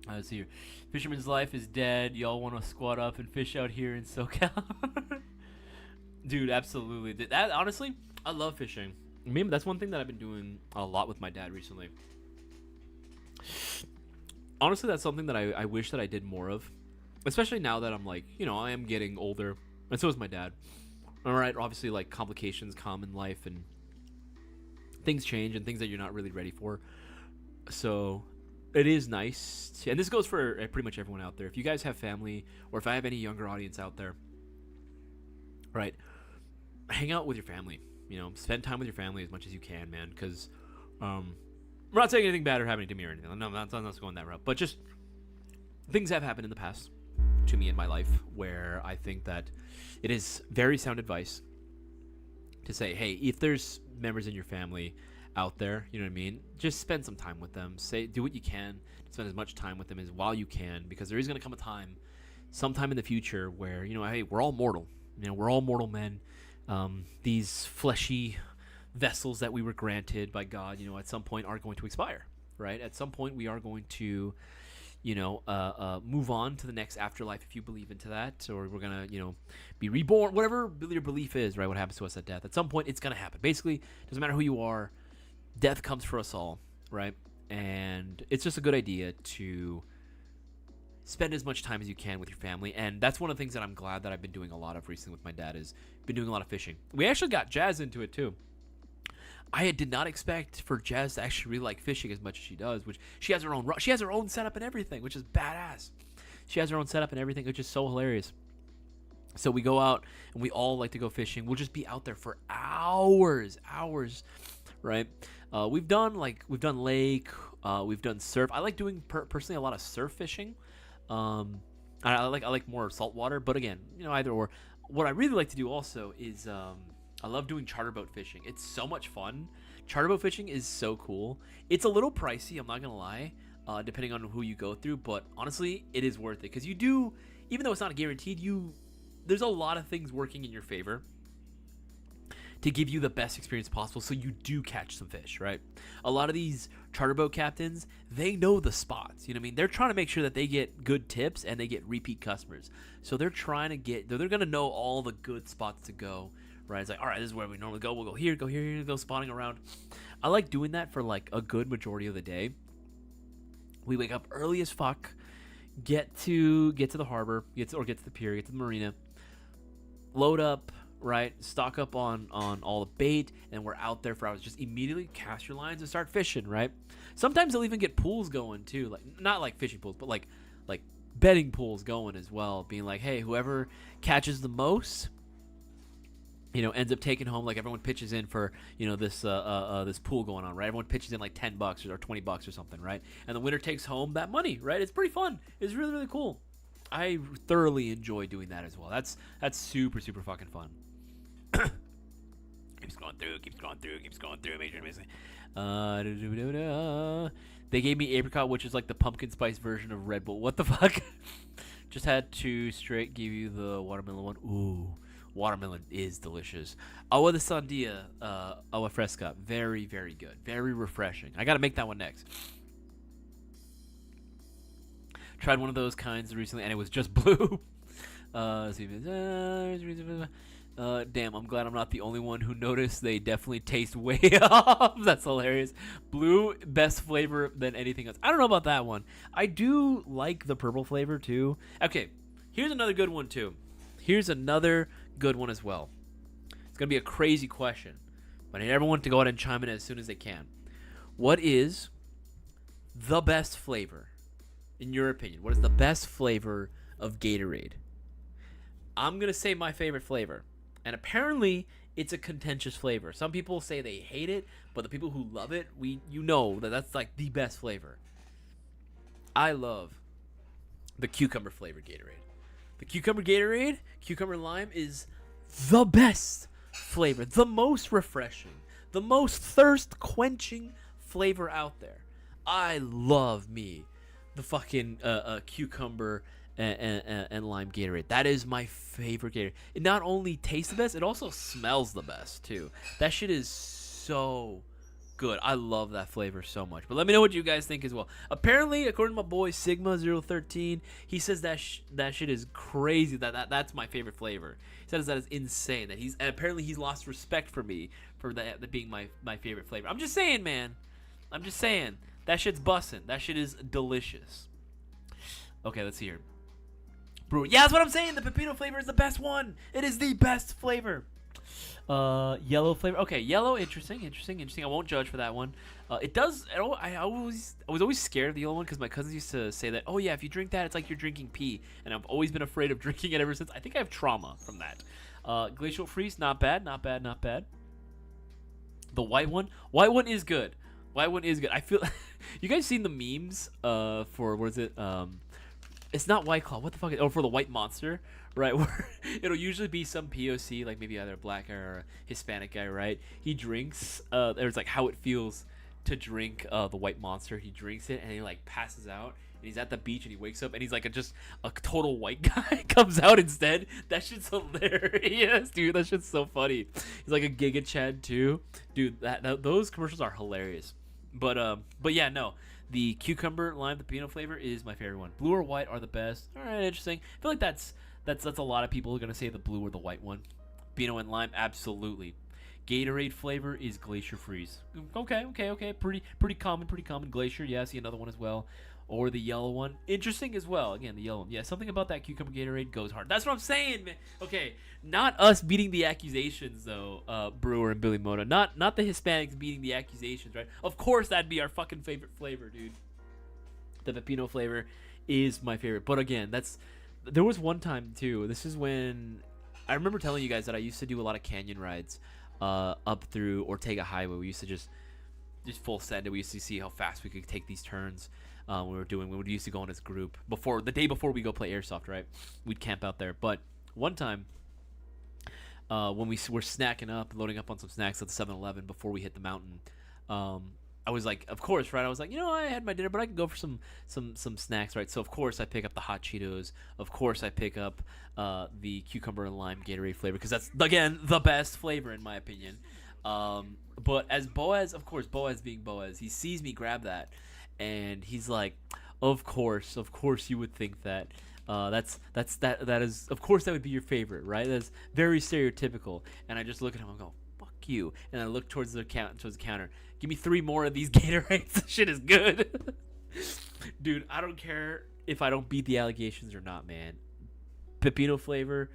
Let's see here. Fisherman's life is dead. Y'all want to squat up and fish out here in SoCal? Dude, absolutely. That honestly, I love fishing. Maybe that's one thing that I've been doing a lot with my dad recently. Honestly, that's something that I wish that I did more of, especially now that I'm like, I am getting older, and so is my dad. All right, obviously, like, complications come in life, and things change, and things that you're not really ready for. So it is nice, and this goes for pretty much everyone out there. If you guys have family, or if I have any younger audience out there, right, hang out with your family. Spend time with your family as much as you can, man, because we're not saying anything bad or happening to me or anything. No, I'm not going that route. But just things have happened in the past to me in my life where I think that it is very sound advice to say, hey, if there's members in your family out there, you know what I mean, just spend some time with them. Do what you can to spend as much time with them as while you can, because there is going to come a time, sometime in the future, where hey, we're all mortal. We're all mortal men. These fleshy vessels that we were granted by God, at some point are going to expire, right? At some point we are going to, move on to the next afterlife, if you believe into that, or we're gonna, be reborn, whatever your belief is, right? What happens to us at death? At some point, it's gonna happen. Basically, doesn't matter who you are, death comes for us all, right? And it's just a good idea to spend as much time as you can with your family, and that's one of the things that I'm glad that I've been doing a lot of recently with my dad. Is been doing a lot of fishing. We actually got Jazz into it too. I did not expect for Jazz to actually really like fishing as much as she does, which she has her own setup and everything, which is badass. She has her own setup and everything, which is so hilarious. So we go out and we all like to go fishing. We'll just be out there for hours, right? We've done lake, we've done surf. I like doing personally a lot of surf fishing. I like more saltwater, but again, either or. What I really like to do also is I love doing charter boat fishing. It's so much fun. Charter boat fishing is so cool. It's a little pricey, I'm not gonna lie, depending on who you go through, but honestly, it is worth it, because you do, even though it's not guaranteed, there's a lot of things working in your favor to give you the best experience possible, so you do catch some fish, right? A lot of these charter boat captains, they know the spots, you know what I mean? They're trying to make sure that they get good tips and they get repeat customers. So they're trying to they're going to know all the good spots to go, right? It's like, all right, this is where we normally go. We'll go here, go spotting around. I like doing that for like a good majority of the day. We wake up early as fuck, get to the harbor, get to the pier, get to the marina, load up, right, stock up on all the bait, and we're out there for hours. Just immediately cast your lines and start fishing, right? Sometimes they'll even get pools going too, like not like fishing pools, but like betting pools going as well, being like, hey, whoever catches the most, ends up taking home, like everyone pitches in for, this pool going on, right? Everyone pitches in like $10 or $20 or something, right? And the winner takes home that money, right? It's pretty fun. It's really, really cool. I thoroughly enjoy doing that as well. That's super, super fucking fun. Keeps going through. Major missing. They gave me apricot, which is like the pumpkin spice version of Red Bull. What the fuck? Just had to straight give you the watermelon one. Ooh, watermelon is delicious. Agua de sandia, agua fresca, very, very good, very refreshing. I gotta make that one next. Tried one of those kinds recently, and it was just blue. Damn, I'm glad I'm not the only one who noticed. They definitely taste way off. That's hilarious. Blue, best flavor than anything else. I don't know about that one. I do like the purple flavor too. Okay, here's another good one too. Here's another good one as well. It's going to be a crazy question, but I need everyone to go ahead and chime in as soon as they can. What is the best flavor, in your opinion? What is the best flavor of Gatorade? I'm going to say my favorite flavor. And apparently, it's a contentious flavor. Some people say they hate it, but the people who love it, that's like the best flavor. I love the cucumber flavored Gatorade. The cucumber Gatorade, cucumber lime, is the best flavor, the most refreshing, the most thirst quenching flavor out there. I love me the fucking cucumber and lime Gatorade. That is my favorite Gatorade. It not only tastes the best, it also smells the best too. That shit is so good. I love that flavor so much. But let me know what you guys think as well. Apparently, according to my boy Sigma013, he says that that shit is crazy. That's my favorite flavor. He says that is insane. That and apparently he's lost respect for me for that being my favorite flavor. I'm just saying, man. I'm just saying. That shit's bussin'. That shit is delicious. Okay, let's see here. Brew. Yeah, that's what I'm saying. The pepino flavor is the best one. It is the best flavor. Yellow flavor. Okay, yellow. Interesting. I won't judge for that one. It does. I was always scared of the yellow one because my cousins used to say that. Oh yeah, if you drink that, it's like you're drinking pee, and I've always been afraid of drinking it ever since. I think I have trauma from that. Glacial freeze. Not bad. The white one. White one is good. I feel. You guys seen the memes? For what is it? It's not White Claw. What the fuck? Oh, for the White Monster, right? Where it'll usually be some POC, like maybe either a black guy or a Hispanic guy, right? He drinks. There's like how it feels to drink the White Monster. He drinks it and he like passes out. And he's at the beach and he wakes up and he's like just a total white guy comes out instead. That shit's hilarious, dude. That shit's so funny. He's like a Giga Chad too, dude. Those commercials are hilarious. But yeah, no. The cucumber lime, the pepino flavor is my favorite one. Blue or white are the best. All right, interesting. I feel like that's a lot of people are gonna say the blue or the white one. Pepino and lime, absolutely. Gatorade flavor is Glacier Freeze. Okay. Pretty common. Glacier, yeah, I see another one as well. Or the yellow one. Interesting as well. Again, the yellow one. Yeah, something about that cucumber Gatorade goes hard. That's what I'm saying, man. Okay, not us beating the accusations, though, Brewer and Billy Moto. Not the Hispanics beating the accusations, right? Of course, that'd be our fucking favorite flavor, dude. The pepino flavor is my favorite. But again, there was one time, too. This is when... I remember telling you guys that I used to do a lot of canyon rides up through Ortega Highway. We used to just full send it. We used to see how fast we could take these turns. We used to go in this group the day before we go play Airsoft, right? We'd camp out there. But one time, when we were snacking up, loading up on some snacks at the 7-Eleven before we hit the mountain, I was like, of course, right? I was like, I had my dinner, but I can go for some snacks, right? So of course I pick up the hot Cheetos. Of course I pick up the cucumber and lime Gatorade flavor because that's again the best flavor in my opinion. But as Boaz, of course, Boaz being Boaz, he sees me grab that. And he's like, of course you would think that. That is, of course that would be your favorite, right? That's very stereotypical. And I just look at him and go, fuck you. And I look towards the counter. Give me 3 more of these Gatorades. This shit is good. Dude, I don't care if I don't beat the allegations or not, man. Pepino flavor,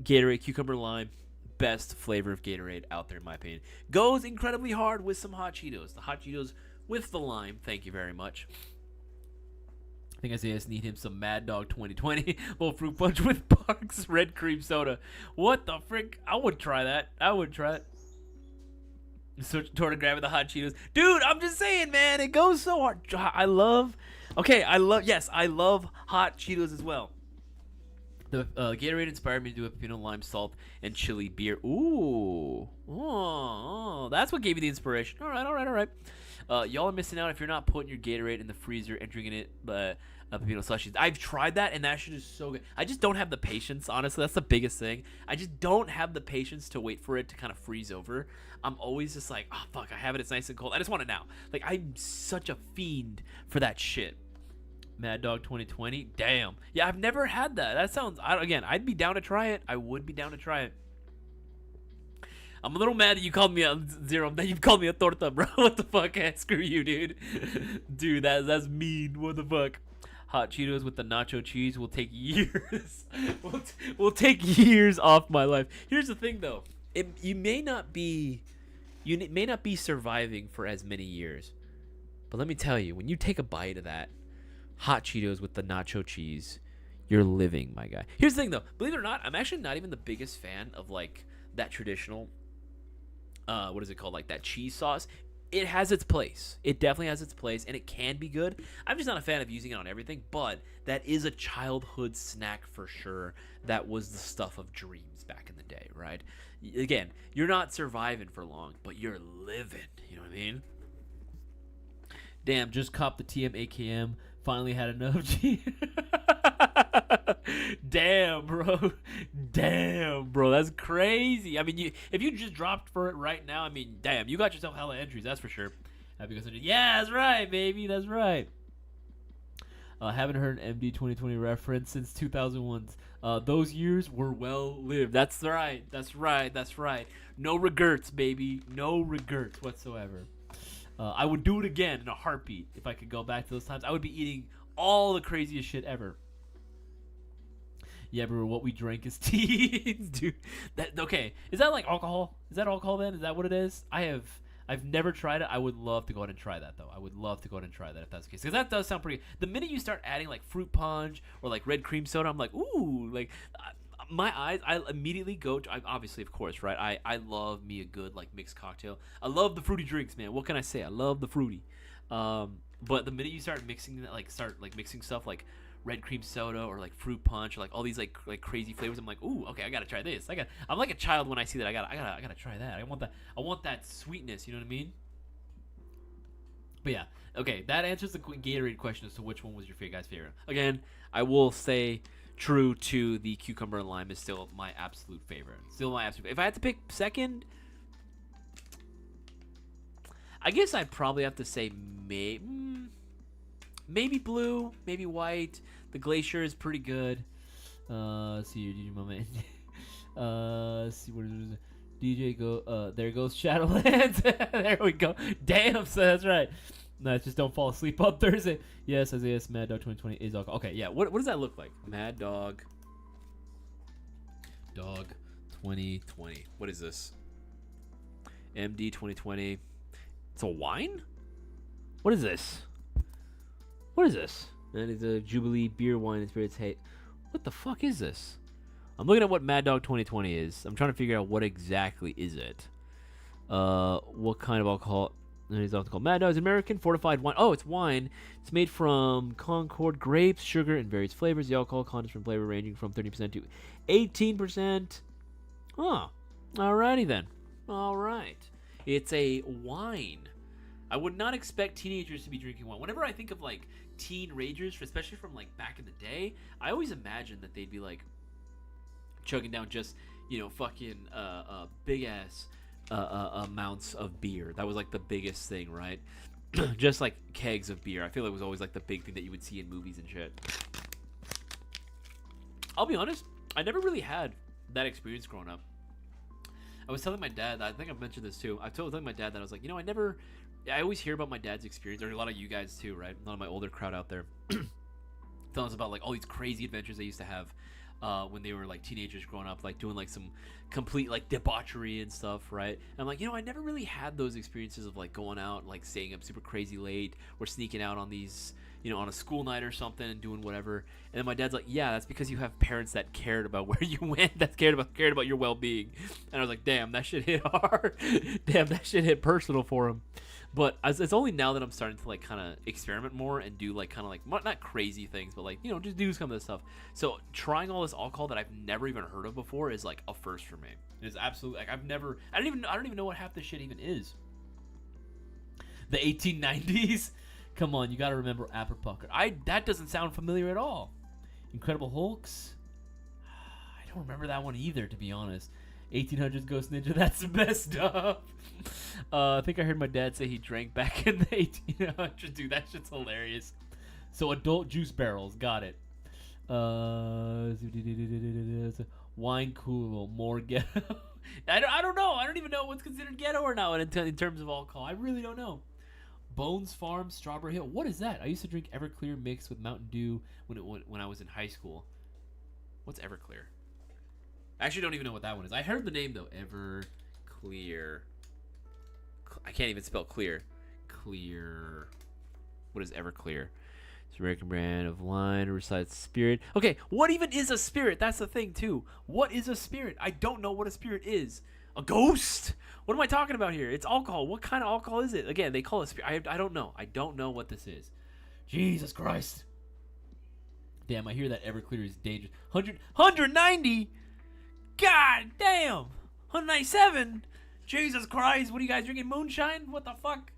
Gatorade, cucumber lime, best flavor of Gatorade out there in my opinion. Goes incredibly hard with some hot Cheetos. The hot Cheetos with the lime, thank you very much. I think Isaias need him some Mad Dog 2020 full fruit punch with Parks red cream soda. What the frick? I would try that. So toward grabbing the hot Cheetos, dude. I'm just saying, man, it goes so hard. I love hot Cheetos as well. The Gatorade inspired me to do a pepino lime salt and chili beer. Ooh, that's what gave me the inspiration. All right. Y'all are missing out if you're not putting your Gatorade in the freezer and drinking it pepino slushies. I've tried that and that shit is so good. I just don't have the patience, honestly. That's the biggest thing. I just don't have the patience to wait for it to kind of freeze over. I'm always just like, oh fuck, I have it. It's nice and cold. I just want it now. Like I'm such a fiend for that shit. Mad Dog 2020. Damn. Yeah, I've never had that. That sounds. I'd be down to try it. I would be down to try it. I'm a little mad that you called me a Zero. That you called me a torta, bro. What the fuck? Screw you, dude. Dude, that's mean. What the fuck? Hot Cheetos with the nacho cheese will take years. will take years off my life. Here's the thing, though. You may not be surviving for as many years, but let me tell you, when you take a bite of that hot Cheetos with the nacho cheese, you're living, my guy. Here's the thing, though. Believe it or not, I'm actually not even the biggest fan of like that traditional. What is it called? Like that cheese sauce. It has its place. It definitely has its place, and it can be good. I'm just not a fan of using it on everything, but that is a childhood snack for sure. That was the stuff of dreams back in the day, right? Again, you're not surviving for long, but you're living. You know what I mean? Damn, just copped the TM AKM Finally had enough. Damn, bro. Damn, bro. That's crazy. I mean, if you just dropped for it right now, I mean, damn, you got yourself hella entries, that's for sure. Because yeah, that's right, baby. That's right. Haven't heard an MD 2020 reference since 2001. Those years were well lived. That's right. That's right. That's right. No regrets, baby. No regrets whatsoever. I would do it again in a heartbeat if I could go back to those times. I would be eating all the craziest shit ever. Yeah, bro, what we drank as teens, dude. Okay, is that like alcohol? Is that alcohol then? Is that what it is? I've never tried it. I would love to go ahead and try that, though. I would love to go ahead and try that if that's the case. Because that does sound pretty... The minute you start adding, like, fruit punch or, like, red cream soda, I'm like, ooh. Like, my eyes, I immediately go to... obviously, of course, right? I love me a good, like, mixed cocktail. I love the fruity drinks, man. What can I say? I love the fruity. But the minute you start mixing that, like, mixing stuff, like... red cream soda or like fruit punch or like all these like crazy flavors, I'm like, ooh, okay, I gotta try this. I'm like a child when I see that. I gotta try that. I want that sweetness. You know what I mean? But yeah, okay, that answers the Gatorade question as to which one was your guy's favorite. Again, I will say true to the cucumber and lime is still my absolute favorite. Still my absolute. If I had to pick second, I guess I'd probably have to say maybe blue, maybe white. The glacier is pretty good. Let's see here, DJ Moment. Let's see what is it? DJ go. There goes Shadowlands. There we go. Damn, so that's right. Nice. Just don't fall asleep on Thursday. Yes, Isaias, Mad Dog 2020 is alcohol. Okay, yeah. What does that look like? Mad Dog 2020. What is this? MD 2020. It's a wine? What is this? What is this? That is a Jubilee beer, wine, and spirits. Hey, what the fuck is this? I'm looking at what Mad Dog 2020 is. I'm trying to figure out what exactly is it. What kind of alcohol? It's alcohol. Mad Dog is American fortified wine. Oh, it's wine. It's made from Concord grapes, sugar, and various flavors. The alcohol content from flavor ranging from 30% to 18%. Huh. Alrighty then. All right. It's a wine. I would not expect teenagers to be drinking wine. Whenever I think of like teen ragers, especially from like back in the day, I always imagine that they'd be like chugging down just, you know, fucking big ass amounts of beer. That was like the biggest thing, right? Just like kegs of beer. I feel like it was always like the big thing that you would see in movies and shit. I'll be honest, I never really had that experience growing up. I was telling my dad, I think I've mentioned this too. I was telling my dad that I was like, you know, I always hear about my dad's experience. There's a lot of you guys too, right? A lot of my older crowd out there telling us about like all these crazy adventures they used to have when they were like teenagers growing up, like doing like some complete like debauchery and stuff, right? And I'm like, you know, I never really had those experiences of like going out, like staying up super crazy late or sneaking out on these, you know, on a school night or something and doing whatever. And then my dad's like, yeah, that's because you have parents that cared about where you went, that cared about your well-being. And I was like, damn, that shit hit hard. Damn, that shit hit personal for him. But it's only now that I'm starting to like kind of experiment more and do like kind of like not crazy things, but like, you know, just do some of this stuff. So trying all this alcohol that I've never even heard of before is like a first for me. It is absolutely like I don't even know what half this shit even is. The 1890s. Come on, you got to remember Apperpucker. That doesn't sound familiar at all. Incredible Hulks. I don't remember that one either, to be honest. 1800s Ghost Ninja, that's the best stuff. I think I heard my dad say he drank back in the 1800s. Dude, that shit's hilarious. So adult juice barrels, got it. Wine cool, more ghetto. I don't know. I don't even know what's considered ghetto or not in terms of alcohol. I really don't know. Bones Farm, Strawberry Hill. What is that? I used to drink Everclear mixed with Mountain Dew when I was in high school. What's Everclear? I actually don't even know what that one is. I heard the name though. Everclear. I can't even spell clear. Clear. What is Everclear? It's an American brand of wine, recites spirit. Okay, what even is a spirit? That's the thing too. What is a spirit? I don't know what a spirit is. A ghost? What am I talking about here? It's alcohol. What kind of alcohol is it? Again, they call it spirit. I don't know. I don't know what this is. Jesus Christ. Damn, I hear that Everclear is dangerous. 190? God damn. 197? Jesus Christ. What are you guys drinking? Moonshine? What the fuck?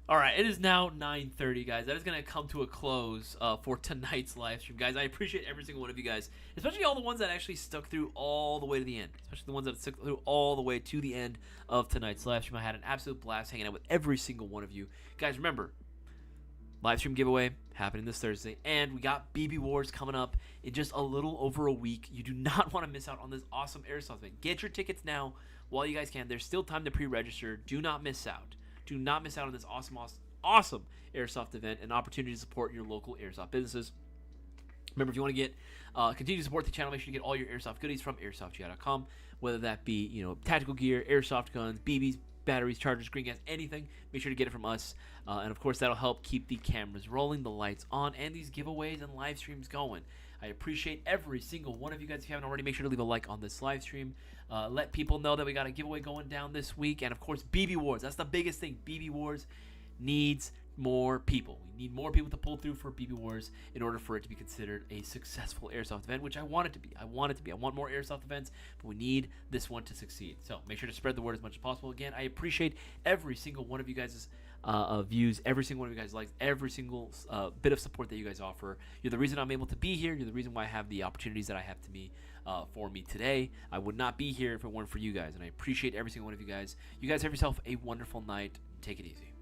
All right, it is now 9:30, guys. That is going to come to a close for tonight's live stream, guys. I appreciate every single one of you guys, especially all the ones that actually stuck through all the way to the end, especially the ones that stuck through all the way to the end of tonight's live stream. I had an absolute blast hanging out with every single one of you. Guys, remember, live stream giveaway happening this Thursday, and we got BB Wars coming up in just a little over a week. You do not want to miss out on this awesome Airsoft event. Get your tickets now while you guys can. There's still time to pre-register. Do not miss out. Do not miss out on this awesome Airsoft event and opportunity to support your local Airsoft businesses. Remember, if you want to get continue to support the channel, make sure you get all your Airsoft goodies from airsofti.com, whether that be tactical gear, Airsoft guns, BBs, batteries, chargers, green gas, anything. Make sure to get it from us, and of course that'll help keep the cameras rolling, the lights on, and these giveaways and live streams going. I appreciate every single one of you guys. If you haven't already, make sure to leave a like on this live stream. Let people know that we got a giveaway going down this week, and of course BB Wars. That's the biggest thing. BB Wars needs more people. We need more people to pull through for BB Wars in order for it to be considered a successful Airsoft event, which I want it to be. I want more Airsoft events, but we need this one to succeed. So make sure to spread the word as much as possible. Again, I appreciate every single one of you guys' views, every single one of you guys' likes, every single bit of support that you guys offer. You're the reason I'm able to be here. You're the reason why I have the opportunities that I have to be for me today. I would not be here if it weren't for you guys, and I appreciate every single one of you guys. You guys have yourself a wonderful night. Take it easy.